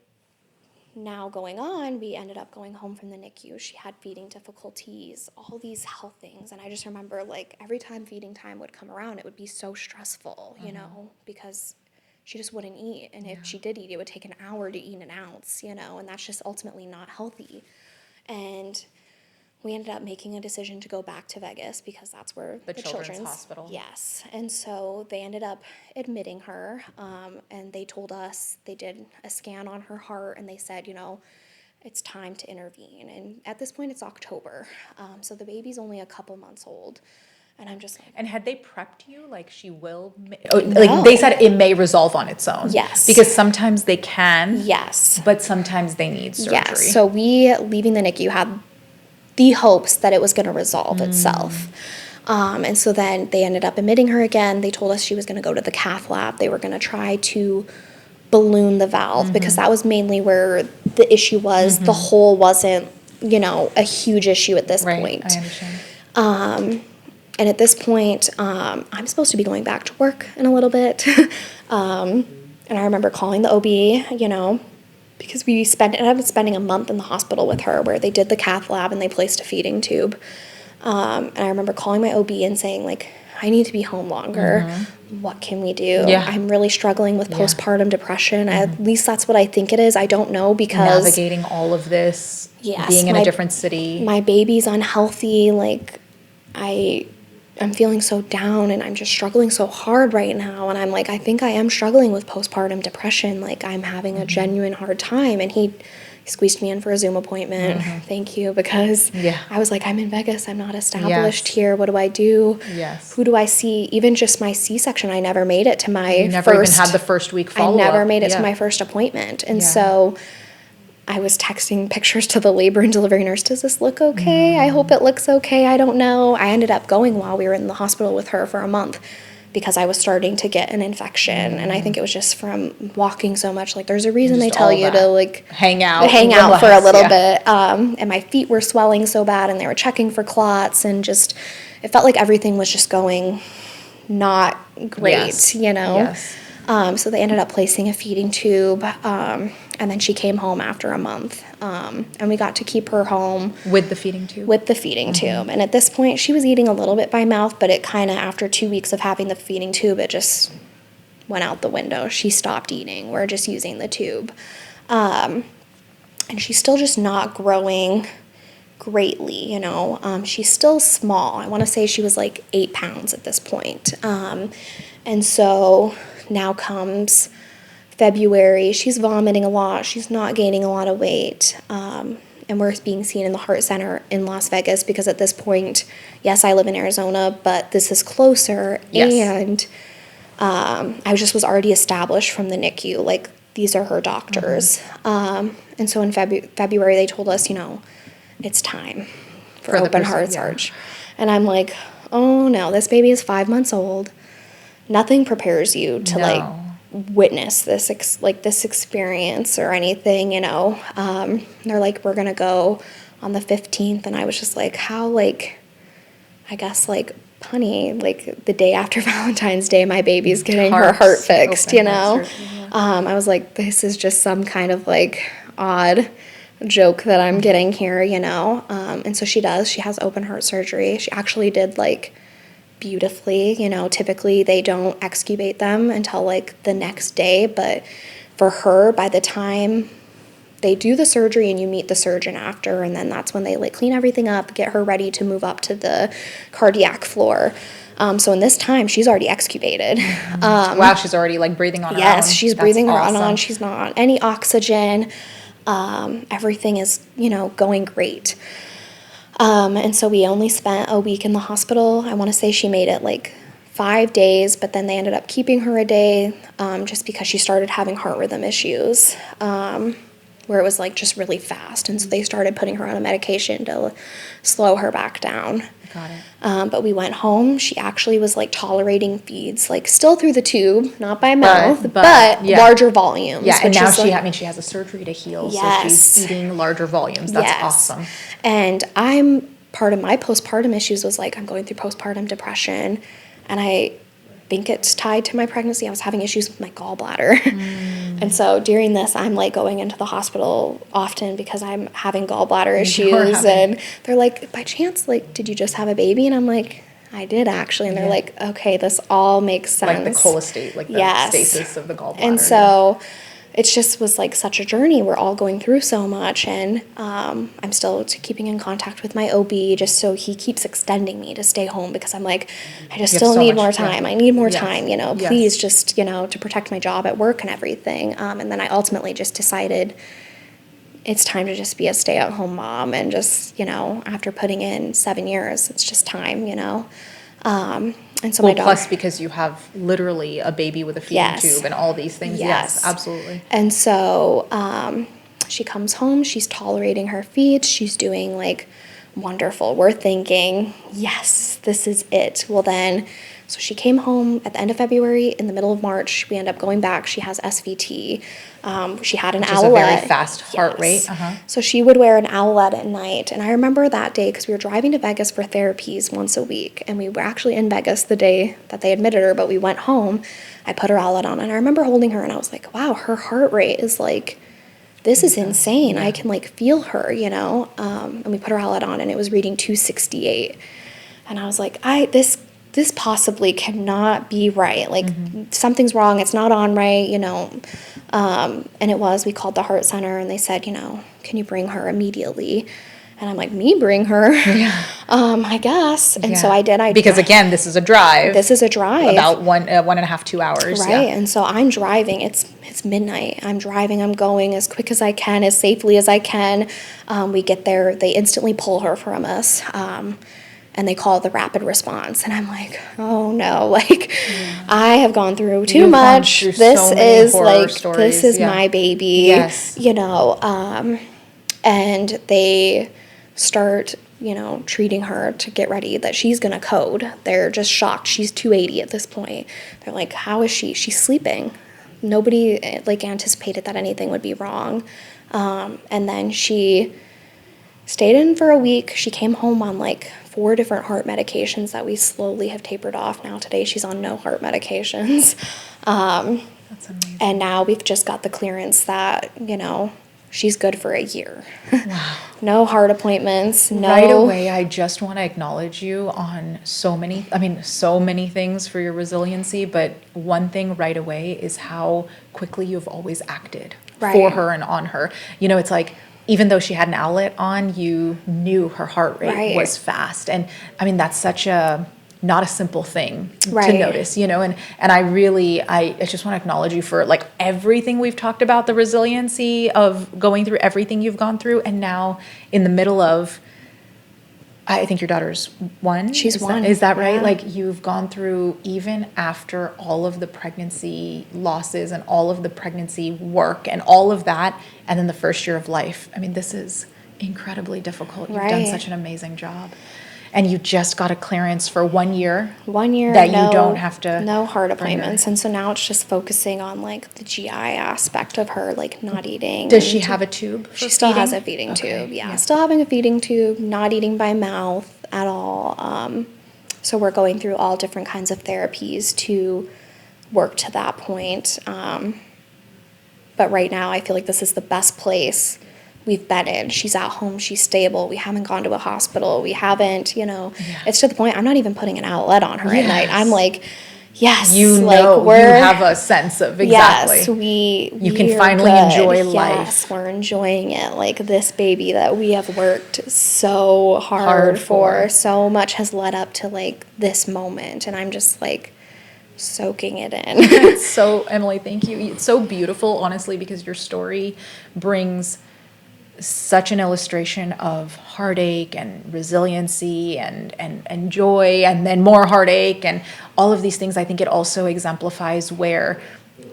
now going on, we ended up going home from the NICU. She had feeding difficulties, all these health things. And I just remember, like, every time feeding time would come around, it would be so stressful, you know, because she just wouldn't eat. And if she did eat, it would take an hour to eat an ounce, you know, and that's just ultimately not healthy. And we ended up making a decision to go back to Vegas because that's where the children's hospital. Yes. And so they ended up admitting her, and they told us, they did a scan on her heart, and they said, you know, it's time to intervene. And at this point, it's October. So the baby's only a couple months old. And I'm just like... And had they prepped you like she will? No. Like they said it may resolve on its own. Yes. Because sometimes they can. Yes. But sometimes they need surgery. Yes. So we, leaving the NICU, had the hopes that it was going to resolve itself. And so then they ended up admitting her again. They told us she was going to go to the cath lab. They were going to try to balloon the valve because that was mainly where the issue was. The hole wasn't, you know, a huge issue at this point. I understand. And at this point, I'm supposed to be going back to work in a little bit. And I remember calling the OB, you know, because ended up spending a month in the hospital with her where they did the cath lab and they placed a feeding tube. And I remember calling my OB and saying, like, I need to be home longer. What can we do? Yeah. I'm really struggling with postpartum depression. At least that's what I think it is. I don't know because... Navigating all of this, Yes, being in a different city. My baby's unhealthy. Like, I'm feeling so down and I'm just struggling so hard right now. And I'm like, I think I am struggling with postpartum depression. Like, I'm having a genuine hard time. And he squeezed me in for a Zoom appointment. Thank you, because I was like, I'm in Vegas. I'm not established here. What do I do? Yes. Who do I see? Even just my C-section, I never made it to my You never even had the first week follow-up. I never made it to my first appointment. And so I was texting pictures to the labor and delivery nurse. Does this look okay? I hope it looks okay. I don't know. I ended up going while we were in the hospital with her for a month because I was starting to get an infection. And I think it was just from walking so much. Like, there's a reason they tell you to, like, hang out for a little bit. And my feet were swelling so bad and they were checking for clots and just, it felt like everything was just going not great, you know? Yes. So they ended up placing a feeding tube, and then she came home after a month, and we got to keep her home. With the feeding tube? With the feeding tube. And at this point, she was eating a little bit by mouth, but it kind of, after 2 weeks of having the feeding tube, it just went out the window. She stopped eating. We're just using the tube. And she's still just not growing greatly, you know. She's still small. I want to say she was like 8 pounds at this point. And so now comes February. She's vomiting a lot. She's not gaining a lot of weight. And we're being seen in the heart center in Las Vegas because at this point, yes, I live in Arizona, but this is closer. Yes. And I just was already established from the NICU. Like, these are her doctors. And so in February, they told us, you know, it's time for open heart surgery. And I'm like, oh no, this baby is 5 months old. Nothing prepares you to like witness this this experience or anything, you know. They're like, we're gonna go on the 15th, and I was just like, how, like, I guess, like, punny, like the day after Valentine's Day, my baby's getting her heart fixed, you know. I was like, this is just some kind of like odd joke that I'm getting here, you know. And so she has open heart surgery. She actually did like beautifully, you know. Typically they don't excubate them until like the next day, but for her, by the time they do the surgery and you meet the surgeon after, and then that's when they like clean everything up, get her ready to move up to the cardiac floor. So in this time, she's already excubated. Wow, she's already like breathing on her own. Yes, she's breathing her awesome. on. She's not on any oxygen. Everything is, you know, going great. And so we only spent a week in the hospital. I want to say she made it like 5 days, but then they ended up keeping her a day just because she started having heart rhythm issues where it was like just really fast. And so they started putting her on a medication to slow her back down. Got it. But we went home. She actually was like tolerating feeds, like still through the tube, not by mouth, but yeah. larger volumes. Yeah, and now she has a surgery to heal, yes. so she's eating larger volumes. That's yes. awesome. And part of my postpartum issues was like I'm going through postpartum depression, and I think it's tied to my pregnancy. I was having issues with my gallbladder. And so during this, I'm like going into the hospital often because I'm having gallbladder issues. And they're like, by chance, like, did you just have a baby? And I'm like, I did actually. And they're like, okay, this all makes sense. Like the cholestate, like the stasis of the gallbladder. And so it just was like such a journey. We're all going through so much. And I'm still keeping in contact with my OB just so he keeps extending me to stay home because I'm like, I just still need more time. I need more time, you know, please just, you know, to protect my job at work and everything. And then I ultimately just decided it's time to just be a stay-at-home mom and just, you know, after putting in 7 years, it's just time, you know. And so my daughter, plus because you have literally a baby with a feeding tube and all these things. Yes, absolutely. And so she comes home, she's tolerating her feeds, she's doing like wonderful. We're thinking, yes, this is it. Well then, so she came home at the end of February. In the middle of March, we end up going back. She has SVT. She had an owlet. A very fast heart rate. So she would wear an owlet at night. And I remember that day because we were driving to Vegas for therapies once a week. And we were actually in Vegas the day that they admitted her, but we went home. I put her owlet on. And I remember holding her and I was like, wow, her heart rate is like, this is insane. I can like feel her, you know. And we put her owlet on and it was reading 268. And I was like, this possibly cannot be right. Like something's wrong. It's not on right, you know. And it was, we called the heart center and they said, you know, can you bring her immediately? And I'm like, me bring her? I guess. And so I did. Because again, this is a drive. About 1.5, 2 hours. Right. And so I'm driving. It's midnight. I'm driving. I'm going as quick as I can, as safely as I can. We get there. They instantly pull her from us. And they call the rapid response. And I'm like, oh no, like I have gone through too much. This is like, this is my baby, you know. And they start, you know, treating her to get ready that she's going to code. They're just shocked. She's 280 at this point. They're like, how is she? She's sleeping. Nobody like anticipated that anything would be wrong. And then she stayed in for a week. She came home on like 4 different heart medications that we slowly have tapered off. Now today she's on no heart medications. That's amazing. And now we've just got the clearance that, you know, she's good for a year. Wow. No heart appointments. No. Right away, I just want to acknowledge you on so many things for your resiliency, but one thing right away is how quickly you've always acted for her and on her. You know, it's like, even though she had an outlet on, you knew her heart rate Right. was fast. And I mean, that's such a, not a simple thing to Right. notice, you know, and I just want to acknowledge you for like everything we've talked about, the resiliency of going through everything you've gone through. And now in the middle of, I think your daughter's 1. She's 1. Is that right? Yeah. Like you've gone through, even after all of the pregnancy losses and all of the pregnancy work and all of that, and then the first year of life. I mean, this is incredibly difficult. You've done Right. such an amazing job. And you just got a clearance for 1 year. 1 year That you don't have to no heart bring her. appointments, and so now it's just focusing on like the GI aspect of her, like not eating. Does she and have a tube? She for still has feeding? a feeding Okay, tube. Yeah, still having a feeding tube, not eating by mouth at all. So we're going through all different kinds of therapies to work to that point. But right now, I feel like this is the best place we've been in. She's at home, she's stable. We haven't gone to a hospital. We haven't, it's to the point I'm not even putting an outlet on her at night. I'm like, yes, You like know, you have a sense of exactly. Yes, You can we're finally good. enjoy Yes, life. we're enjoying it. Like this baby that we have worked so hard for. So much has led up to like this moment, and I'm just like soaking it in. So, Emily, thank you. It's so beautiful, honestly, because your story brings such an illustration of heartache and resiliency and joy, and then more heartache and all of these things. I think it also exemplifies where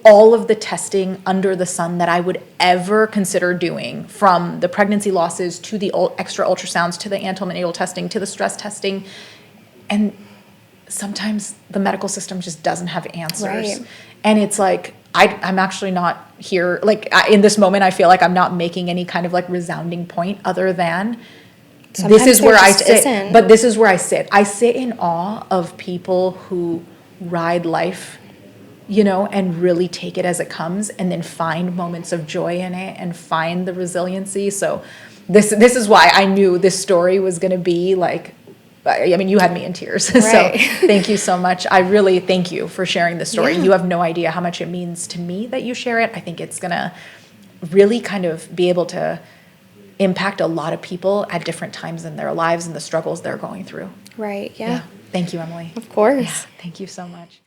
all of the testing under the sun that I would ever consider doing, from the pregnancy losses to the extra ultrasounds to the antenatal testing to the stress testing, and sometimes the medical system just doesn't have answers. Right. And it's like, I'm actually not here, like in this moment, I feel like I'm not making any kind of like resounding point other than Sometimes this is there where I just sit. isn't. But this is where I sit. I sit in awe of people who ride life, and really take it as it comes, and then find moments of joy in it and find the resiliency. So this is why I knew this story was going to be like, I mean, you had me in tears. Right. So thank you so much. I really thank you for sharing this story. Yeah. You have no idea how much it means to me that you share it. I think it's going to really kind of be able to impact a lot of people at different times in their lives and the struggles they're going through. Right, yeah. Thank you, Emily. Of course. Yeah, thank you so much.